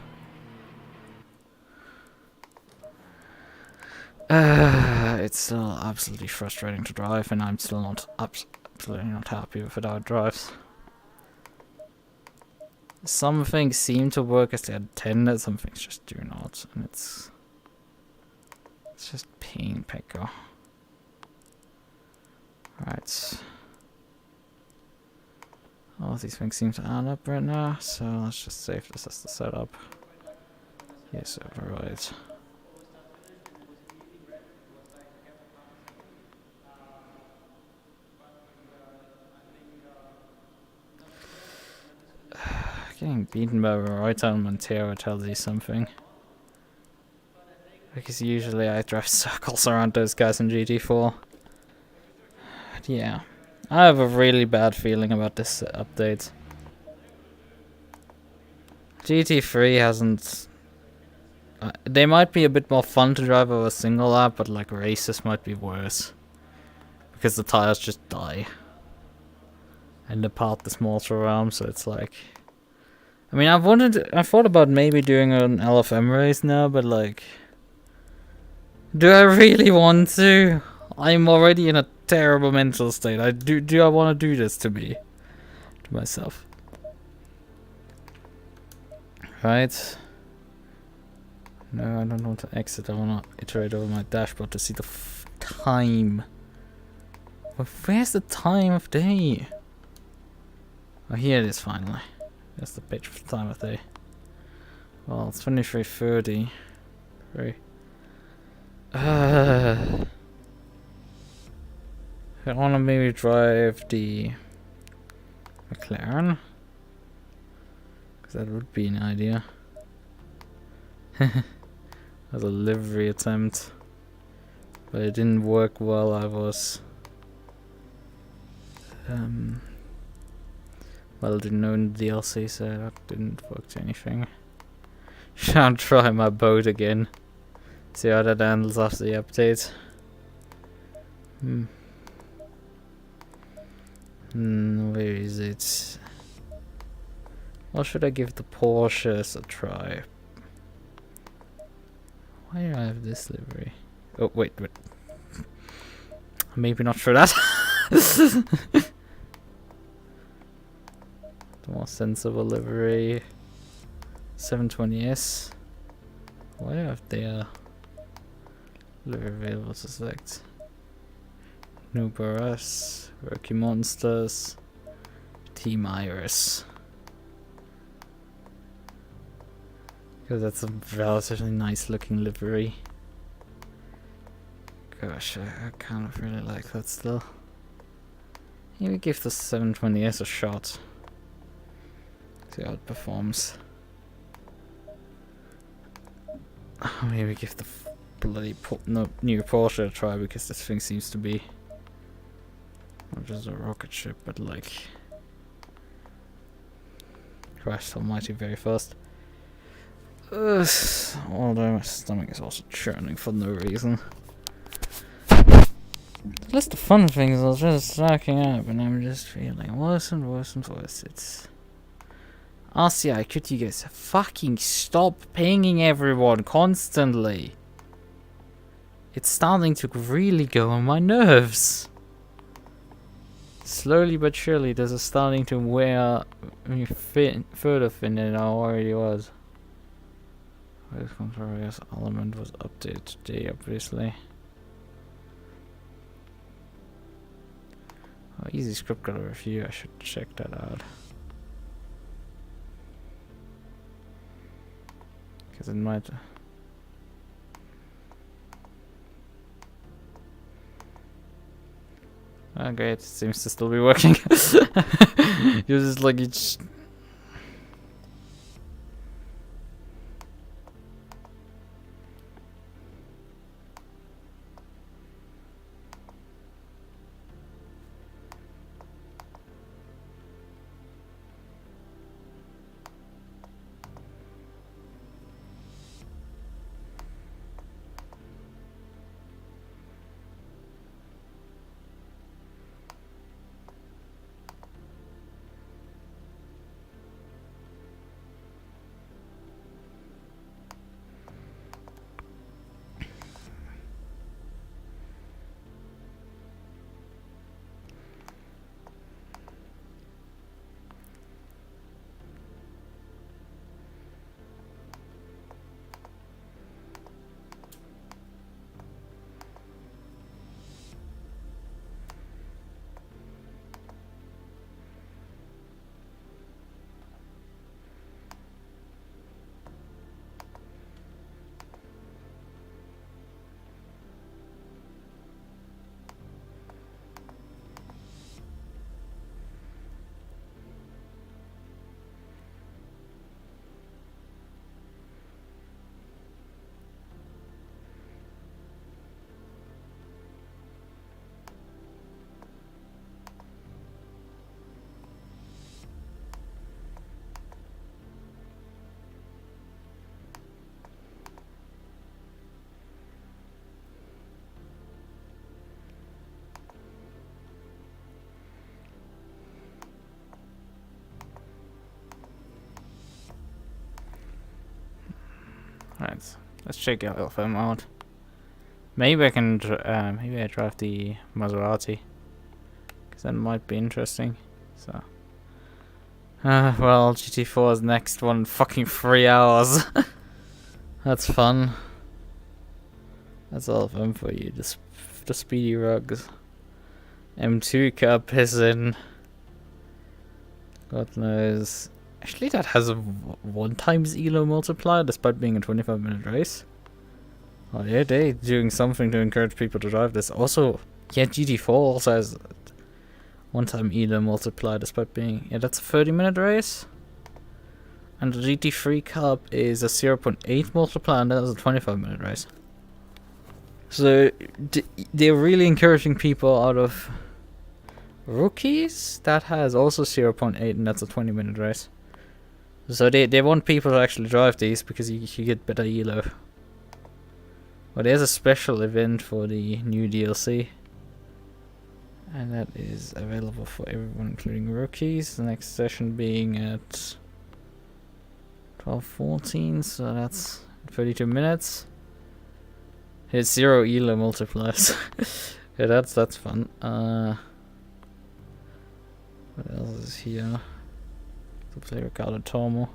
It's still absolutely frustrating to drive, and I'm still not absolutely not happy with how it drives. Some things seem to work as they intended, some things just do not, and it's just pain picker. Right. All of these things seem to add up right now, so let's just save this as the setup. Yes, right. Getting beaten by Radeon Montero tells you something. Because usually I drive circles around those guys in GT4. But yeah, I have a really bad feeling about this update. GT3 hasn't... they might be a bit more fun to drive over a single lap, but like races might be worse. Because the tires just die. And they part the motor around, so it's like... I mean, I thought about maybe doing an LFM race now, but like... do I really want to? I'm already in a terrible mental state. Do I want to do this to me? To myself. Right. No, I don't want to exit. I want to iterate over my dashboard to see the time. But where's the time of day? Oh, here it is finally. That's the page for the time of day. Well, it's 23:30. Very. I want to maybe drive the McLaren. Because that would be an idea. As a livery attempt. But it didn't work well. I was... well, didn't know in the DLC, so that didn't work to anything. Shan't try my boat again. See how that handles after the update. Where is it? Or should I give the Porsches a try? Why do I have this livery? Oh, wait. Maybe not for that. The more sensible livery. 720S. Why do I have their livery available to select? Nürburgring, Rocky Monsters, Team Iris. Because that's a relatively nice looking livery. Gosh, I kind of really like that still. Maybe give the 720S a shot. See how it performs. Maybe give the bloody new Porsche a try, because this thing seems to be not just a rocket ship, but like Christ almighty very fast. Although my stomach is also churning for no reason. The list of fun things are just stacking up, and I'm just feeling worse and worse and worse. It's... RCI, could you guys fucking stop pinging everyone constantly? It's starting to really go on my nerves. Slowly but surely, this is starting to wear me further thin than I already was. This controversial element was updated today, obviously. Oh, Easy Script got a review, I should check that out. Because it might... Okay, it seems to still be working. You're just like... it's... Alright, let's check LFM out. Maybe I can, maybe I drive the Maserati, because that might be interesting. So, well, GT4's next one, fucking 3 hours. That's fun. That's LFM for you, the speedy rugs. M2 cup is in. God knows. Actually, that has a 1 times ELO multiplier despite being a 25-minute race. Oh yeah, they're doing something to encourage people to drive this. Also, yeah, GT4 also has 1 time ELO multiplier despite being... Yeah, that's a 30-minute race. And the GT3 Cup is a 0.8 multiplier and that was a 25-minute race. So, they're really encouraging people out of rookies. That has also 0.8 and that's a 20-minute race. So they want people to actually drive these because you get better ELO. Well, there's a special event for the new DLC. And that is available for everyone, including rookies. The next session being at 12:14, so that's 32 minutes. It's 0 ELO multipliers. Yeah, that's fun. What else is here? To play Ricardo Tormo.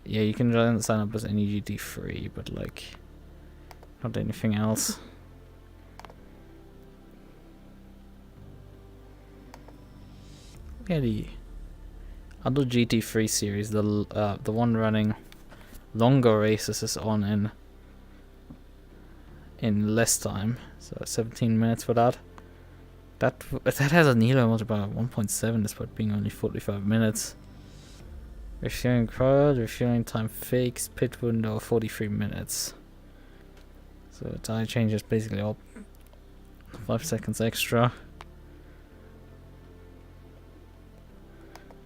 Yeah, you can sign up as any GT3, but like not anything else. Yeah, the other GT3 series, the one running longer races is on in less time, so 17 minutes for that. That has an ELO multiplier of 1.7 despite being only 45 minutes. Refueling crowd, refueling time fakes, pit window 43 minutes. So tire change is basically all 5 seconds extra.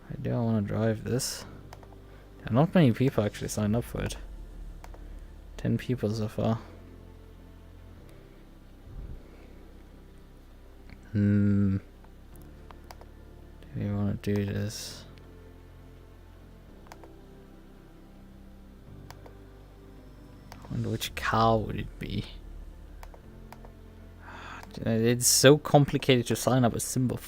I do want to drive this. Not many people actually signed up for it. 10 people so far. Do we want to do this? I wonder which car would it be? It's so complicated to sign up a symbol.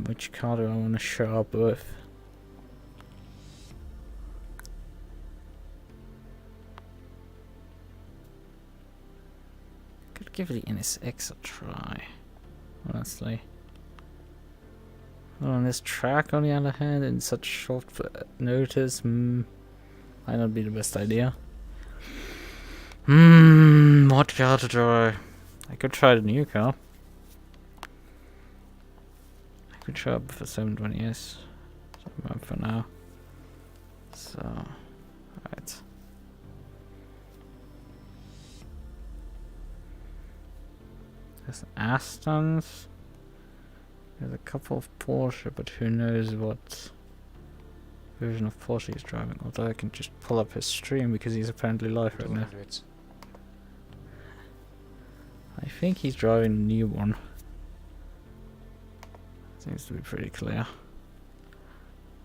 Which car do I want to show up with? Could give the NSX a try, honestly. Well, on this track, on the other hand, in such short notice, might not be the best idea. What car to try? I could try the new car. I could show up for 720S for now. So, alright. There's Astons. There's a couple of Porsche, but who knows what version of Porsche he's driving. Although I can just pull up his stream because he's apparently live right now. I think he's driving a new one. Seems to be pretty clear.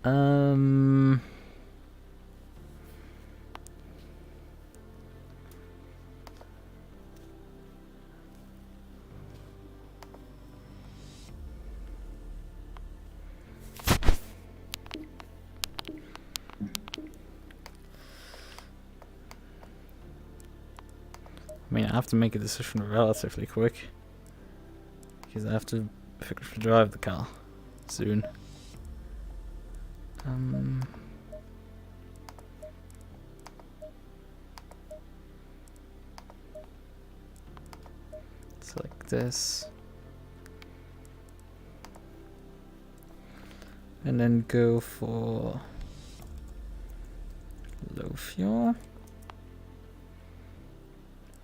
I mean, I have to make a decision relatively quick because I have to drive the car soon. Select this and then go for low fuel.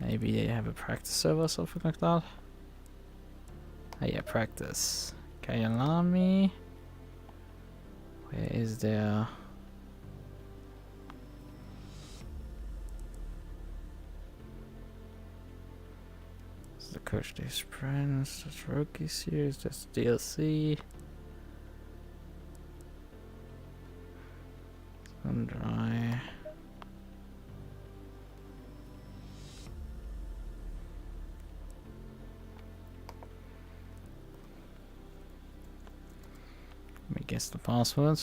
Maybe they have a practice server or something like that. Oh yeah, practice. Can you alarm me? Where is there? This is the Coach Day Sprints, that's Rookie Series, that's DLC. Dry. Let me guess the password.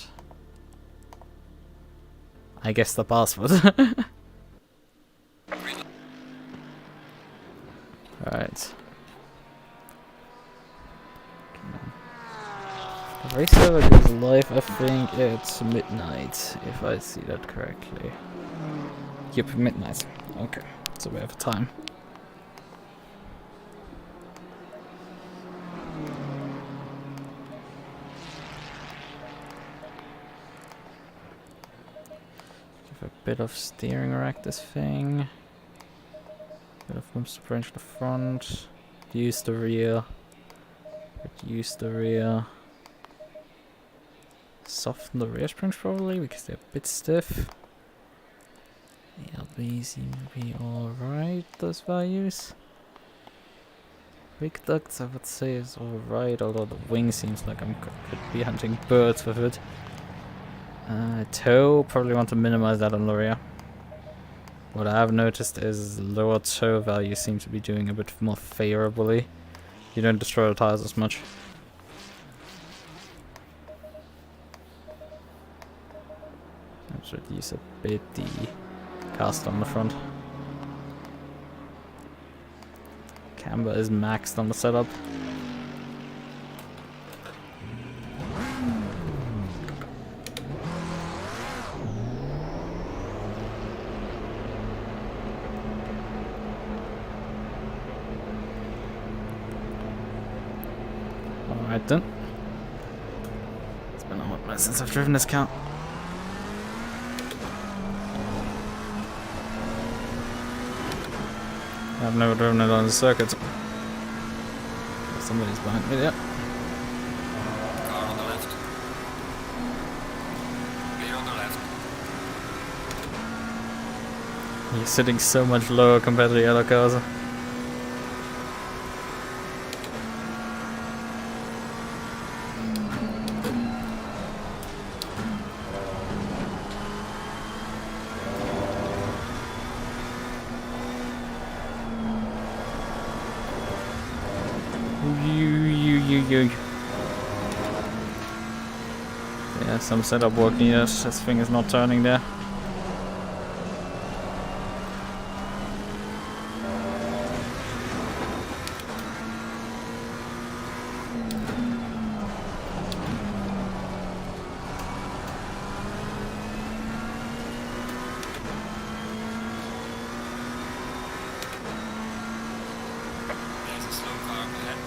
I guess the password. Alright. The race server goes live, I think, at midnight, if I see that correctly. Yep, midnight. Okay, so we have time. Give a bit of steering rack this thing. Bit of room to branch the front. Use the rear. Reduce the rear. Soften the rear springs probably because they're a bit stiff. LB seem to be alright, those values. Quick ducts I would say is alright, although the wing seems like I could be hunting birds with it. Toe, probably want to minimize that on the rear. What I have noticed is lower toe values seem to be doing a bit more favorably. You don't destroy the tires as much. Let's reduce a bit the cast on the front. Camber is maxed on the setup. Alright then. It's been a hot minute since I've driven this car. I've never driven it on the circuit. Somebody's behind me there. Car on the left. Clear on the left. You're sitting so much lower compared to the other cars. Yeah, some setup work needed. This thing is not turning there. There's a slow car up ahead.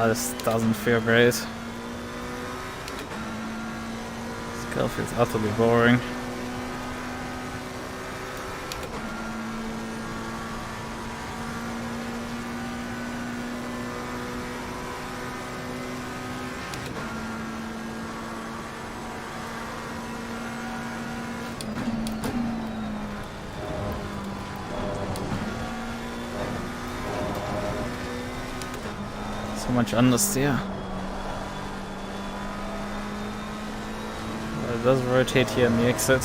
This doesn't feel great. This car feels utterly boring. So much understeer. Well, it does rotate here in the exit.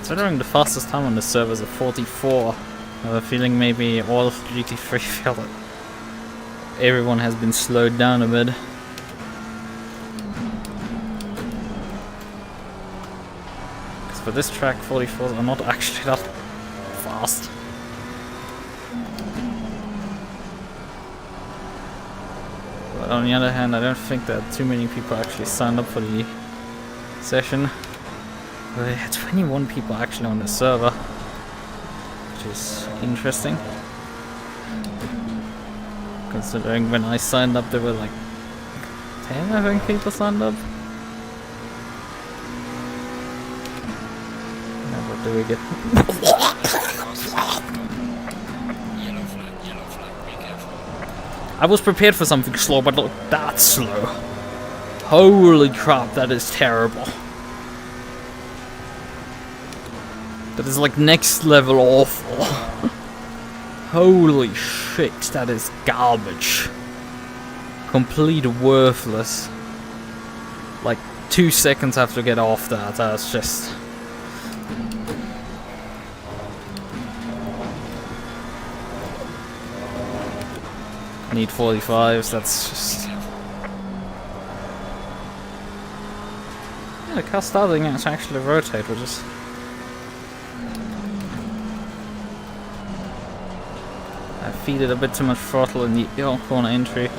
Considering the fastest time on the server is a 44, I have a feeling maybe all of GT3 felt it. Everyone has been slowed down a bit. Because for this track, 44s are not actually that fast. But on the other hand, I don't think that too many people actually signed up for the session. We had 21 people actually on the server, which is interesting. Considering when I signed up there were like 10 I think people signed up. Now what do we get? Yellow flag, be careful. I was prepared for something slow, but not that slow. Holy crap, that is terrible. That is like next level awful. Holy shit, that is garbage. Complete worthless. Like 2 seconds after to get off that, that's just... Need 45s, that's just... Yeah, the car starting to actually rotate, which is... I feed it a bit too much throttle in the corner entry.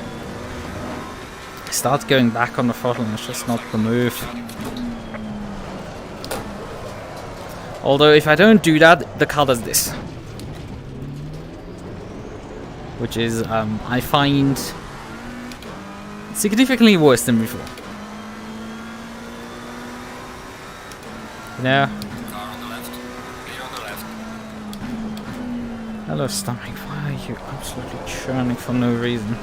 Start going back on the throttle and it's just not the move. Although if I don't do that, the car does this. Which is, I find, significantly worse than before. You know? Car on the left. Clear on the left. Hello stomach, why are you absolutely churning for no reason?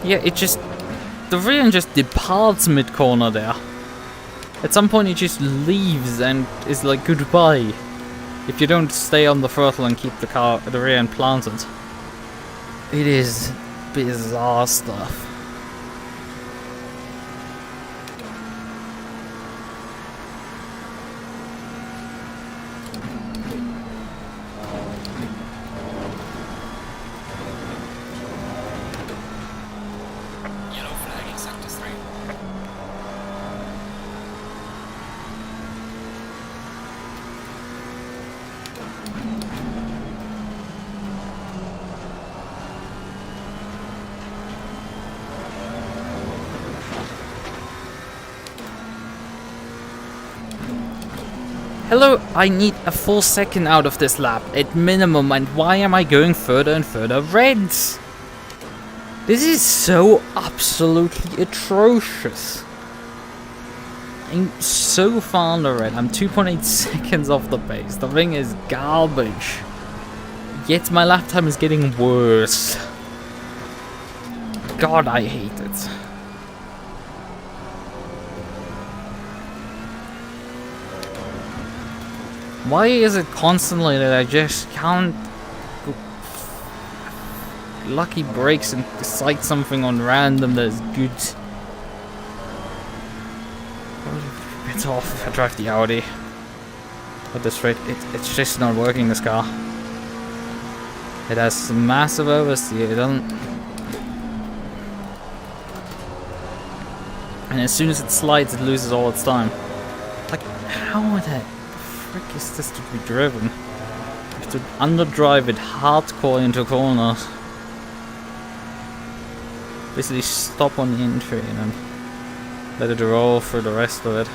Yeah, it just... The rear end just departs mid-corner there. At some point it just leaves and is like goodbye. If you don't stay on the throttle and keep the rear end planted. It is bizarre stuff. Hello, I need a full second out of this lap at minimum, and why am I going further and further reds? This is so absolutely atrocious. I'm so far on the red. I'm 2.8 seconds off the pace. The thing is garbage. Yet my lap time is getting worse. God, I hate it. Why is it constantly that I just can't lucky breaks and decide something on random that is good? It's off if I drive the Audi. At this rate, it's just not working, this car. It has massive oversteer, it doesn't... And as soon as it slides, it loses all its time. Like, how the frick is this to be driven? You have to underdrive it hardcore into corners. Basically stop on the entry and then let it roll through the rest of it.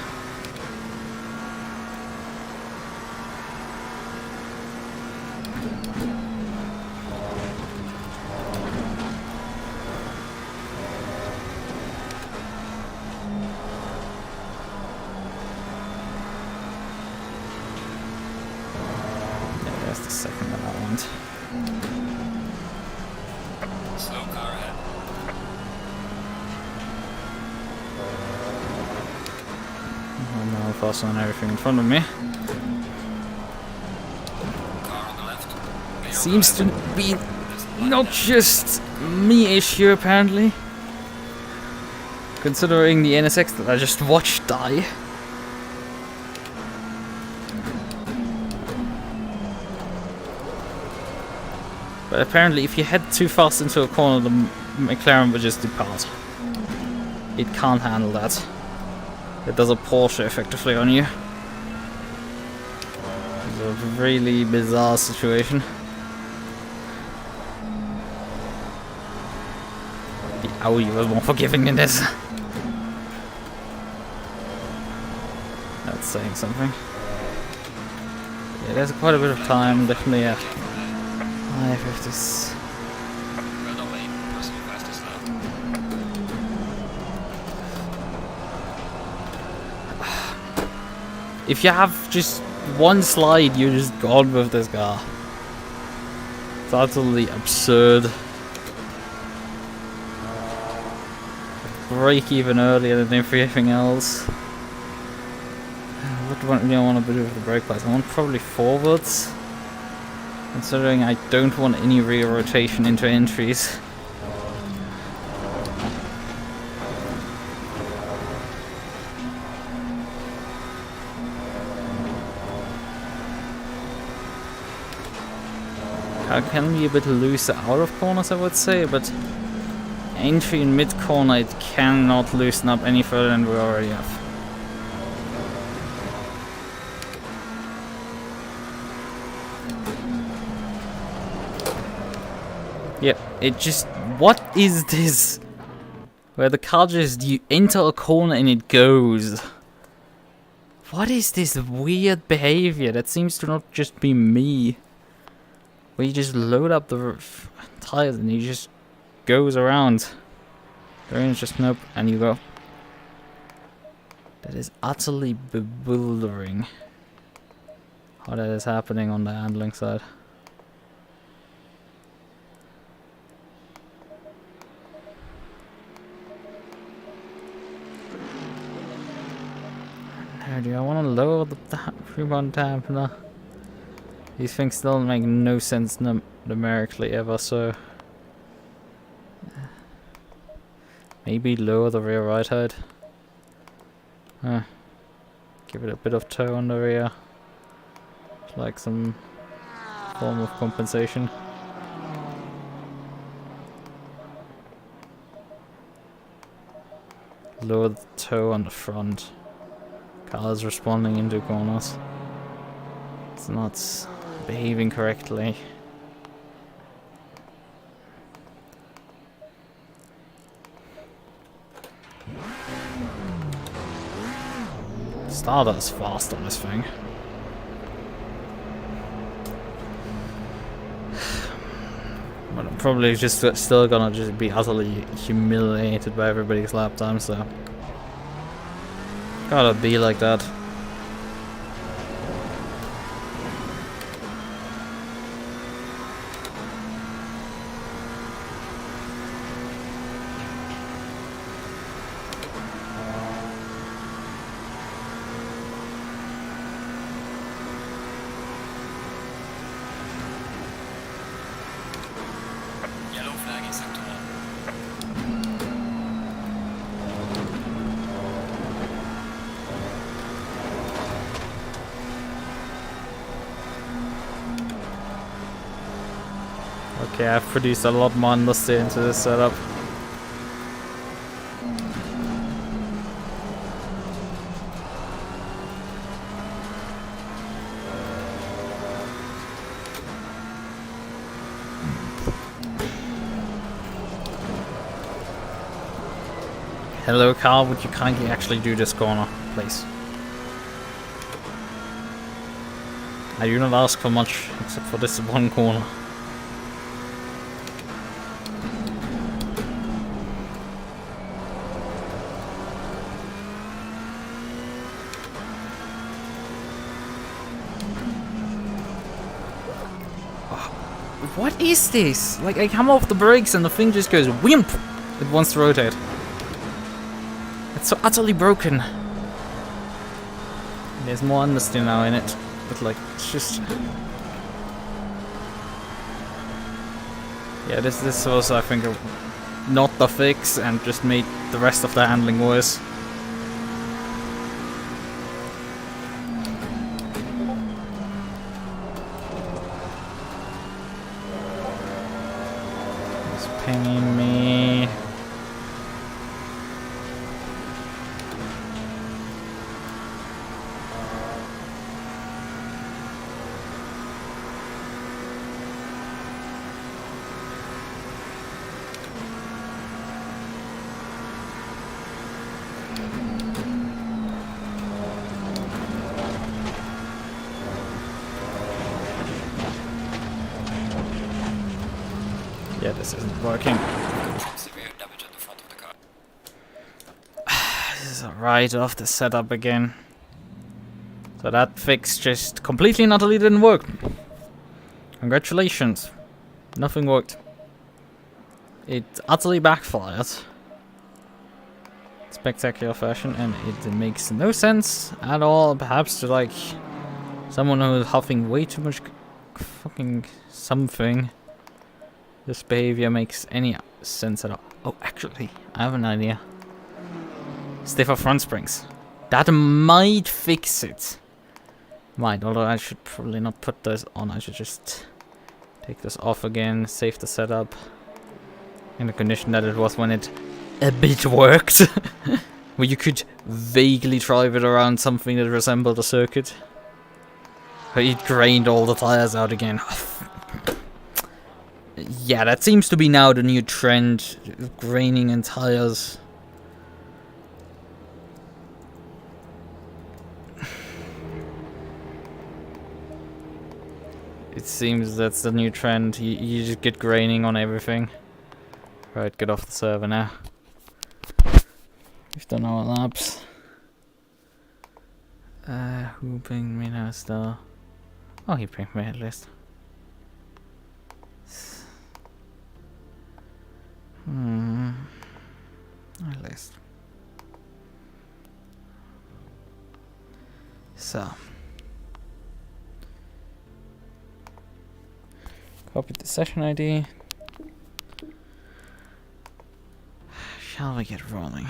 Where's the second that I want? Slow car ahead. I'm now faster on everything in front of me. Car on the left. Clear on Seems the to left. be There's a light not down. just me issue apparently. Considering the NSX that I just watched die. But apparently if you head too fast into a corner, the McLaren will just depart. It can't handle that. It does a Porsche effectively on you. It's a really bizarre situation. The Audi was more forgiving than this. That's saying something. Yeah, there's quite a bit of time, definitely. I have this. Red on lane. Proceed fastest now. If you have just one slide, you're just gone with this car. It's utterly absurd. Brake even earlier than everything else. What do I really want to do with the brake pads? I want probably forwards. Considering I don't want any rear rotation into entries. I can be a bit looser out of corners, I would say, but entry in mid corner it cannot loosen up any further than we already have. Yep, it just... What is this? Where the car just... You enter a corner and it goes. What is this weird behavior? That seems to not just be me. Where you just load up the tires and he just goes around. There is just nope, and you go. That is utterly bewildering. How that is happening on the handling side. Now, do I want to lower the rebound dampener? These things still make no sense numerically ever, so... Maybe lower the rear right head. Give it a bit of toe on the rear. Like some form of compensation. Lower the toe on the front. Car is responding into corners. It's not behaving correctly. Starter is fast on this thing. But I'm probably just still gonna just be utterly humiliated by everybody's lap time, so gotta be like that. Yellow flag in sector 1. Okay, I've produced a lot more industry into this setup. Hello, Carl, would you kindly actually do this corner, please? I do not ask for much, except for this one corner. What is this? Like, I come off the brakes and the thing just goes wimp! It wants to rotate. It's so utterly broken. There's more understeer now in it, but like, it's just... Yeah, this was, I think, not the fix and just made the rest of the handling worse. It's pinging me. Yeah, this isn't working. Some severe damage on the front of the car. This is a write-off the setup again. So that fix just completely and utterly didn't work. Congratulations. Nothing worked. It utterly backfired. Spectacular fashion, and it makes no sense at all. Perhaps to like someone who's huffing way too much fucking something. This behavior makes any sense at all. Oh, actually, I have an idea. Stiffer front springs. That might fix it. Might, although I should probably not put those on. I should just take this off again, save the setup in the condition that it was when it a bit worked. Where you could vaguely drive it around something that resembled a circuit. But it grained all the tires out again. Yeah, that seems to be now the new trend, graining in tires. It seems that's the new trend. You just get graining on everything. Right, get off the server now. We've done our laps. Who pinged me now, star? Oh, he pinged me at least. At least. So. Copy the session ID. Shall we get rolling?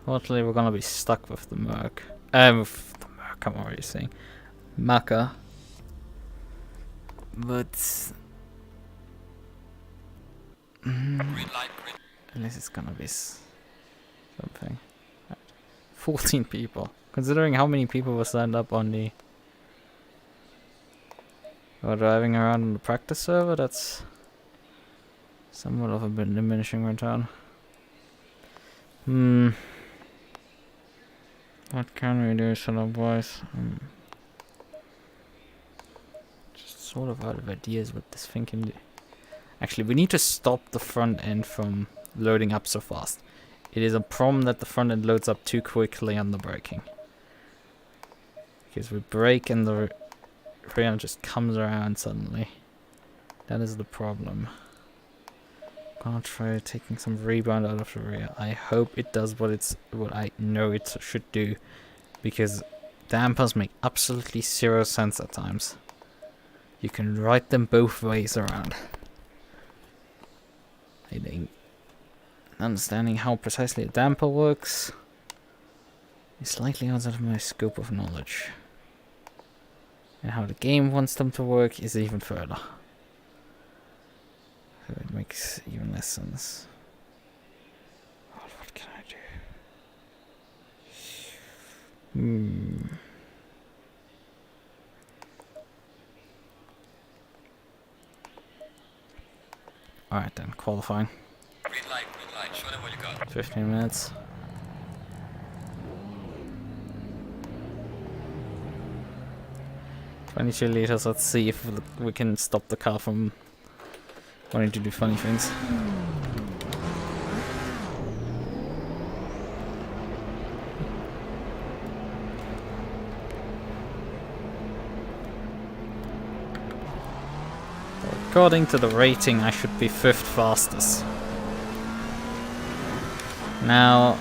Fortunately, we're gonna be stuck with the MUQU. With the MUQU, I'm already saying. MUQU. But... Green light, green. At least it's gonna be something. Right. 14 people. Considering how many people were signed up on the... Or driving around on the practice server, that's... somewhat of a bit diminishing return. What can we do setup-wise? Just sort of out of ideas what this thing can do. Actually, we need to stop the front end from loading up so fast. It is a problem that the front end loads up too quickly on the braking. Because we brake and the rear end just comes around suddenly. That is the problem. Gonna try taking some rebound out of the rear. I hope it does what I know it should do, because dampers make absolutely zero sense at times. You can ride them both ways around. I think understanding how precisely a damper works is slightly outside of my scope of knowledge, and how the game wants them to work is even further. So it makes even less sense. Oh, what can I do? Alright then, qualifying. Green light, show them what you got. 15 minutes. $22 liters, let's see if we can stop the car from wanting to do funny things. according to the rating, I should be 5th fastest. Now,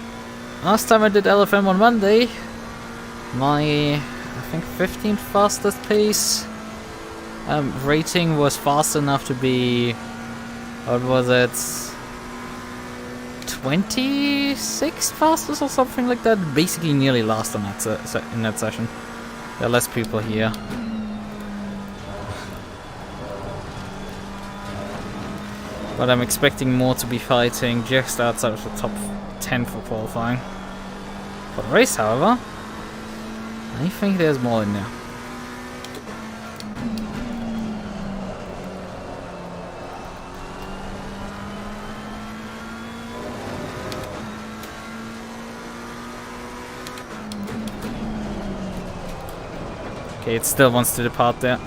last time I did LFM on Monday, my, I think, 15th fastest pace rating was fast enough to be, what was it, 26th fastest or something like that? Basically nearly last on that in that session. There are less people here. But I'm expecting more to be fighting just outside of the top 10 for qualifying. For the race, however, I think there's more in there. Okay, it still wants to depart there.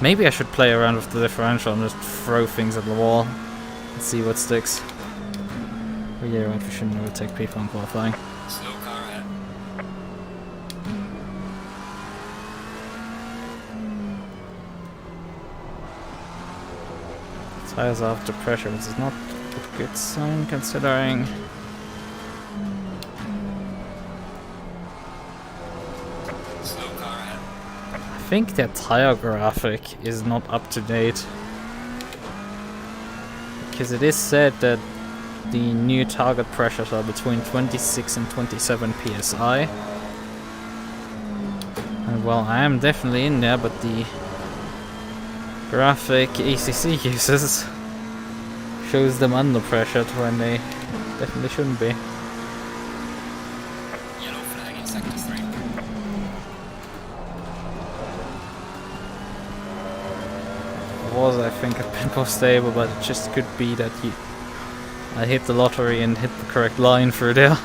Maybe I should play around with the differential and just throw things at the wall and see what sticks. Oh yeah, right, we shouldn't overtake people in qualifying. Slow car ahead. Tires are after pressure, which is not a good sign considering. Slow car ahead. I think their tire graphic is not up to date. Because it is said that the new target pressures are between 26 and 27 psi. And well, I am definitely in there, but the graphic ACC uses shows them under pressure when they definitely shouldn't be. Yellow flag in sector 3. Was I think a bit more stable, but it just could be that I hit the lottery and hit the correct line through there.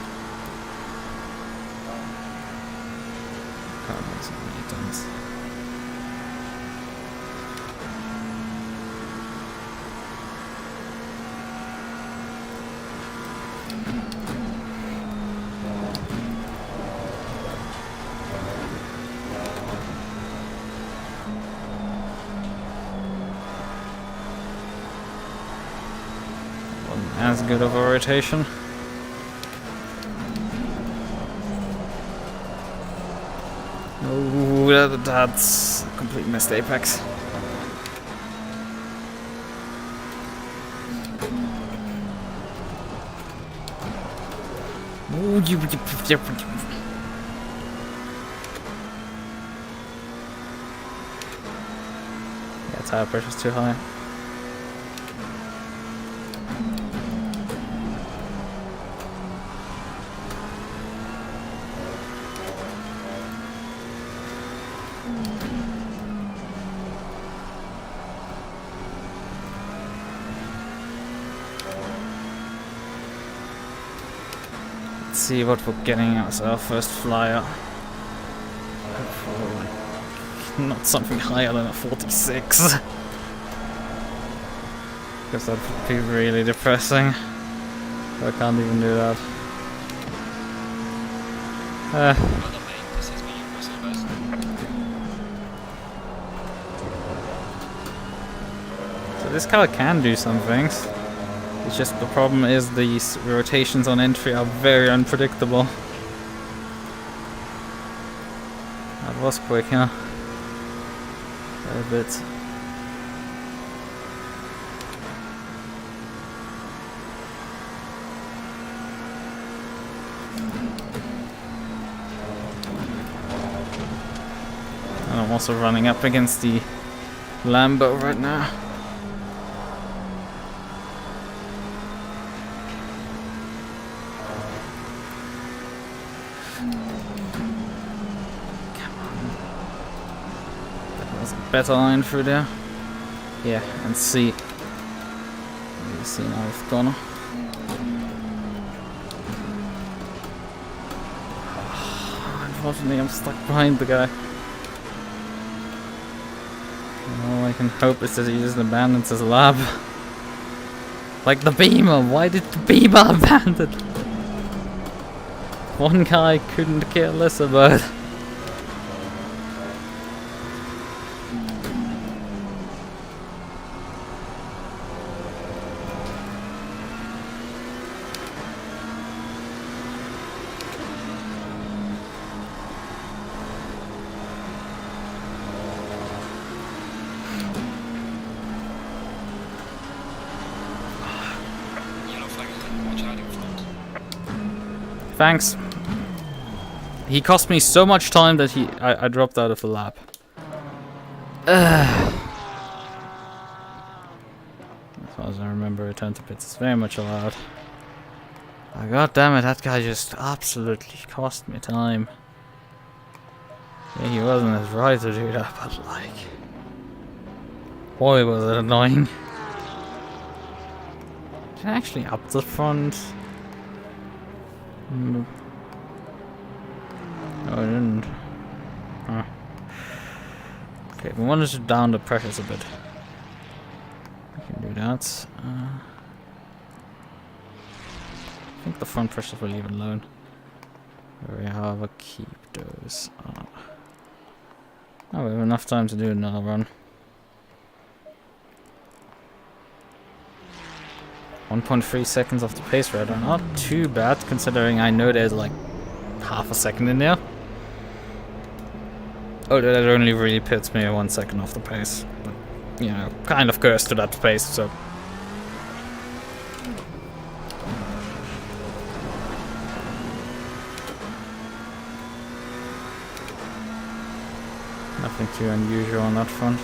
As good of a rotation. Oh, that's a complete missed apex. Yeah, tire pressure's too high. See what we're getting as our first flyer. Hopefully not something higher than a 46. Because that would be really depressing. I can't even do that. So this car can do some things. It's just the problem is these rotations on entry are very unpredictable. That was quick, huh? A bit. And I'm also running up against the Lambo right now. Better line through there. Yeah, and see. You see now with corner. Unfortunately, I'm stuck behind the guy. All I can hope is that he just abandons his lab. Like the Beamer. Why did the Beamer abandon? One guy couldn't care less about it. Thanks. He cost me so much time that I dropped out of the lap. As far as I remember, return to pits is very much allowed. Oh, God damn it, that guy just absolutely cost me time. Yeah, he wasn't as right to do that, but like... Boy, was it annoying. Did I actually up the front? No, I didn't. Huh. Okay, we wanted to down the pressures a bit. We can do that. I think the front pressures will leave it alone. We have a keep those. Oh, we have enough time to do another run. 1.3 seconds off the pace radar. Not too bad considering I know there's like half a second in there. Oh, that only really puts me 1 second off the pace. But, you know, kind of cursed to that pace, so. Nothing too unusual on that front.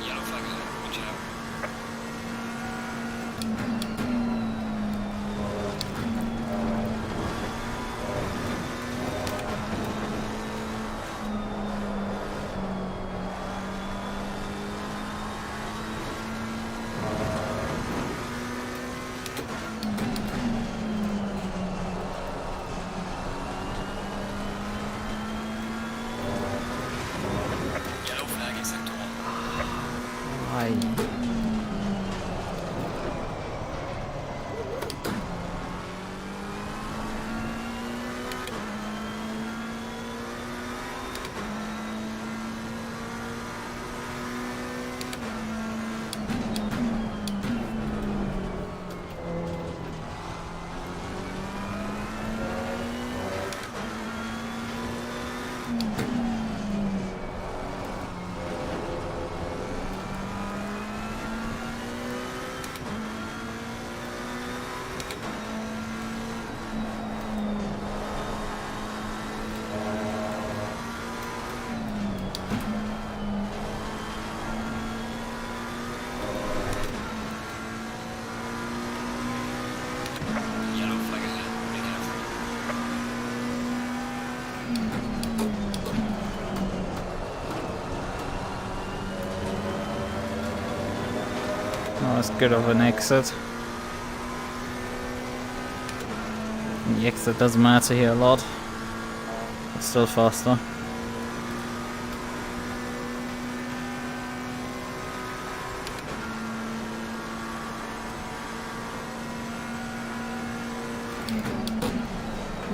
Yellow flag ahead. Watch out. Yellow flag in sector 1. Yellow flag ahead. Be careful. Not as good of an exit. The exit doesn't matter here a lot. It's still faster.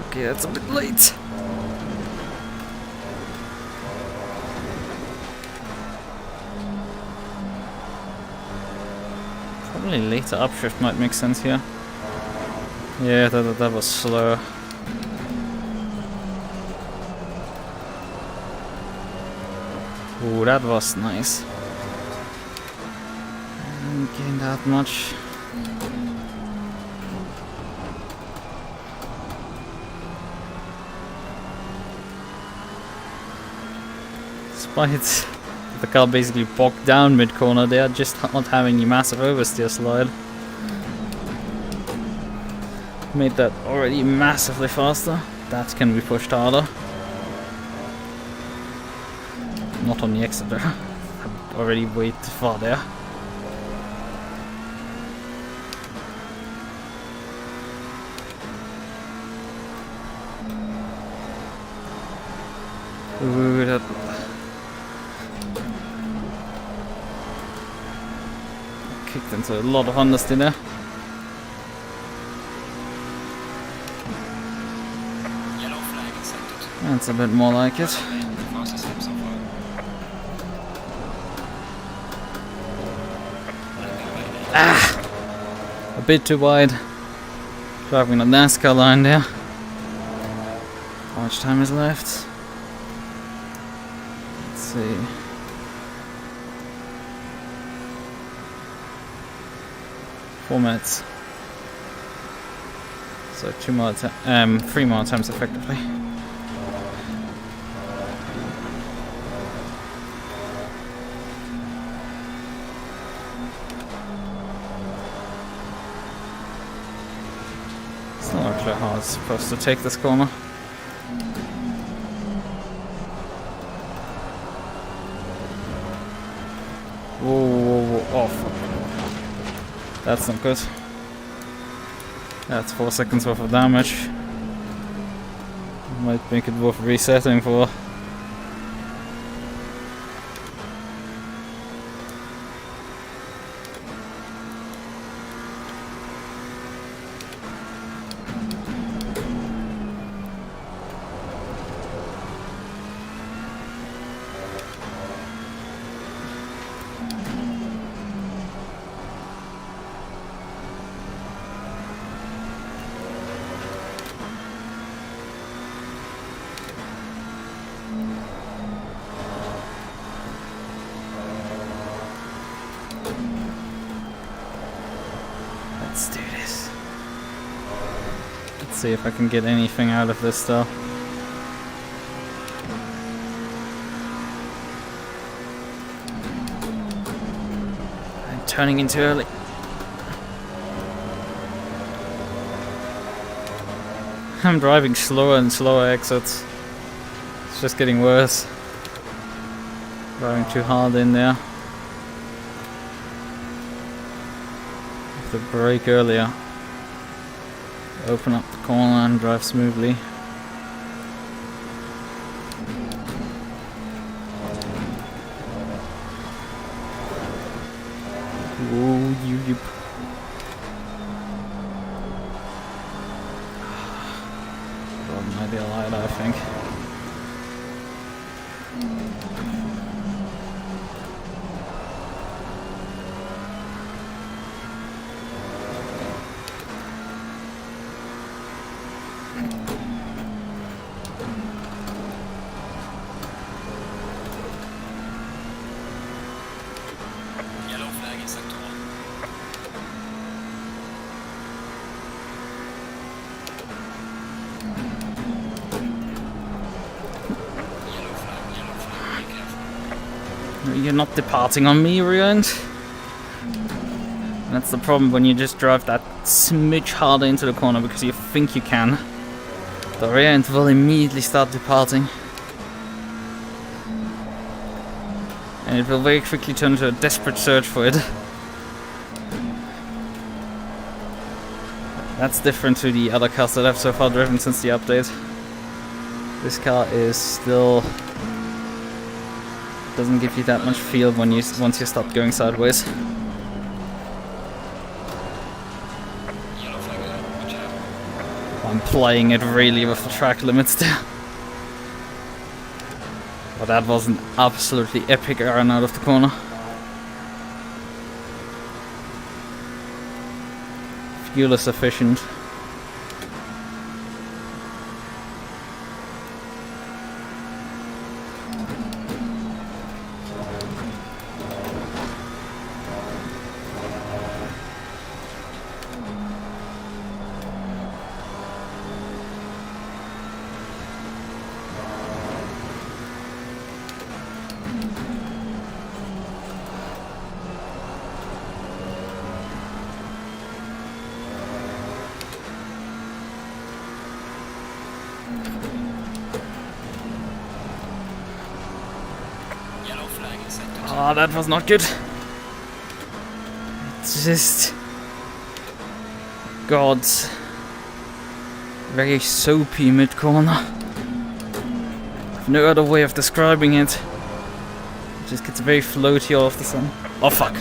Okay, that's a bit late. Probably later upshift might make sense here. Yeah, that was slow. Ooh, that was nice. Didn't gain that much. Despite the car basically bogged down mid-corner there, just not having a massive oversteer slide. Made that already massively faster. That can be pushed harder. Not on the exit there. I'm already way too far there. Ooh, that... Kicked into a lot of understeer there. Yellow flag in sector 2. That's a bit more like it. Fastest lap so far. A bit too wide. Driving the NASCAR line there. How much time is left? see. Four minutes. So 3 more attempts effectively. It's not actually how it's supposed to take this corner. Whoa, oh fuck. That's not good. That's 4 seconds worth of damage. Might make it worth resetting for. Let's do this. Let's see if I can get anything out of this though. I'm turning in too early. I'm driving slower and slower exits. It's just getting worse. Driving too hard in there. The brake earlier. Open up the corner and drive smoothly. Ooh, you. Well, maybe a light, I think. You're not departing on me, Radeon. That's the problem when you just drive that smidge harder into the corner because you think you can. The rear end will immediately start departing. And it will very quickly turn into a desperate search for it. That's different to the other cars that I've so far driven since the update. This car is still... doesn't give you that much feel when once you start going sideways. I'm playing it really with the track limits there. But that was an absolutely epic run out of the corner. Fuel is efficient. Oh, that was not good. It's just... God. Very soapy mid-corner. I've no other way of describing it. It just gets very floaty all of the sudden. Oh fuck.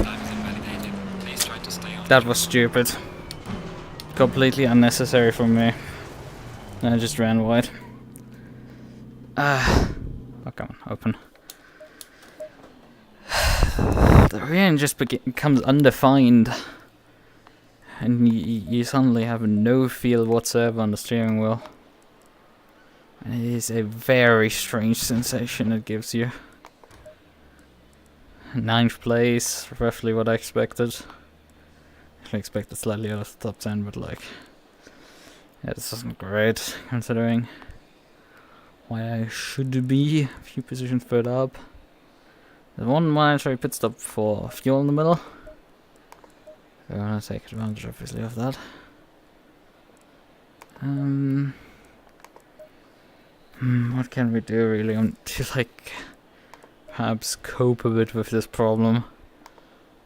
That was stupid. Completely unnecessary for me. I just ran wide. Oh, come on, open. The rear end just becomes undefined, and you suddenly have no feel whatsoever on the steering wheel. And it is a very strange sensation it gives you. 9th place, roughly what I expected. I expected slightly out of the top 10, but like, yeah, this isn't great considering why I should be a few positions further up. There's one mandatory pit stop for fuel in the middle. I want to take advantage, obviously, of that. What can we do really to like perhaps cope a bit with this problem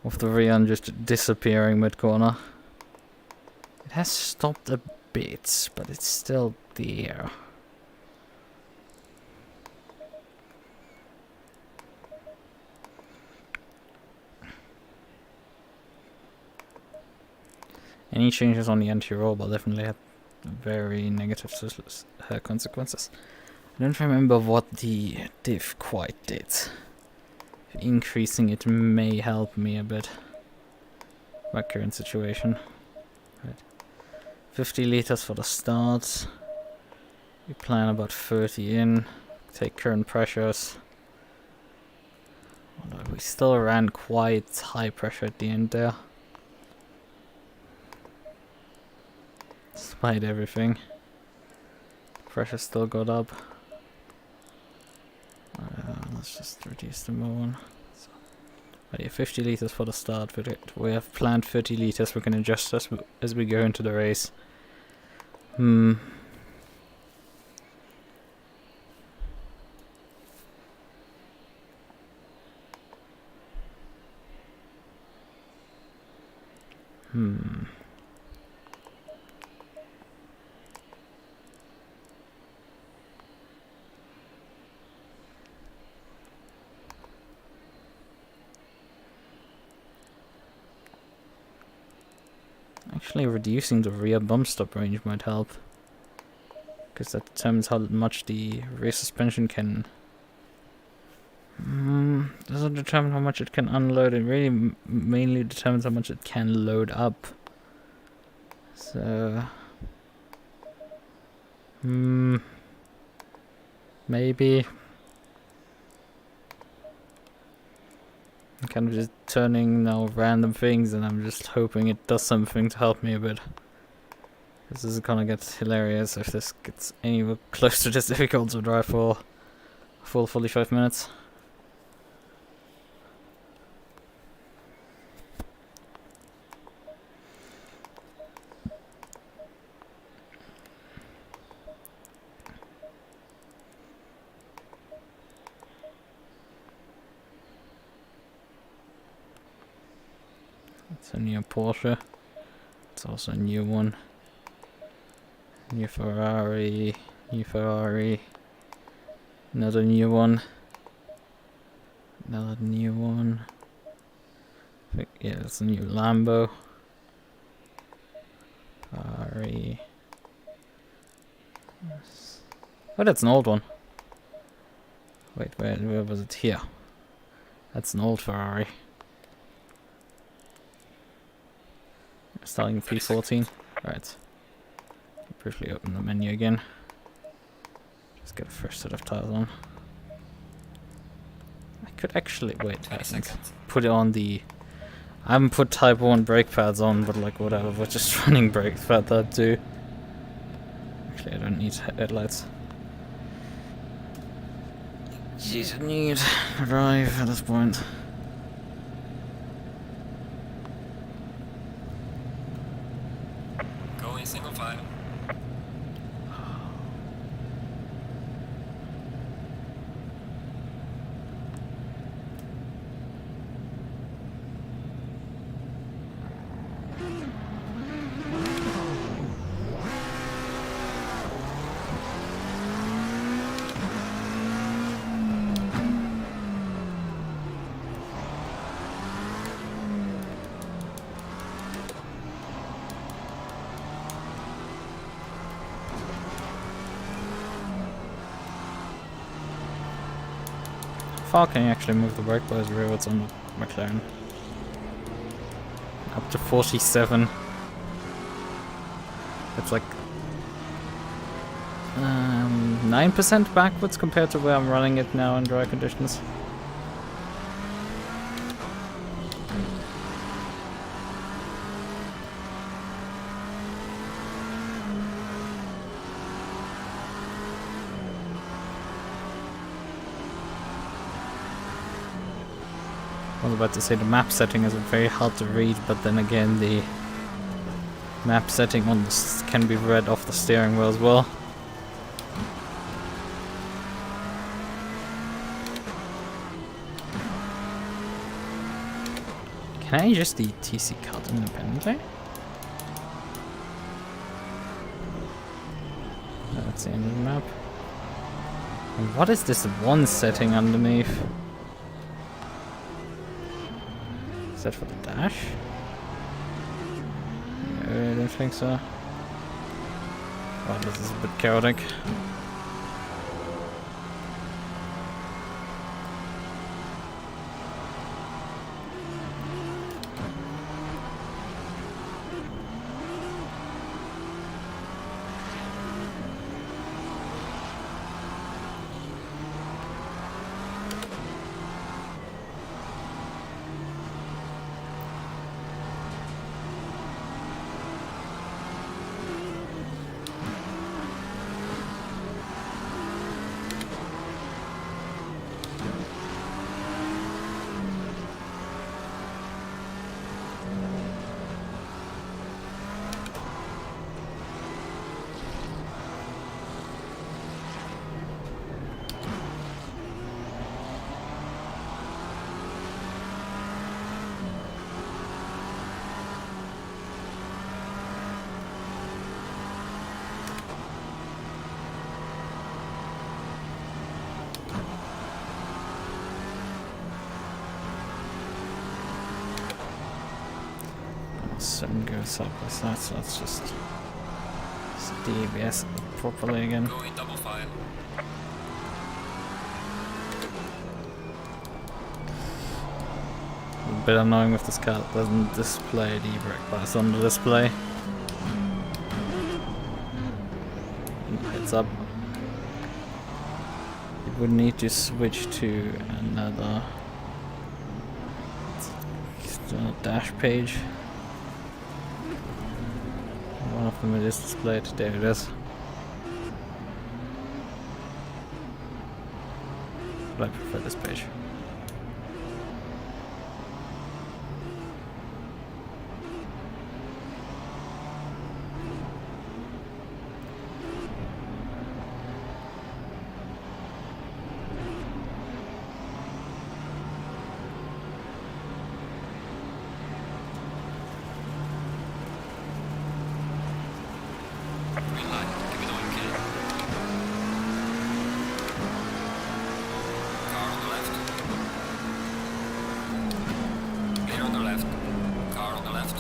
of the rear end just disappearing mid-corner? It has stopped a bit, but it's still there. Any changes on the anti-roll will definitely have very negative consequences. I don't remember what the diff quite did. Increasing it may help me a bit. My current situation. Right. 50 liters for the start. We plan about 30 in. Take current pressures. Although we still ran quite high pressure at the end there. Despite everything, pressure still got up. Let's just reduce the one. So, yeah, 50 liters for the start. We have planned 30 liters. We can adjust as we go into the race. Actually, reducing the rear bump stop range might help, because that determines how much the rear suspension can. Doesn't determine how much it can unload. It really mainly determines how much it can load up. So, maybe. I'm kind of just turning now random things, and I'm just hoping it does something to help me a bit. This is gonna get hilarious if this gets anywhere close to this difficult to drive for a full 45 minutes. It's a new Porsche. It's also a new one. New Ferrari. New Ferrari. Another new one. Another new one. I think, yeah, it's a new Lambo. Ferrari. Oh, that's an old one. Wait, where was it? Here. That's an old Ferrari. Starting P14. Right. Briefly open the menu again. Just get a fresh set of tires on. I could actually wait. I think put it on the. I haven't put Type 1 brake pads on, but like whatever. We're just running brake pad that too. Actually, I don't need headlights. Jeez, I need a drive at this point. Single file. How far can you actually move the brake by rearwards on the McLaren? Up to 47. It's like 9% backwards compared to where I'm running it now in dry conditions. was about to say the map setting is very hard to read, but then again the map setting on this can be read off the steering wheel as well. Can I just TC cut independently? That's the end of the map. And what is this one setting underneath? Is that for the dash? No, I don't think so. Oh, this is a bit chaotic. Sun goes up as that, so let's just set the ABS properly again. Go in double file. A bit annoying with this car, it doesn't display the brake pads on the display. Heads up. You would need to switch to another dash page. One of them is displayed. There it is. But I prefer this page. Green light. Give me the okay. Car on the left. Clear on the left. Car on the left.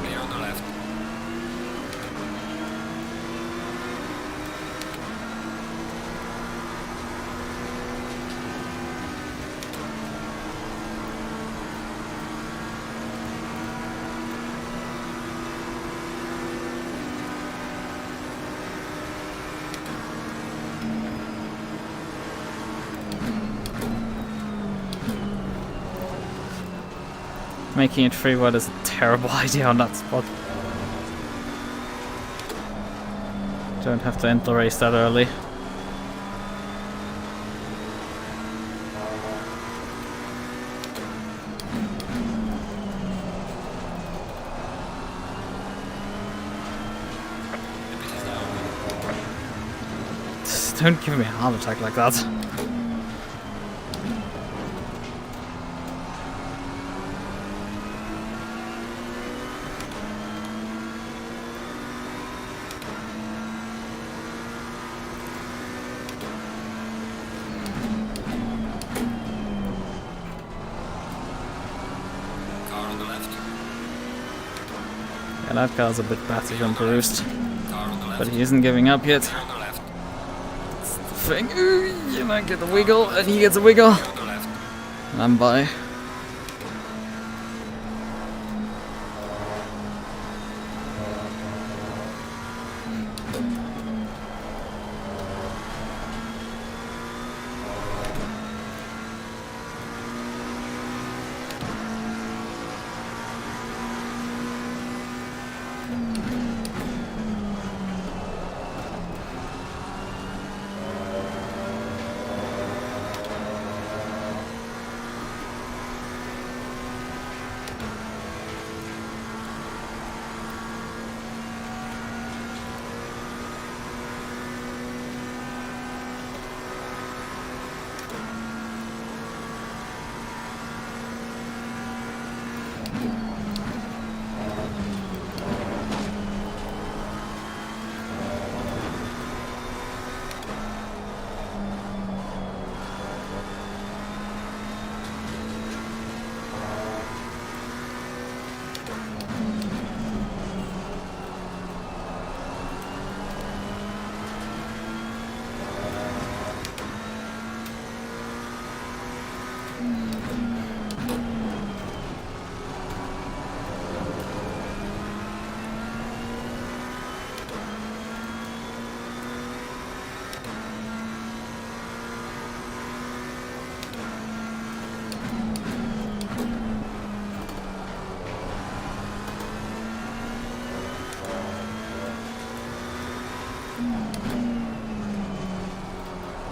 Clear on the left. Making it free wide is a terrible idea on that spot. Don't have to end the race that early. Just don't give me a heart attack like that. Yeah, that car's a bit battered and bruised, but he isn't giving up yet. That's the thing. Ooh, you might get a wiggle, and he gets a wiggle. And I'm by.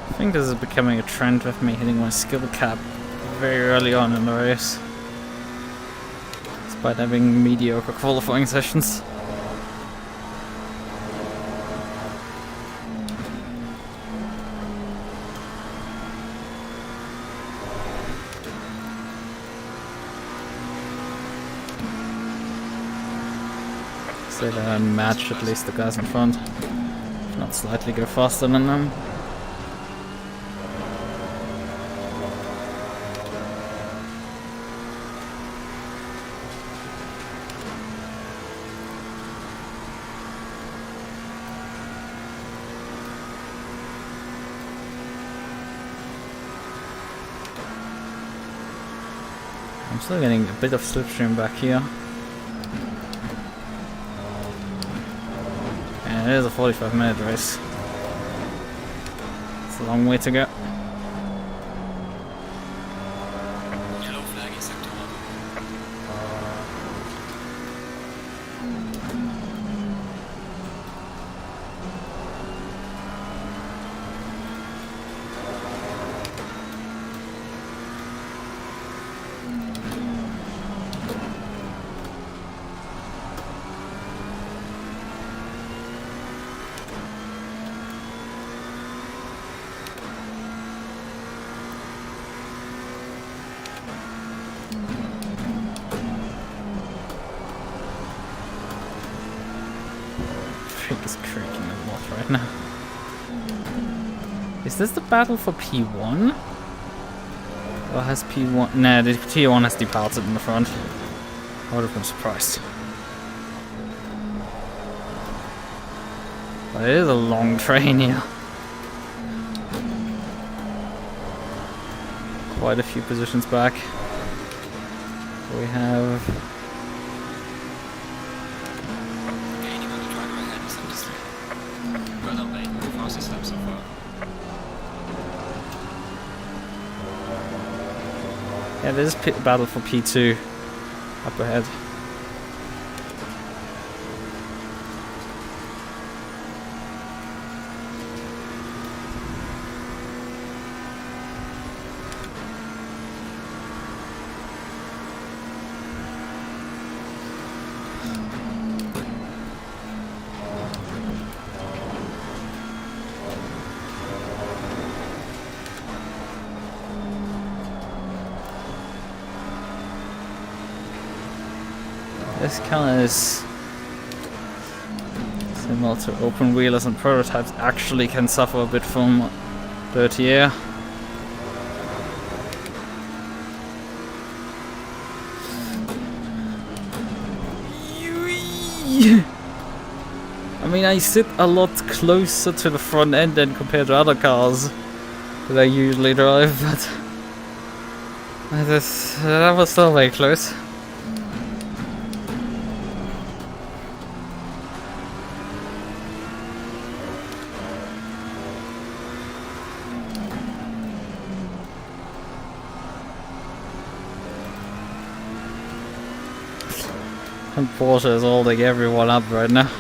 I think this is becoming a trend with me hitting my skill cap very early on in the race, despite having mediocre qualifying sessions. So that I match at least the guys in front, if not slightly go faster than them. I'm still getting a bit of slipstream back here. And it is a 45-minute race. It's a long way to go. Yellow flag in sector 1. Is creaking a lot right now. Is this the battle for P1? Or has P1... Nah, the T1 has departed in the front. I would have been surprised. But it is a long train here. Quite a few positions back. We have... Yeah, there's a battle for P2 up ahead. This car is similar to open wheelers and prototypes, actually can suffer a bit from dirty air. I mean, I sit a lot closer to the front end than compared to other cars that I usually drive, but that was still very close. And Porsche is holding everyone up right now.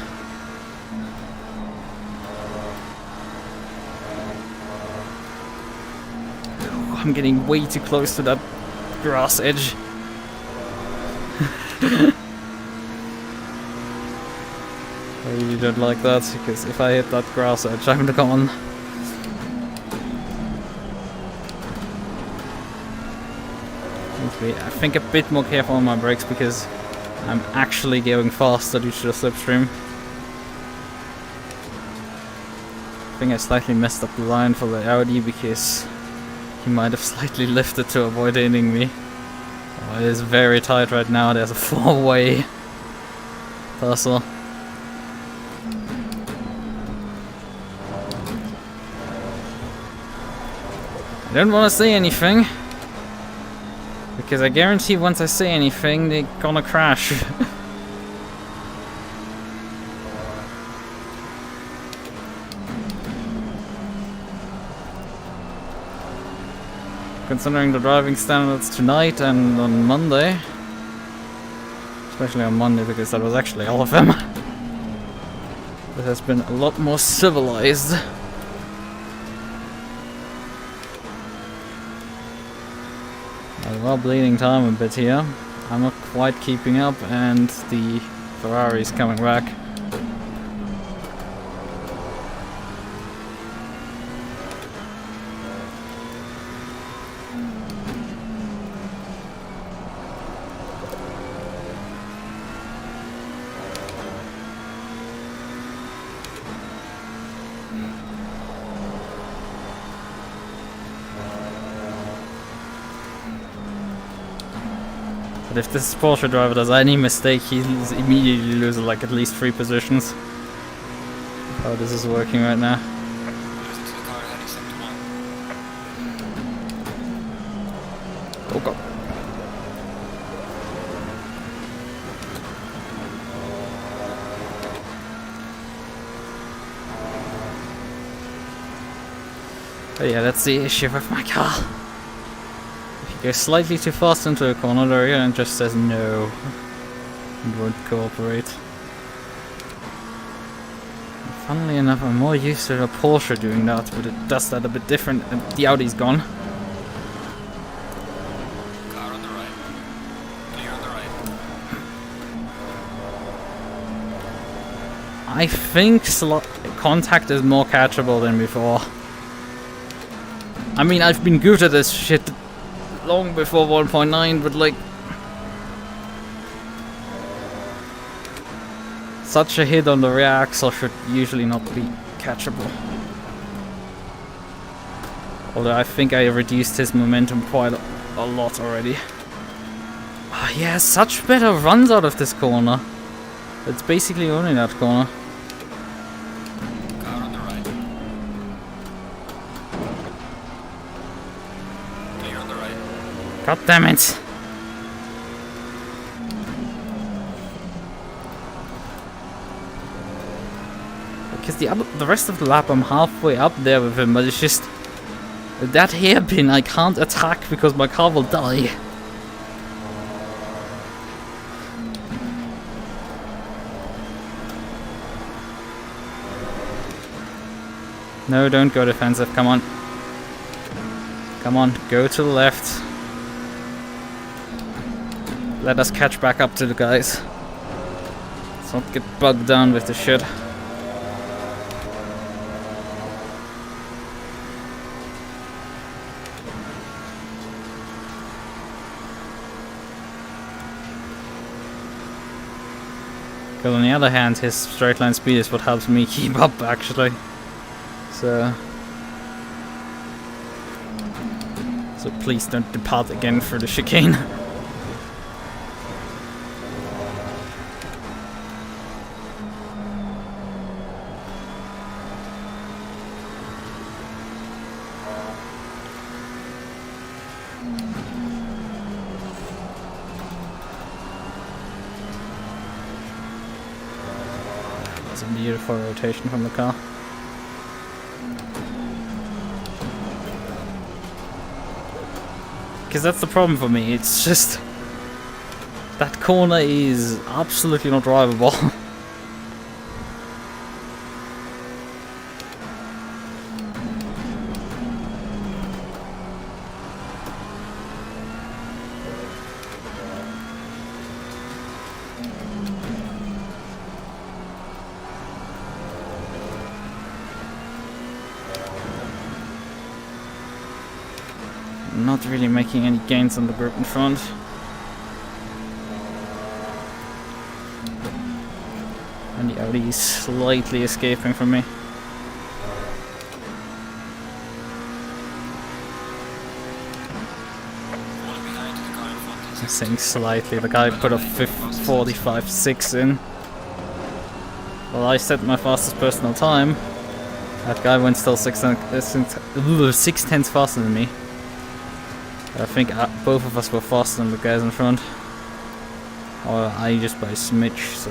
I'm getting way too close to that grass edge. I really don't like that, because if I hit that grass edge, I'm gone. Need to be, I think, a bit more careful on my brakes, because I'm actually going faster due to the slipstream. I think I slightly messed up the line for the Audi because he might have slightly lifted to avoid hitting me. Oh, it is very tight right now. There's a four-way tussle. I don't want to say anything, because I guarantee once I say anything, they're gonna crash. Considering the driving standards tonight and on Monday, especially on Monday because that was actually all of them, It has been a lot more civilized. Well, bleeding time a bit here. I'm not quite keeping up, and the Ferrari is coming back. But if this Porsche driver does any mistake, he's immediately losing like at least 3 positions. How this is working right now. Oh god. Oh yeah, that's the issue with my car. Go slightly too fast into a corner area and just says no and won't cooperate. And funnily enough, I'm more used to a Porsche doing that, but it does that a bit different, and the Audi's gone. Car on the right. Clear on the right. I think contact is more catchable than before. I mean, I've been good at this shit long before 1.9, but like such a hit on the rear axle should usually not be catchable. Although I think I reduced his momentum quite a lot already. Oh, he has such better runs out of this corner. It's basically only that corner. Car on the right. Clear on the right. God damn it! Because the rest of the lap I'm halfway up there with him, but it's just that hairpin I can't attack because my car will die. No, don't go defensive, come on. Come on, go to the left. Let us catch back up to the guys. Let's not get bogged down with the shit. Because on the other hand, his straight line speed is what helps me keep up, actually. So please don't depart again for the chicane. It's a beautiful rotation from the car. Because that's the problem for me, it's just that corner is absolutely not drivable. Not really making any gains on the group in front. And the Audi is slightly escaping from me. I'm saying slightly, the guy put a 45.6 in. Well, I set my fastest personal time. That guy went still 6/10 faster than me. I think both of us were faster than the guys in front. Or I just by a smidge, so.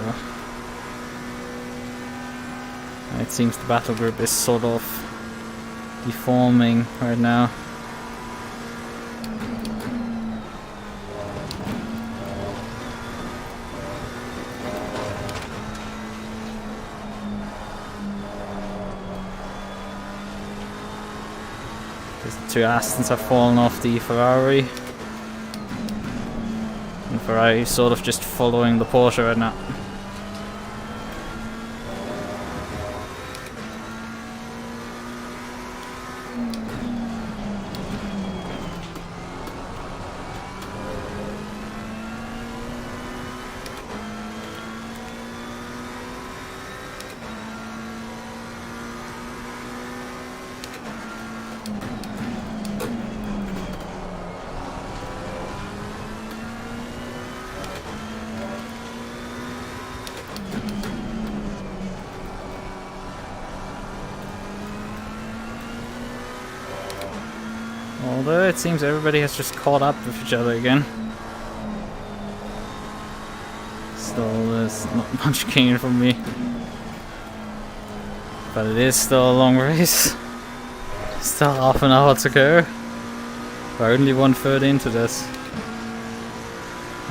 And it seems the battle group is sort of deforming right now. Because the two Astons have fallen off the Ferrari. And Ferrari is sort of just following the Porsche right now. Although it seems everybody has just caught up with each other again. Still, there's not much gain from me. But it is still a long race. Still half an hour to go. We're only 1/3 into this.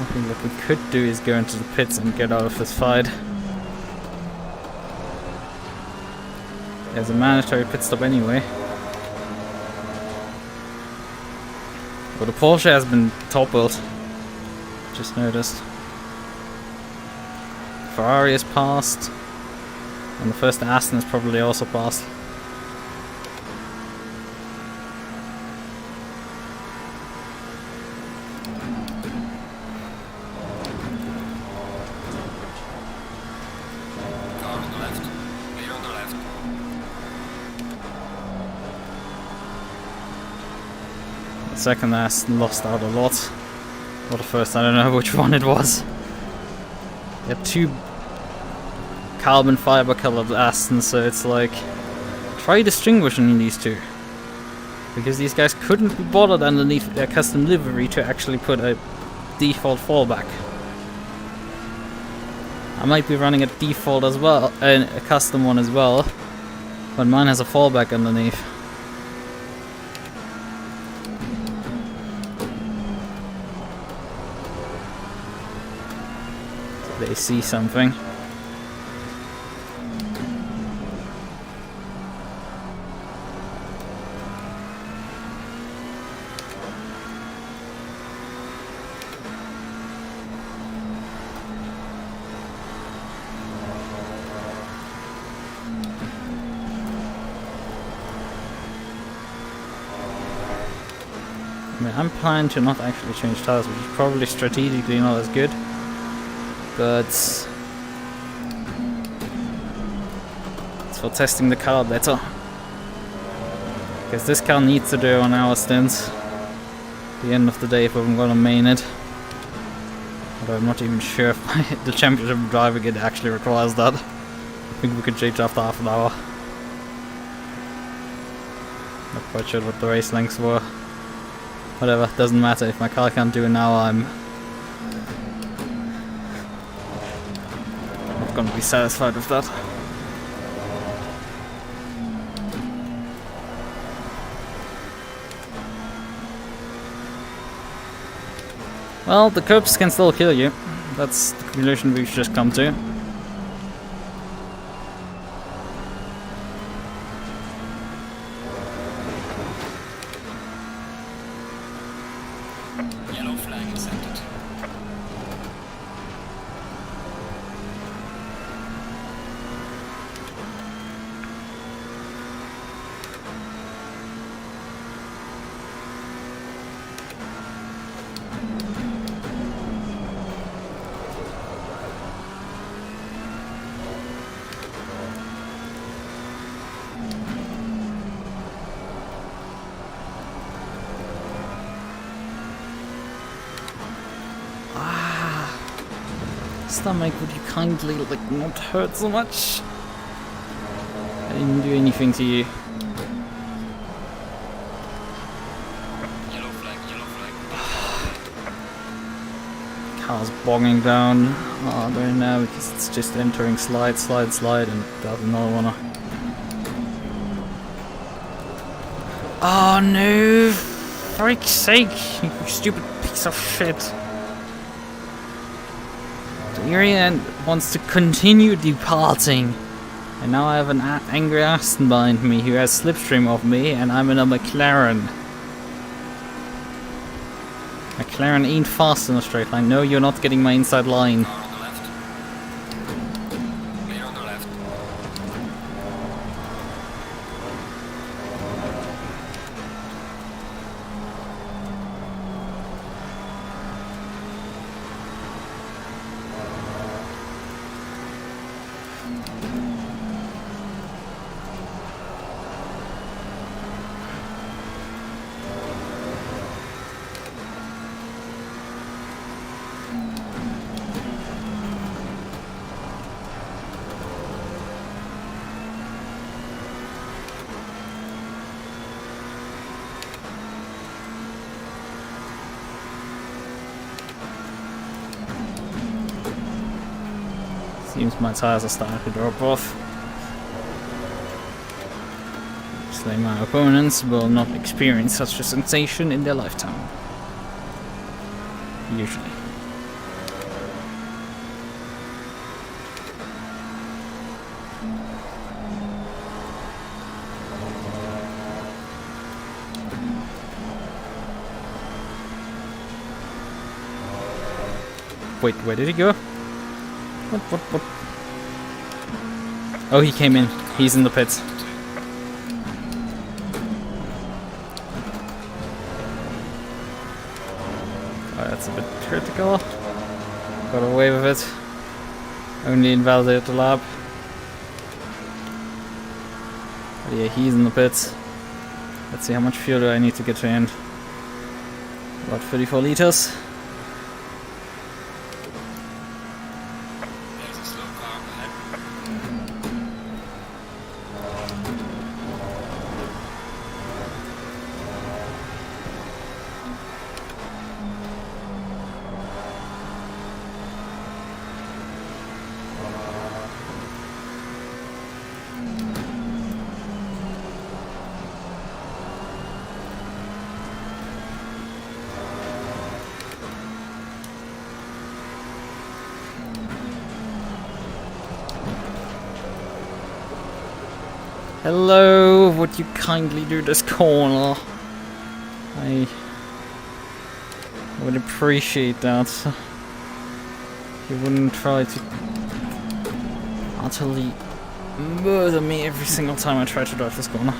I think what we could do is go into the pits and get out of this fight. There's a mandatory pit stop anyway. Well, the Porsche has been toppled. Just noticed. Ferrari has passed. And the first Aston has probably also passed. Car on the left. Clear on the left. The second Aston lost out a lot. Or the first, I don't know which one it was. They had two carbon fiber colored Astons, so it's like, try distinguishing these two. Because these guys couldn't be bothered underneath their custom livery to actually put a default fallback. I might be running a default as well, a custom one as well, but mine has a fallback underneath. So they see something. I mean, I'm planning to not actually change tires, which is probably strategically not as good, but it's for testing the car better. Because this car needs to do on our stints at the end of the day if I'm gonna main it. Although I'm not even sure if the championship driving it actually requires that. I think we could change after half an hour. Not quite sure what the race lengths were. Whatever, doesn't matter. If my car can't do it now, I'm not gonna be satisfied with that. Well, the curbs can still kill you. That's the conclusion we've just come to. Yellow flag accepted. Stomach, would you kindly not hurt so much? I didn't do anything to you. Yellow flag, yellow flag. Car's bogging down. Oh, I don't know, because it's just entering slide, slide, slide, and does not wanna. Oh no! For freak's sake, you stupid piece of shit. Arian wants to continue departing And now I have an angry Aston behind me who has slipstream of me, and I'm in a McLaren. McLaren ain't fast in a straight line. No, you're not getting my inside line. Car on the left. Clear on the left. Seems my tires are starting to drop off. Obviously my opponents will not experience such a sensation in their lifetime. Usually. Wait, where did he go? What? Oh, he came in. He's in the pits. Oh, that's a bit critical. Got away with it. Only invalidated the lap. But yeah, he's in the pits. Let's see, how much fuel do I need to get to end? About 34 liters. There's a slow car ahead. Hello, would you kindly do this corner? I would appreciate that. You wouldn't try to utterly murder me every single time I try to drive this corner.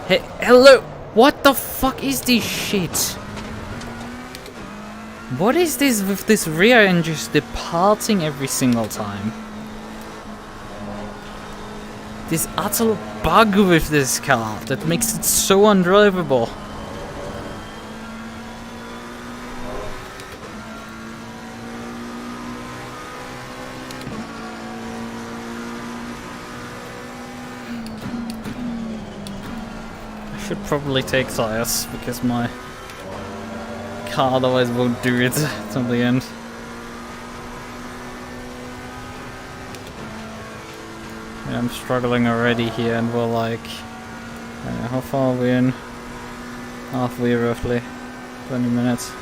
Hey, hello! What the fuck is this shit? What is this with this rear end just departing every single time? This utter bug with this car that makes it so undrivable. I should probably take tires because my car otherwise won't do it till the end. Yeah, I'm struggling already here, and we're like, how far are we in? Halfway roughly, 20 minutes.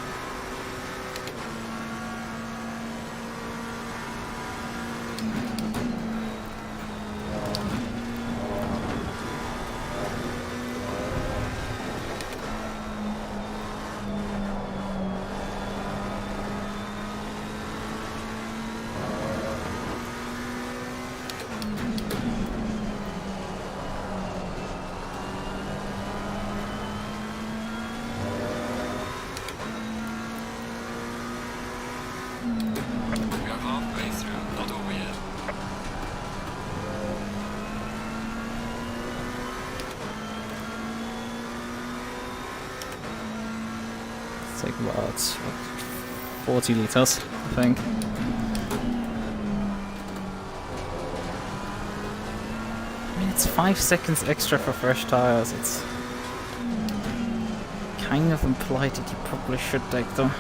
We are halfway through, not over yet. It's like about 40 liters, I think. I mean, it's 5 seconds extra for fresh tires. It's kind of implied that you probably should take them.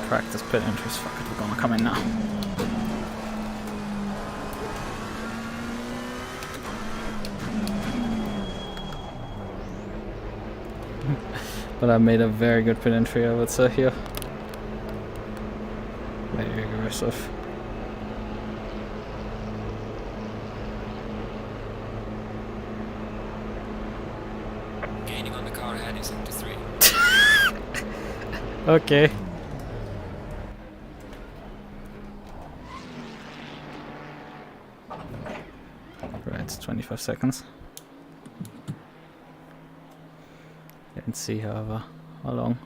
Practice pit entries. Fuck it, we're gonna come in now. But I made a very good pit entry, I would say, here. Very aggressive. Gaining on the car ahead is sector 3. Okay. Right, 25 seconds. Didn't see, however, how long.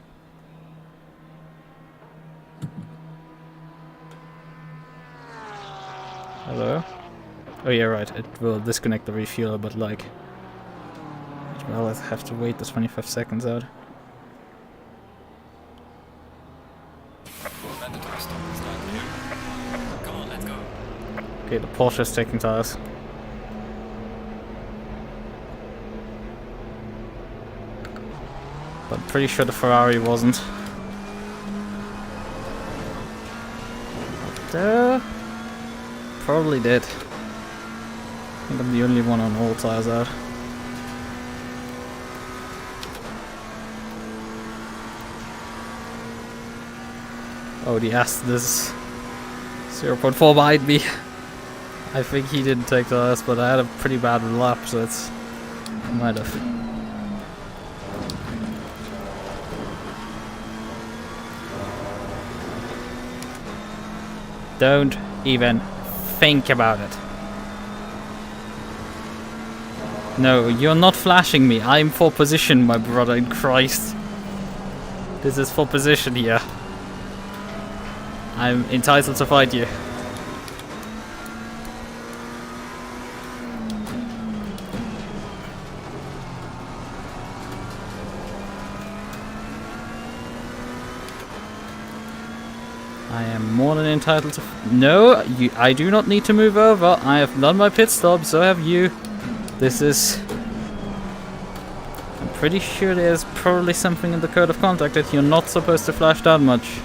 Hello? Oh yeah, right, it will disconnect the refueler, but like... Well, I have to wait the 25 seconds out. Mandatory stop is not here. Come on, let's go. Okay, the Porsche is taking tires. But I'm pretty sure the Ferrari wasn't. Probably did. I think I'm the only one on all tires out. Oh, the Aston is 0.4 behind me. I think he didn't take tires, but I had a pretty bad lap, so it's... I might have. Don't even think about it. No, you're not flashing me. I'm for position, my brother in Christ. This is for position here. I'm entitled to fight you. I am more than entitled to... No, I do not need to move over. I have done my pit stop, so have you. This is... I'm pretty sure there's probably something in the code of conduct that you're not supposed to flash that much.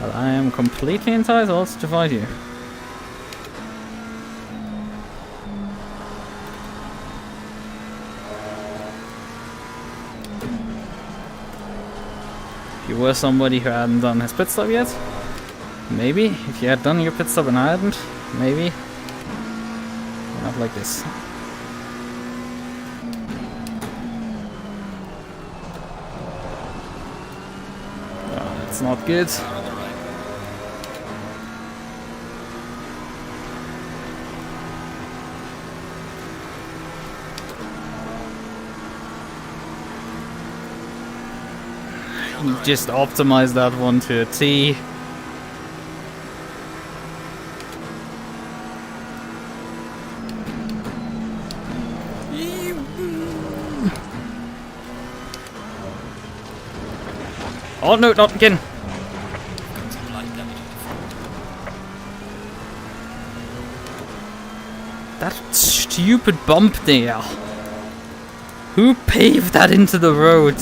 But I am completely entitled to fight you. If you were somebody who hadn't done his pit stop yet, maybe. If you had done your pit stop and I hadn't, maybe. Not like this. Oh, that's not good. Just optimize that one to a T. Oh no, not again. Got some light damage at the front. That stupid bump there. Who paved that into the road?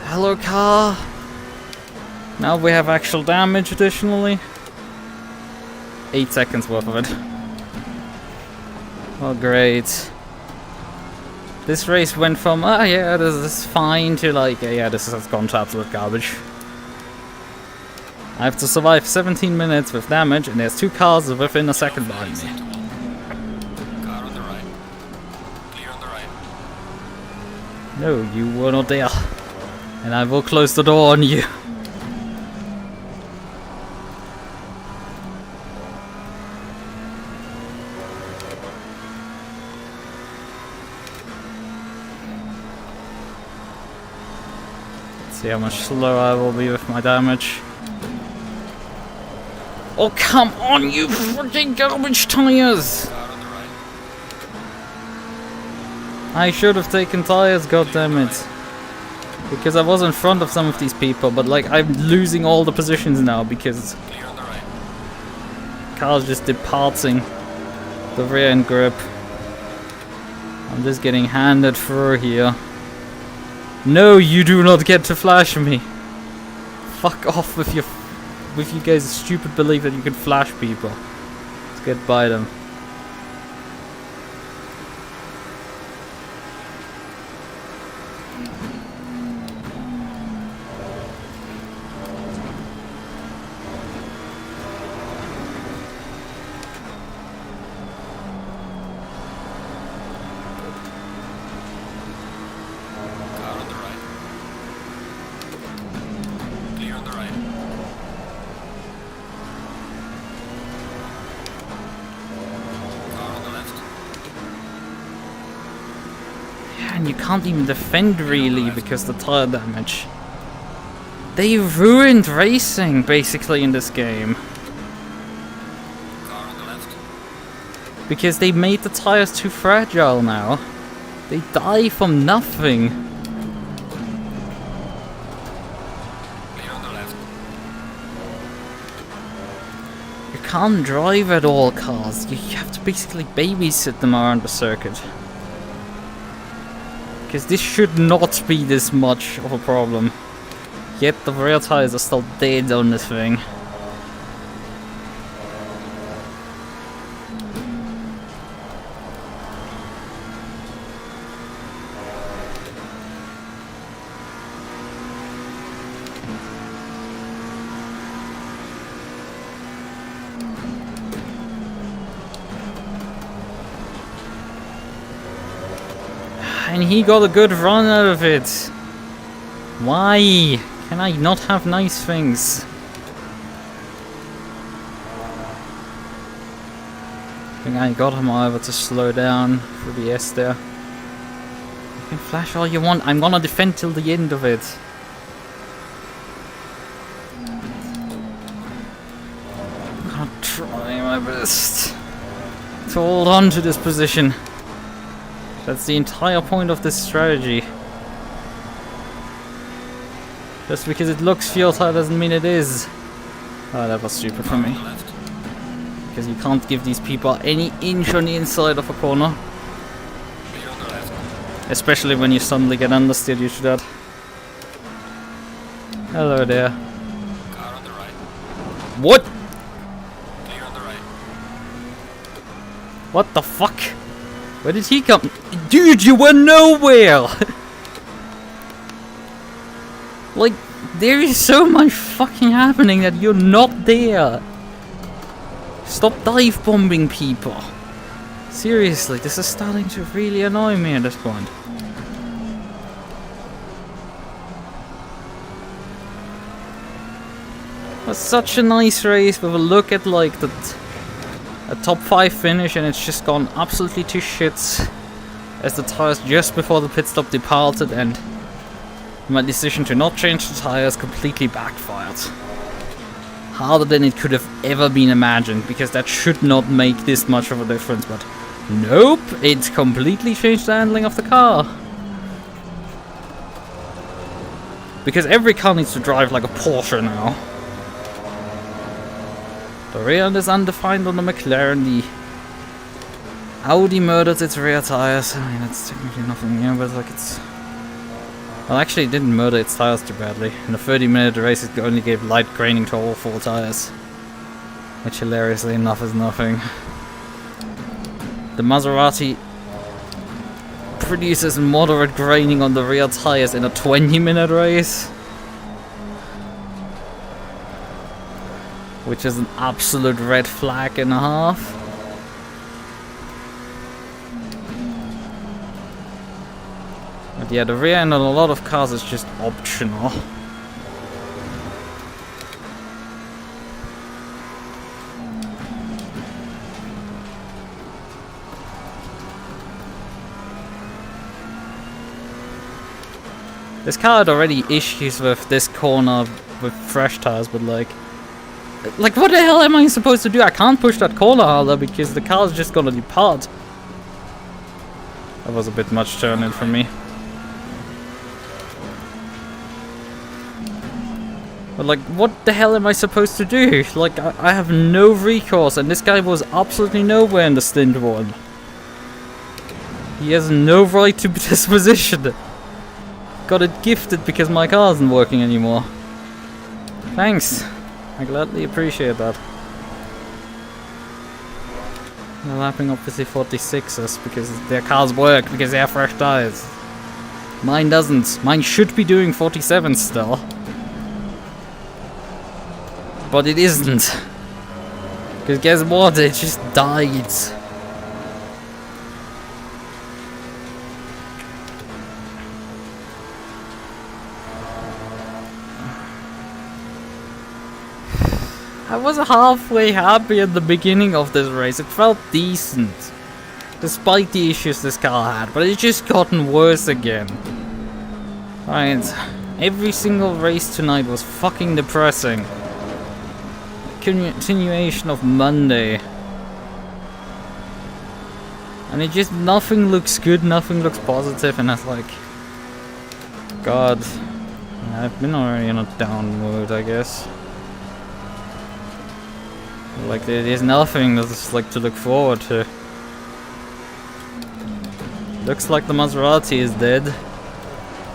Hello, car. Now we have actual damage additionally. 8 seconds worth of it. Oh, great. This race went from, yeah, this is fine, to like, yeah, this has gone to absolute garbage. I have to survive 17 minutes with damage, and there's 2 cars within a second behind me. Car on the right. Clear on the right. No, you were not there. And I will close the door on you. Let's see how much slower I will be with my damage. Oh, come on, you freaking garbage tires! Car on the right. I should have taken tires, goddammit. Because I was in front of some of these people, but like I'm losing all the positions now because Clear on the right. cars just departing the rear end grip. I'm just getting handed through here. No, you do not get to flash me. Fuck off with your with you guys' stupid belief that you can flash people. Let's get by them. And you can't even defend really because the tire damage. They ruined racing basically in this game. Car on the left. Because they made the tires too fragile now. They die from nothing. Clear on the left. You can't drive at all cars. You have to basically babysit them around the circuit. Because this should not be this much of a problem. Yet the rear tires are still dead on this thing. And he got a good run out of it. Why can I not have nice things? I think I got him over to slow down for the S there. You can flash all you want. I'm gonna defend till the end of it. I'm gonna try my best to hold on to this position. That's the entire point of this strategy. Just because it looks fuel tight doesn't mean it is. Oh, that was stupid for me. Because you can't give these people any inch on the inside of a corner. Especially when you suddenly get understeered to that. Hello there. Car on the right. What? Clear on the right. What the fuck? Where did he come? Dude, you were nowhere! Like, there is so much fucking happening that you're not there. Stop dive bombing people. Seriously, this is starting to really annoy me at this point. It was such a nice race with a look at like a top 5 finish, and it's just gone absolutely to shits as the tires just before the pit stop departed, and my decision to not change the tires completely backfired. Harder than it could have ever been imagined, because that should not make this much of a difference, but nope, it completely changed the handling of the car. Because every car needs to drive like a Porsche now. The rear end is undefined on the McLaren. The Audi murdered its rear tires. I mean, that's technically nothing new, but like it's... Well, actually it didn't murder its tires too badly. In a 30-minute race it only gave light graining to all 4 tires. Which hilariously enough is nothing. The Maserati produces moderate graining on the rear tires in a 20-minute race. Which is an absolute red flag and a half. But yeah, the rear end on a lot of cars is just optional. This car had already issues with this corner with fresh tires, but like what the hell am I supposed to do? I can't push that corner harder because the car's just gonna depart. That was a bit much turning for me. But like, what the hell am I supposed to do? Like, I have no recourse, and this guy was absolutely nowhere in the stint one. He has no right to this position. Got it gifted because my car isn't working anymore. Thanks. I gladly appreciate that. They're lapping obviously 46s because their cars work, because they have fresh tires. Mine doesn't. Mine should be doing 47s still. But it isn't. Because guess what? It just died. I was halfway happy at the beginning of this race. It felt decent. Despite the issues this car had. But it's just gotten worse again. Right. Every single race tonight was fucking depressing. Continuation of Monday. And it just, nothing looks good, nothing looks positive, and it's like, God, I've been already in a down mood, I guess. Like, there's nothing that's like to look forward to. Looks like the Maserati is dead.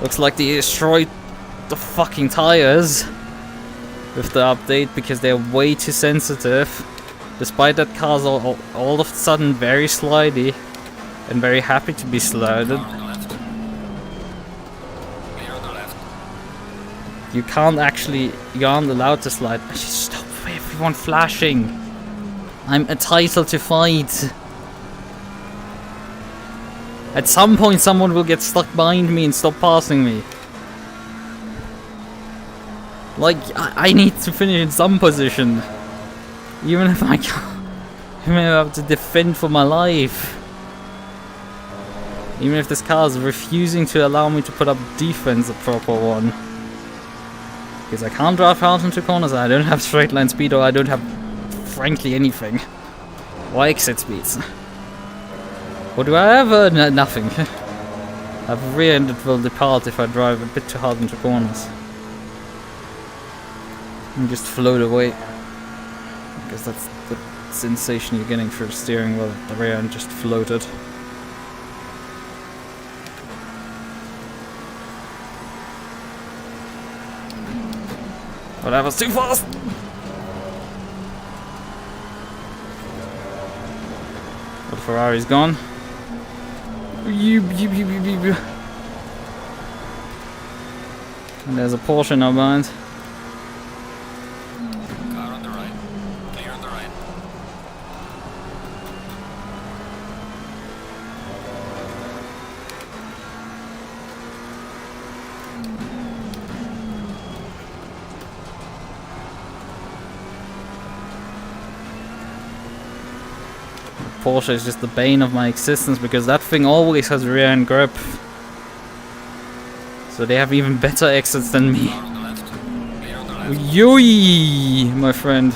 Looks like they destroyed the fucking tires with the update because they're way too sensitive. Despite that car's all of a sudden very slidey and very happy to be slided. You can't actually, you aren't allowed to slide. Just stop everyone flashing. I'm entitled to fight. At some point someone will get stuck behind me and stop passing me. Like, I need to finish in some position. Even if I can't. Even if I have to defend for my life. Even if this car is refusing to allow me to put up defense, a proper one. Because I can't drive out into corners, I don't have straight line speed, or I don't have, frankly, anything. Or exit speeds. What do I have? Nothing. I have a rear end that will depart if I drive a bit too hard into corners. And just float away. Because that's the sensation you're getting through the steering wheel. The rear end just floated. Oh, that was too fast! Well, the Ferrari's gone. And there's a Porsche now behind. Car on the right. Clear on the right. Porsche is just the bane of my existence because that thing always has rear end grip. So they have even better exits than me. Car on the left. Clear on the left. Yoi, my friend.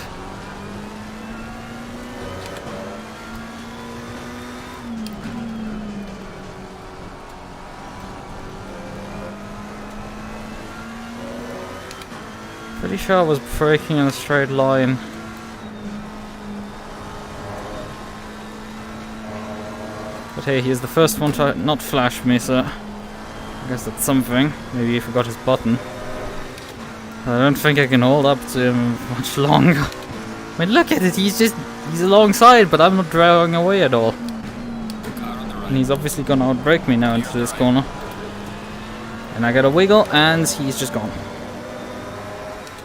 Pretty sure I was braking in a straight line. But hey, he's the first one to not flash me, so I guess that's something. Maybe he forgot his button. I don't think I can hold up to him much longer. I mean, look at it, he's alongside, but I'm not driving away at all. And he's obviously gonna outbrake me now into this corner. And I got a wiggle, and he's just gone.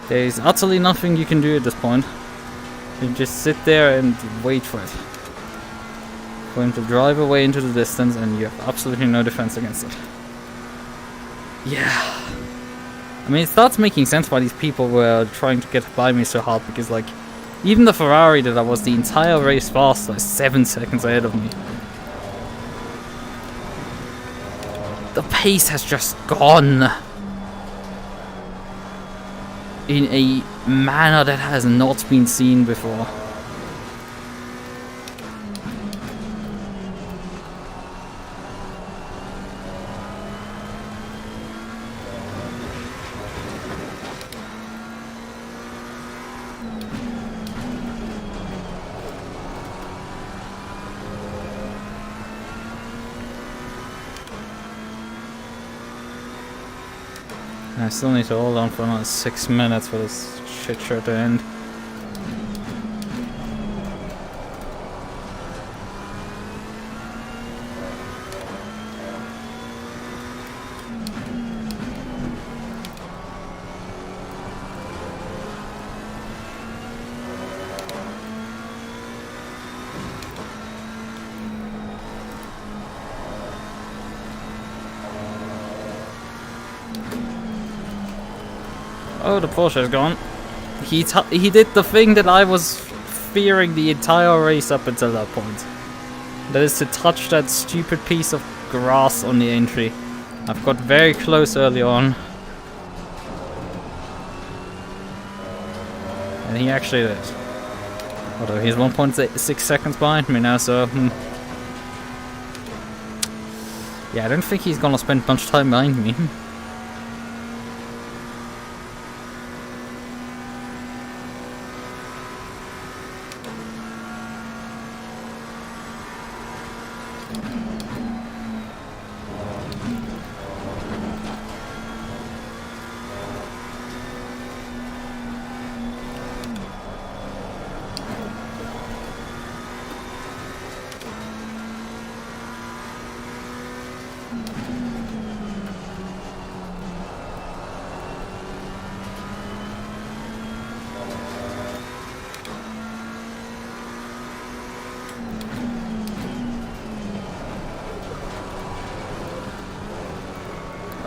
There's utterly nothing you can do at this point. You just sit there and wait for it. For him to drive away into the distance, and you have absolutely no defense against it. Yeah. I mean, it starts making sense why these people were trying to get by me so hard, because, like, even the Ferrari that I was the entire race faster is 7 seconds ahead of me. The pace has just gone in a manner that has not been seen before. I still need to hold on for another 6 minutes for this shit show to end. Oh, the Porsche is gone. He did the thing that I was fearing the entire race up until that point. That is to touch that stupid piece of grass on the entry. I've got very close early on. And he actually did. Although he's 1.6 seconds behind me now, so... yeah, I don't think he's gonna spend much time behind me.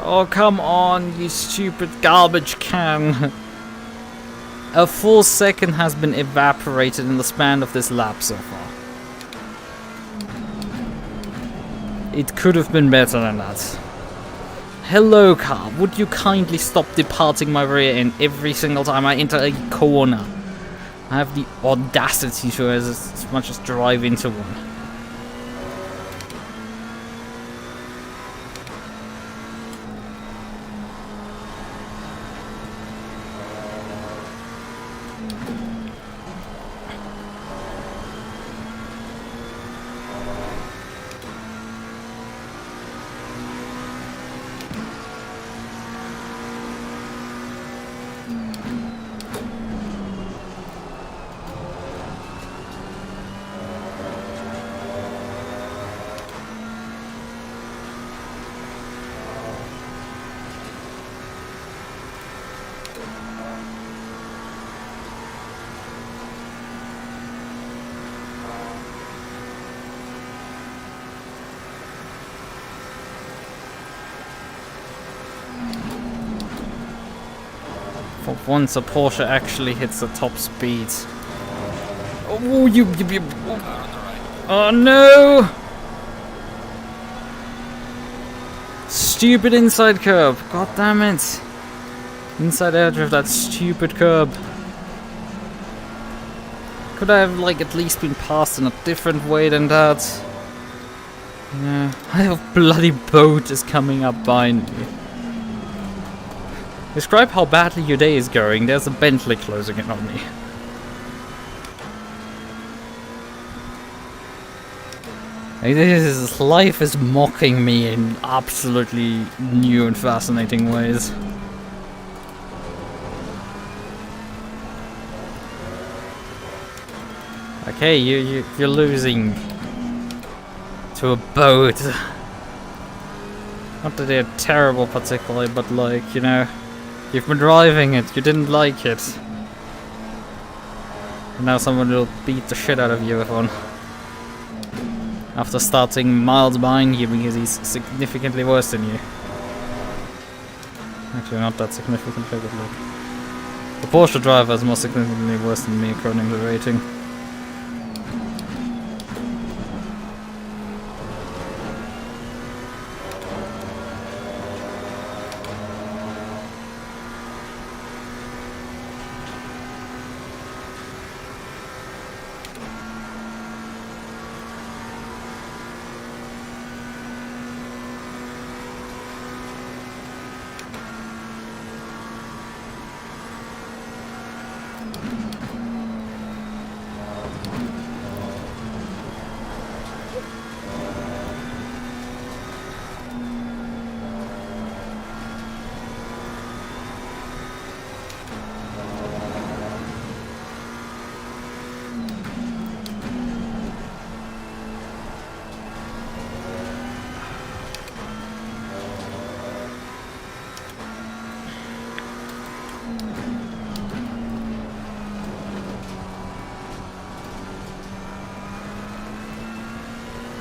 Oh, come on, you stupid garbage can. A full second has been evaporated in the span of this lap so far. It could have been better than that. Hello, car. Would you kindly stop departing my rear end every single time I enter a corner? I have the audacity to as much as drive into one. For once, a Porsche actually hits the top speed. Oh, you. Oh no! Stupid inside curb. God damn it! Inside edge of that stupid curb. Could I have like at least been passed in a different way than that? Yeah, a bloody boat is coming up behind me. Describe how badly your day is going. There's a Bentley closing in on me. Life is mocking me in absolutely new and fascinating ways. Okay, you're losing to a boat. Not that they're terrible particularly, but like, you know, you've been driving it, you didn't like it. And now someone will beat the shit out of you with one. After starting miles behind you because he's significantly worse than you. Actually not that significantly, but like... the Porsche driver is more significantly worse than me according to the rating.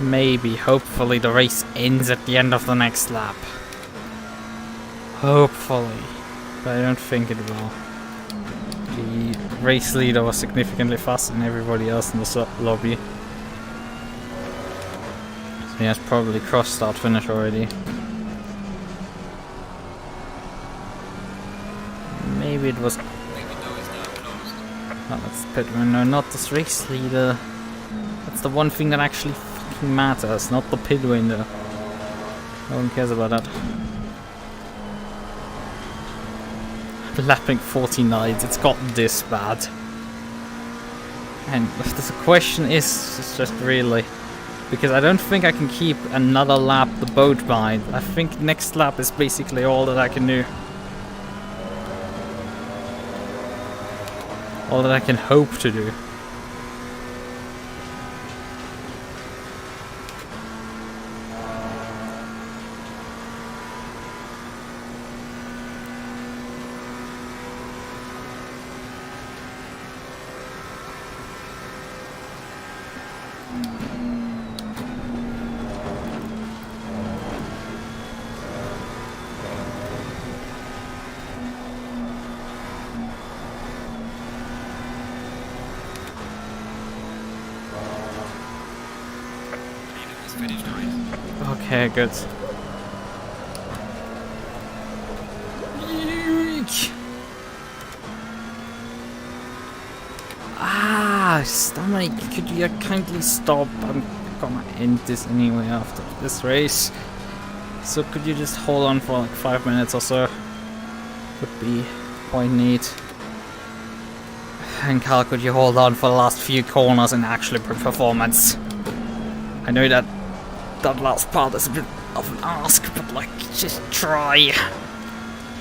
maybe, hopefully the race ends at the end of the next lap. Hopefully. But I don't think it will. The race leader was significantly faster than everybody else in the lobby. So he has probably crossed start finish already. Maybe it was... Oh, that's pit window, not this race leader. That's the one thing that actually fucking matters, not the pit window. No one cares about that. Lapping 49s, it's gotten this bad. And the question is, it's just really... Because I don't think I can keep another lap the boat behind. I think next lap is basically all that I can do. All that I can hope to do. Okay, good. Ah, stomach, could you kindly stop? I'm gonna end this anyway after this race. So could you just hold on for like 5 minutes or so? Would be quite neat. And Carl, could you hold on for the last few corners and actually put performance? I know that last part is a bit of an ask, but like, just try.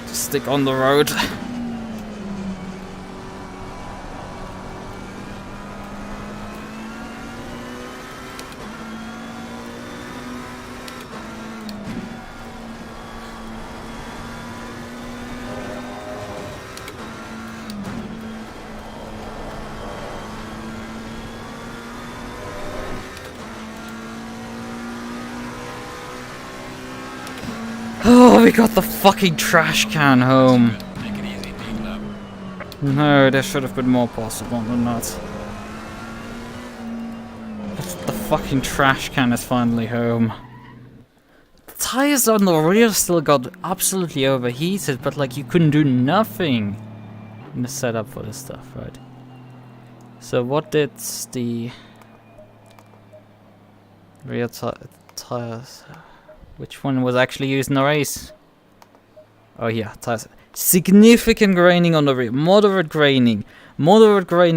Just stick on the road. Oh, we got the fucking trash can home. Make it easy, big lap. No, there should have been more possible than that. The fucking trash can is finally home. The tires on the rear still got absolutely overheated, but like you couldn't do nothing in the setup for this stuff, right? So what did the rear tires... Which one was actually used in the race? Oh yeah, tires. Significant graining on the rear. Moderate graining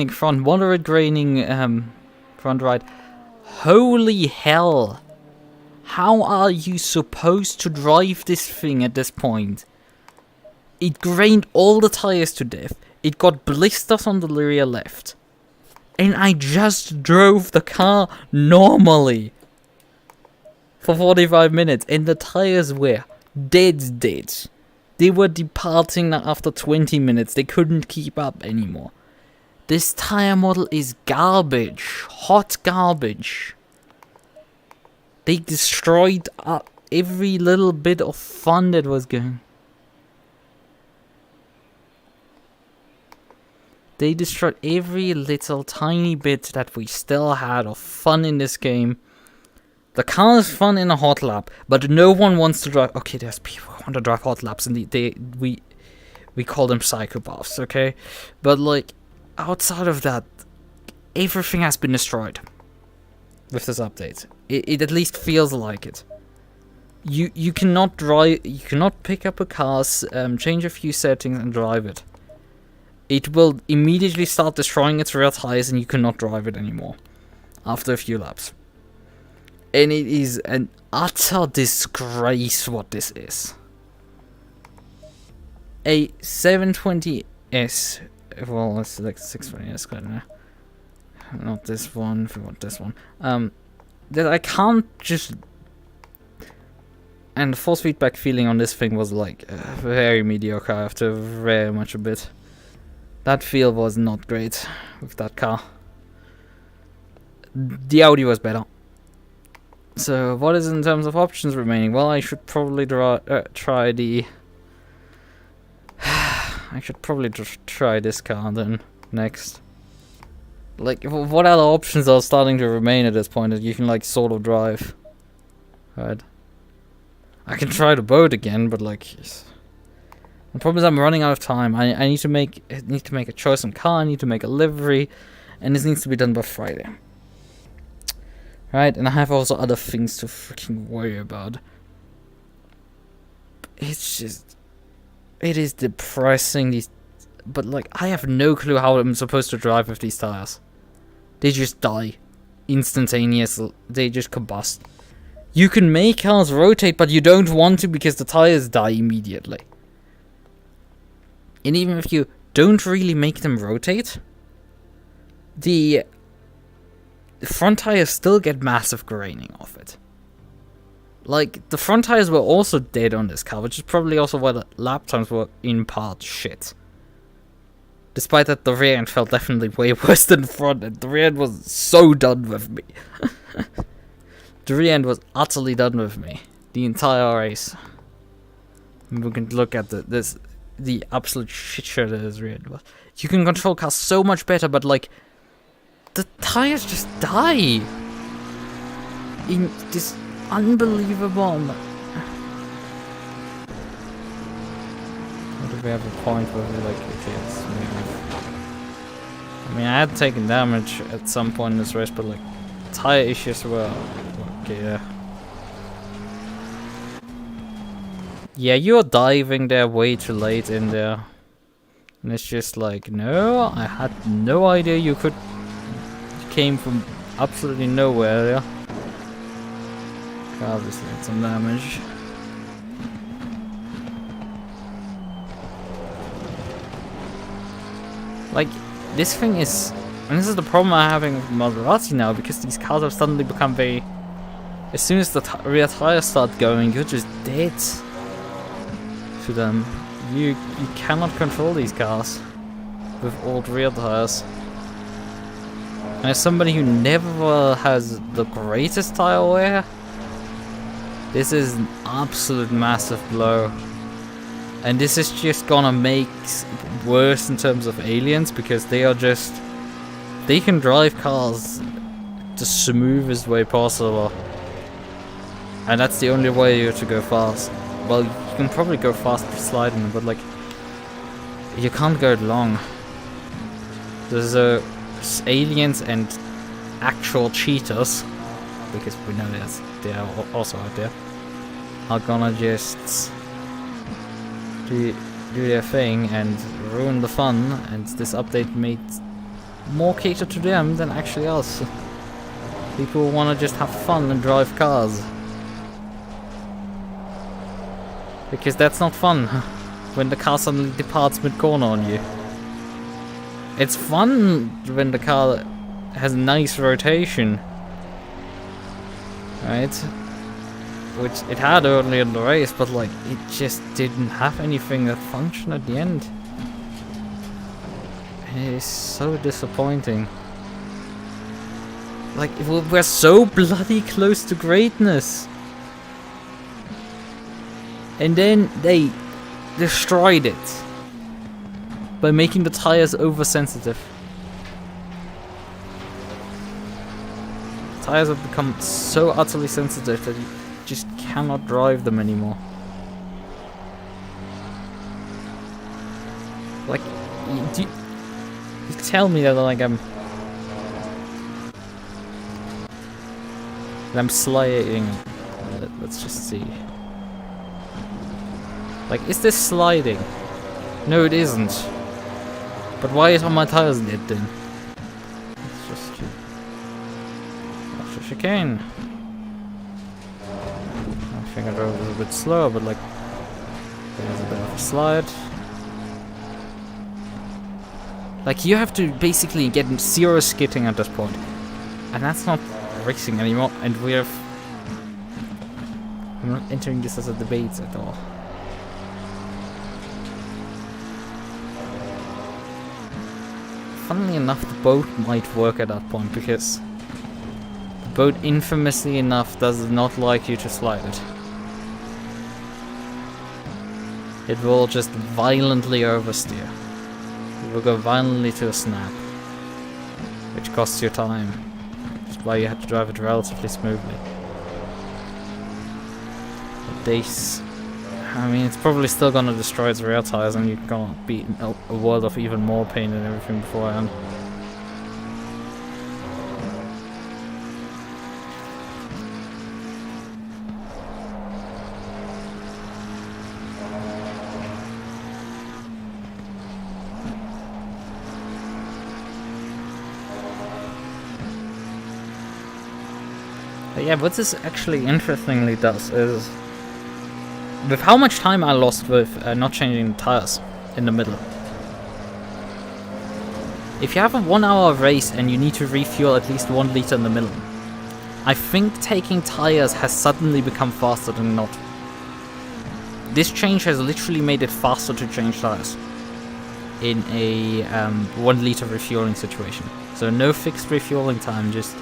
front. Moderate graining front right. Holy hell. How are you supposed to drive this thing at this point? It grained all the tires to death. It got blisters on the rear left. And I just drove the car normally for 45 minutes, and the tires were dead. They were departing after 20 minutes. They couldn't keep up anymore. This tire model is garbage. Hot garbage. They destroyed every little bit of fun that was going. They destroyed every little tiny bit that we still had of fun in this game. The car is fun in a hot lap, but no one wants to drive. Okay, there's people who want to drive hot laps, and we call them psychopaths, okay? But like, outside of that, everything has been destroyed with this update. It at least feels like it. You cannot drive. You cannot pick up a car, change a few settings, and drive it. It will immediately start destroying its rear tires, and you cannot drive it anymore after a few laps. And it is an utter disgrace what this is. A 720S. Well, let's select 620S. I don't know. Not this one. We want this one. That I can't just. And the force feedback feeling on this thing was like very mediocre after very much a bit. That feel was not great with that car. The Audi was better. So what is in terms of options remaining? Well, I should probably try the... I should probably just try this car then next. Like, what other options are starting to remain at this point that you can like sort of drive? Right. I can try the boat again, but like, the problem is I'm running out of time. I need to make a choice on car. I need to make a livery, and this needs to be done by Friday. Right, and I have also other things to freaking worry about. It's just, it is depressing. But like, I have no clue how I'm supposed to drive with these tires. They just die instantaneously. They just combust. You can make cars rotate, but you don't want to because the tires die immediately. And even if you don't really make them rotate, the front tires still get massive graining off it. Like, the front tires were also dead on this car, which is probably also why the lap times were in part shit. Despite that, the rear end felt definitely way worse than the front end. The rear end was so done with me. The rear end was utterly done with me. The entire race. And we can look at the absolute shit show that this rear end was. You can control cars so much better, but like, the tires just die in this unbelievable. What if we have a point where we're like, okay, it's maybe. I mean, I had taken damage at some point in this race, but like, tire issues were okay. Yeah, you're diving there way too late in there, and it's just like, no, I had no idea you could. Came from absolutely nowhere, yeah. Obviously, it's some damage. Like, this thing is, and this is the problem I'm having with Maserati now, because these cars have suddenly become very. As soon as the rear tires start going, you're just dead to them. You cannot control these cars with old rear tires. And as somebody who never has the greatest tire wear, this is an absolute massive blow. And this is just gonna make worse in terms of aliens, because they can drive cars the smoothest way possible. And that's the only way to go fast. Well, you can probably go fast sliding, but like, you can't go long. There's aliens and actual cheaters, because we know they are also out there, are gonna just do their thing and ruin the fun, and this update made more cater to them than actually us. People wanna just have fun and drive cars. Because that's not fun when the car suddenly departs mid-corner on you. It's fun when the car has nice rotation, right? Which it had early in the race, but like, it just didn't have anything that functioned at the end. It is so disappointing. Like, we're so bloody close to greatness. And then they destroyed it by making the tires oversensitive. Tires have become so utterly sensitive that you just cannot drive them anymore. Like, you tell me that like I'm sliding. Let's just see. Like, is this sliding? No, it isn't. But why are my tires dead then? It's just a chicane. I think I drove a bit slower, but like, there's a bit of a slide. Like, you have to basically get zero skidding at this point, and that's not racing anymore. And I'm not entering this as a debate at all. Funnily enough, the boat might work at that point, because the boat infamously enough does not like you to slide it. It will just violently oversteer. It will go violently to a snap, which costs you time. Which is why you have to drive it relatively smoothly. But this, I mean, it's probably still gonna destroy its rear tires, and you're gonna be in a world of even more pain than everything beforehand. But yeah, what this actually interestingly does is, with how much time I lost with not changing the tires in the middle. If you have a 1 hour race and you need to refuel at least 1 liter in the middle, I think taking tires has suddenly become faster than not. This change has literally made it faster to change tires in a 1 liter refueling situation. So no fixed refueling time, just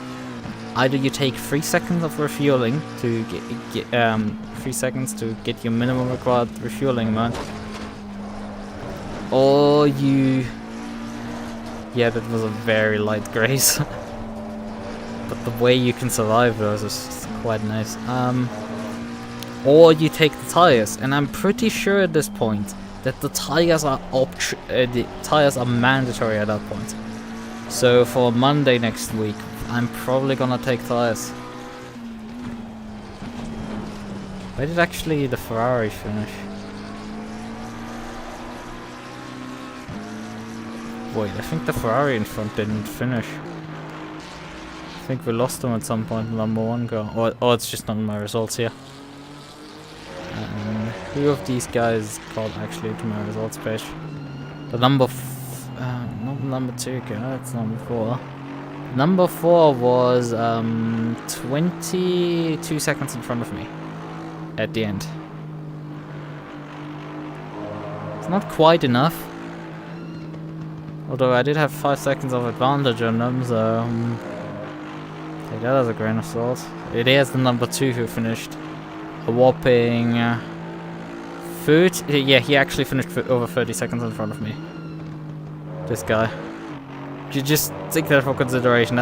either you take 3 seconds of refueling to get 3 seconds to get your minimum required refueling amount, or you... Yeah, that was a very light grace. But the way you can survive those is quite nice. Or you take the tires, and I'm pretty sure at this point that the tires are mandatory at that point. So for Monday next week, I'm probably gonna take tires. Where did actually the Ferrari finish? Wait, I think the Ferrari in front didn't finish. I think we lost them at some point in number 1 car. Or it's just not in my results here. Who of these guys called actually to my results page? The number not number 2 car, it's number 4. Number 4 was 22 seconds in front of me at the end. It's not quite enough. Although I did have 5 seconds of advantage on them, so take that as a grain of salt. It is the number 2 who finished a whopping 30. Yeah, he actually finished over 30 seconds in front of me. This guy. You just take that for consideration.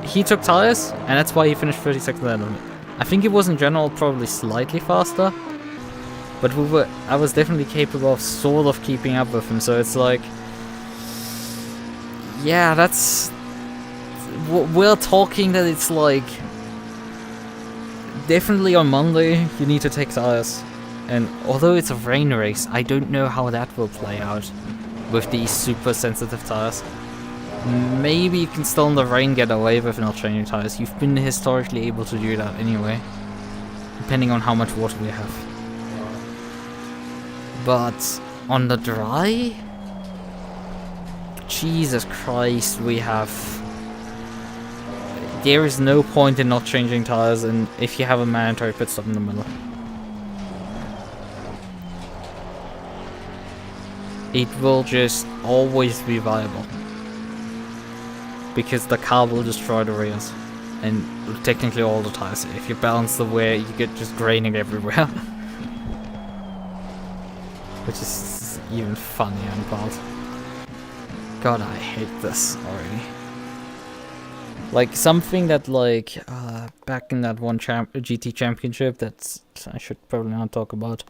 He took tires, and that's why he finished 30 seconds ahead of me. I think it was in general probably slightly faster, but I was definitely capable of sort of keeping up with him. So it's like, yeah, that's... We're talking that it's like... Definitely on Monday, you need to take tires. And although it's a rain race, I don't know how that will play out with these super sensitive tires. Maybe you can still in the rain get away with not changing tires. You've been historically able to do that anyway, depending on how much water we have. But on the dry, Jesus Christ, there is no point in not changing tires, and if you have a mandatory pit stop in the middle, it will just always be viable. Because the car will destroy the rears. And technically all the tires. If you balance the wear, you get just graining everywhere. Which is even funnier in part. God, I hate this already. Like, something that, like, back in that one GT championship that I should probably not talk about,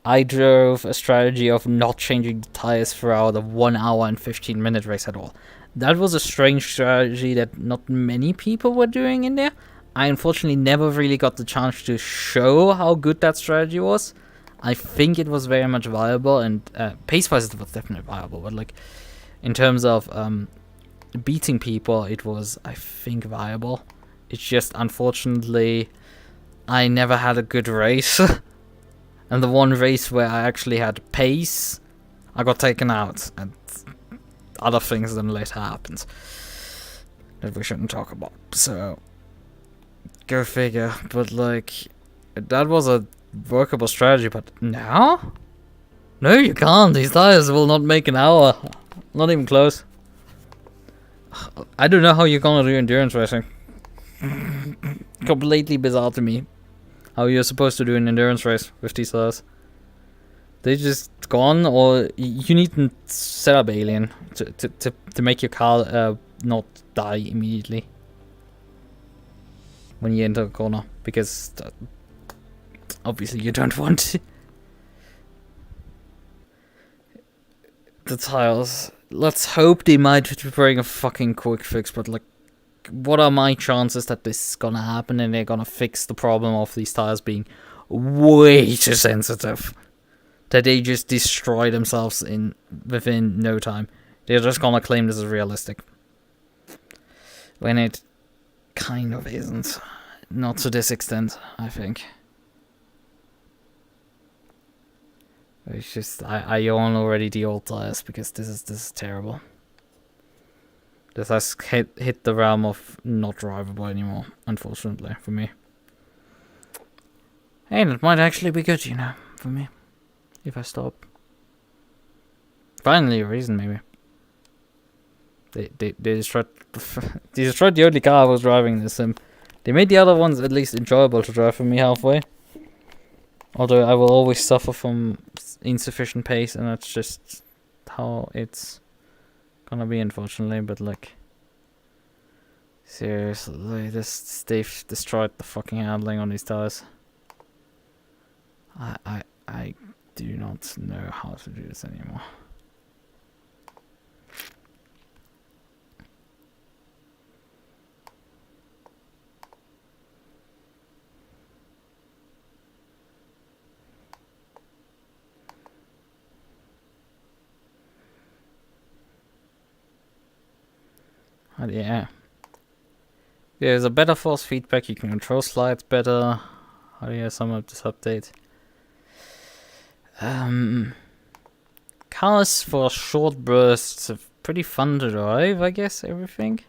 I drove a strategy of not changing the tires throughout a 1 hour and 15-minute race at all. That was a strange strategy that not many people were doing in there. I unfortunately never really got the chance to show how good that strategy was. I think it was very much viable, and pace-wise it was definitely viable, but like in terms of beating people, it was, I think, viable. It's just, unfortunately, I never had a good race. And the one race where I actually had pace, I got taken out, and other things then later happened that we shouldn't talk about. So, go figure. But like, that was a workable strategy, but now? No, you can't. These tires will not make an hour. Not even close. I don't know how you're gonna do endurance racing. completely bizarre to me how you're supposed to do an endurance race with these tires. They just gone, or you need to set up alien to make your car not die immediately when you enter a corner, because obviously you don't want the tires. Let's hope they might bring a fucking quick fix, but like, what are my chances that this is gonna happen and they're gonna fix the problem of these tires being way too sensitive? That they just destroy themselves within no time. They're just gonna claim this is realistic, when it kind of isn't. Not to this extent, I think. It's just I own already the old tires because this is terrible. This has hit the realm of not drivable anymore, unfortunately for me. And it might actually be good, you know, for me, if I stop. Finally a reason, maybe. They destroyed they destroyed the only car I was driving in the sim. They made the other ones at least enjoyable to drive for me halfway. Although I will always suffer from insufficient pace, and that's just how it's gonna be, unfortunately. But like, seriously, they've destroyed the fucking handling on these tires. I do not know how to do this anymore. Yeah. There's a better force feedback, you can control slides better. How do you sum up this update? Cars for short bursts are pretty fun to drive, I guess, everything.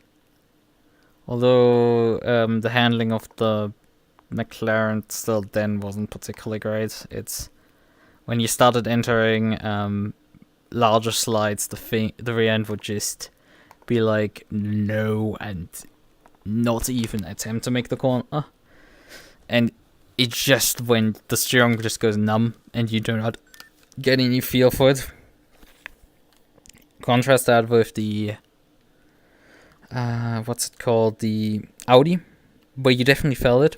Although the handling of the McLaren still then wasn't particularly great. It's when you started entering larger slides, the rear end would just be like no, and not even attempt to make the corner, and it just, when the steering just goes numb and you do not get any feel for it. Contrast that with the what's it called, the Audi, where you definitely felt it,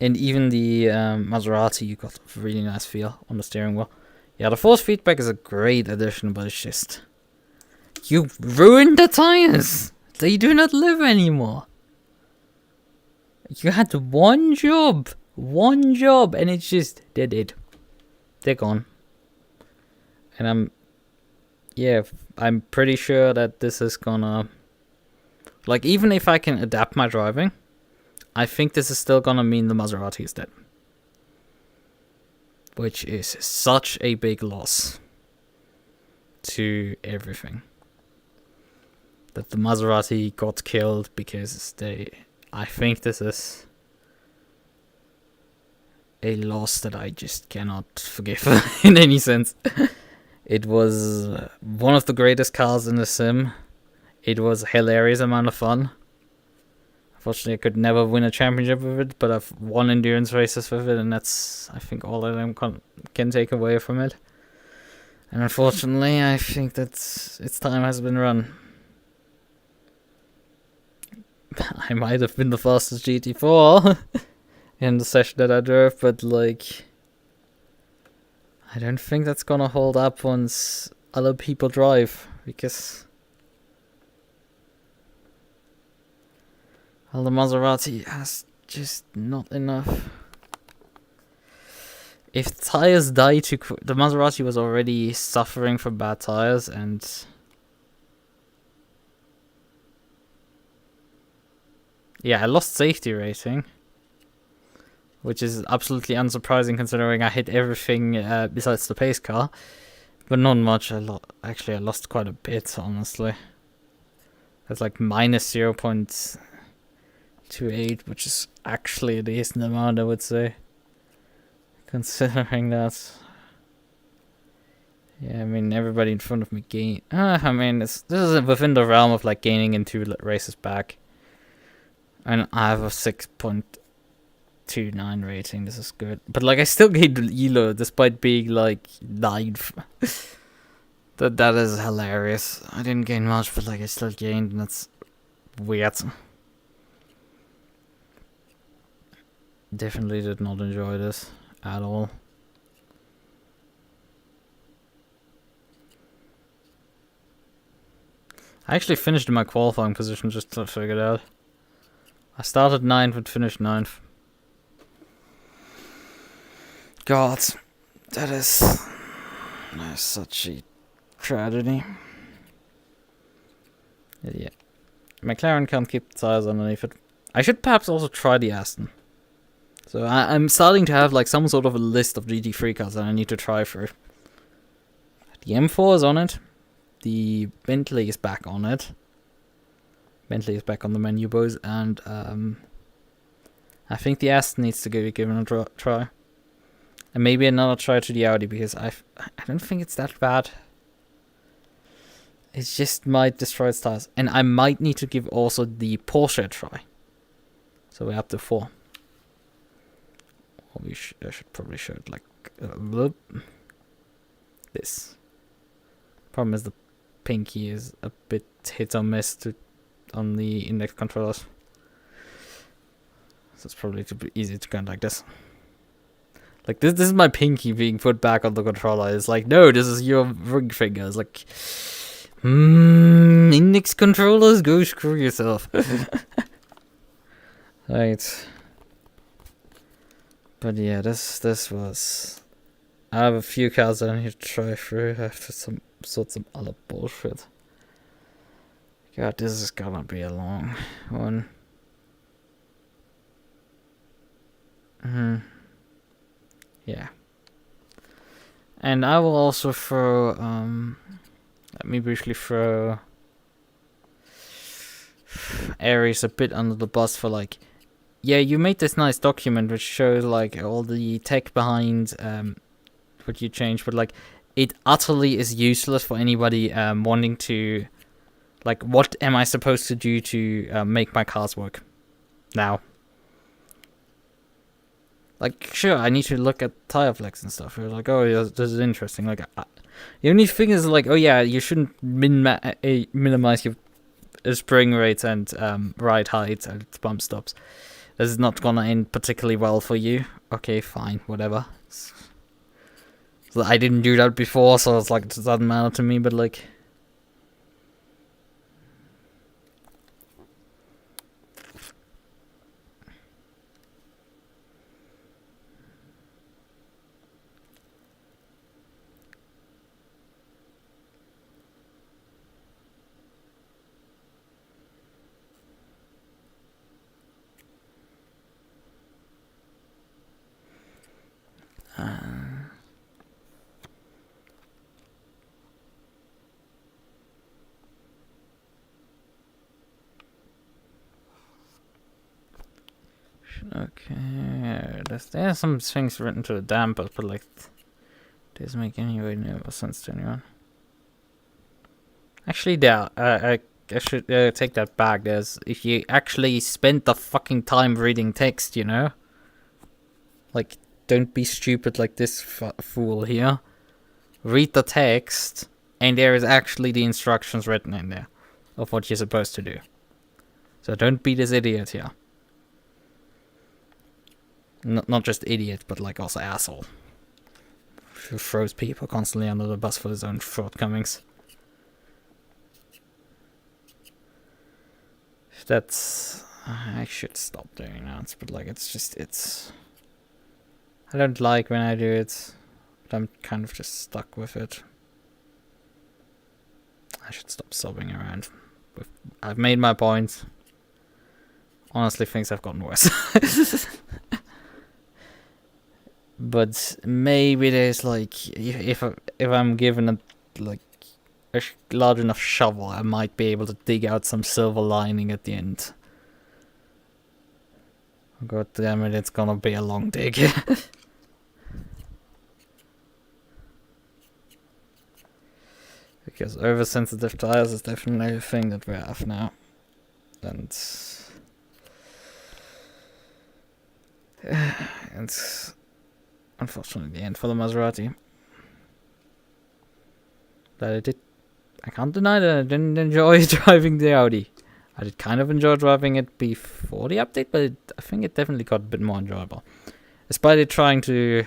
and even the Maserati, you got a really nice feel on the steering wheel. Yeah, the force feedback is a great addition, but it's just, you ruined the tires. They do not live anymore. You had one job, and it's just, they're dead. They're gone. And I'm pretty sure that this is gonna, like, even if I can adapt my driving, I think this is still gonna mean the Maserati is dead. Which is such a big loss to everything. That the Maserati got killed because I think this is a loss that I just cannot forgive in any sense. It was one of the greatest cars in the sim. It was a hilarious amount of fun. Unfortunately, I could never win a championship with it, but I've won endurance races with it, and that's, I think, all that I can take away from it. And unfortunately, I think that its time has been run. I might have been the fastest GT4 in the session that I drove, but like, I don't think that's gonna hold up once other people drive, because well, the Maserati has just not enough. If tires die too quick, the Maserati was already suffering from bad tires, and yeah, I lost safety rating, which is absolutely unsurprising considering I hit everything besides the pace car, but not much. Actually, I lost quite a bit, honestly. That's like minus 0.28, which is actually a decent amount, I would say, considering that. Yeah, I mean, everybody in front of me gained. I mean, this is within the realm of like gaining in 2 races back. And I have a 6.29 rating. This is good. But like, I still gained elo despite being like 9. That is hilarious. I didn't gain much, but like I still gained, and that's weird. Definitely did not enjoy this at all. I actually finished in my qualifying position just to figure it out. I started 9th and finished 9th. God, that is such a tragedy. Yeah. McLaren can't keep the tires underneath it. I should perhaps also try the Aston. So I'm starting to have like some sort of a list of GT3 cars that I need to try through. The M4 is on it. The Bentley is back on it. Bentley is back on the menu, boys. And I think the Aston needs to be given a try. And maybe another try to the Audi, because I don't think it's that bad. It just might destroy its tires. And I might need to give also the Porsche a try. So we're up to 4. Or I should probably show it like this. Problem is the pinky is a bit hit or miss on the index controllers. So it's probably too easy to go like this. Like this is my pinky being put back on the controller. It's like, no, this is your ring finger. It's like, index controllers, go screw yourself. Right. But yeah, this was. I have a few cars that I need to try through after some other bullshit. God, this is gonna be a long one. Yeah. And I will also throw, let me briefly throw Aries a bit under the bus for like, yeah, you made this nice document which shows like all the tech behind what you changed, but like it utterly is useless for anybody wanting to, like, what am I supposed to do to make my cars work now? Like, sure, I need to look at tire flex and stuff. You're like, oh, yeah, this is interesting. Like, the only thing is, like, oh yeah, you shouldn't minimize your spring rates and ride heights and bump stops. This is not gonna end particularly well for you. Okay, fine, whatever. So I didn't do that before, so it's like, it doesn't matter to me, but like... Okay, there's some things written to the dampers, but like, doesn't make any no sense to anyone. Actually, yeah, I should take that back. If you actually spend the fucking time reading text, you know, like, don't be stupid like this fool here. Read the text, and there is actually the instructions written in there of what you're supposed to do. So don't be this idiot here. Not just idiot, but like also asshole. Who throws people constantly under the bus for his own shortcomings. That's... I should stop doing that, but like it's... I don't like when I do it, but I'm kind of just stuck with it. I should stop sobbing around. I've made my point. Honestly, things have gotten worse. But maybe there's like, if I'm given a large enough shovel, I might be able to dig out some silver lining at the end. God damn it, it's gonna be a long dig. Because oversensitive tires is definitely a thing that we have now. And It's unfortunately the end for the Maserati. But I can't deny that I didn't enjoy driving the Audi. I did kind of enjoy driving it before the update, but I think it definitely got a bit more enjoyable. Despite it trying to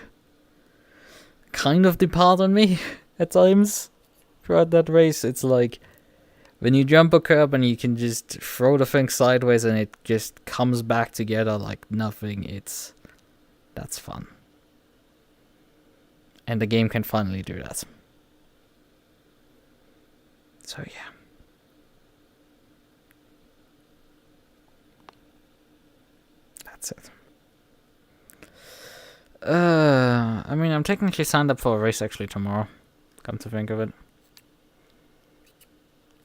kind of depart on me at times throughout that race. It's like when you jump a curb and you can just throw the thing sideways and it just comes back together like nothing. That's fun. And the game can finally do that. So yeah. That's it. I mean, I'm technically signed up for a race actually tomorrow. Come to think of it.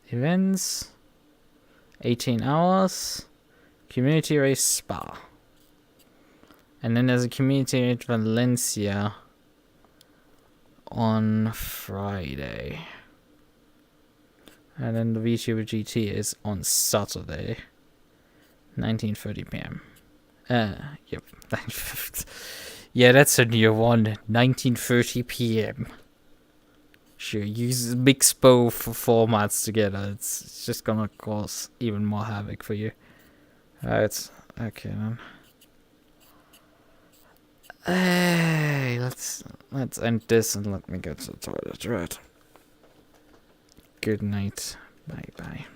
Events. 18 hours. Community race Spa. And then there's a community race Valencia on Friday. And then the VTuber GT is on Saturday. 19:30 p.m. Yep. Yeah, that's a new one. 19:30 p.m. Sure, use mix both formats together. It's just gonna cause even more havoc for you. Alright, okay then. Hey, let's end this and let me go to the toilet. Right. Good night. Bye bye.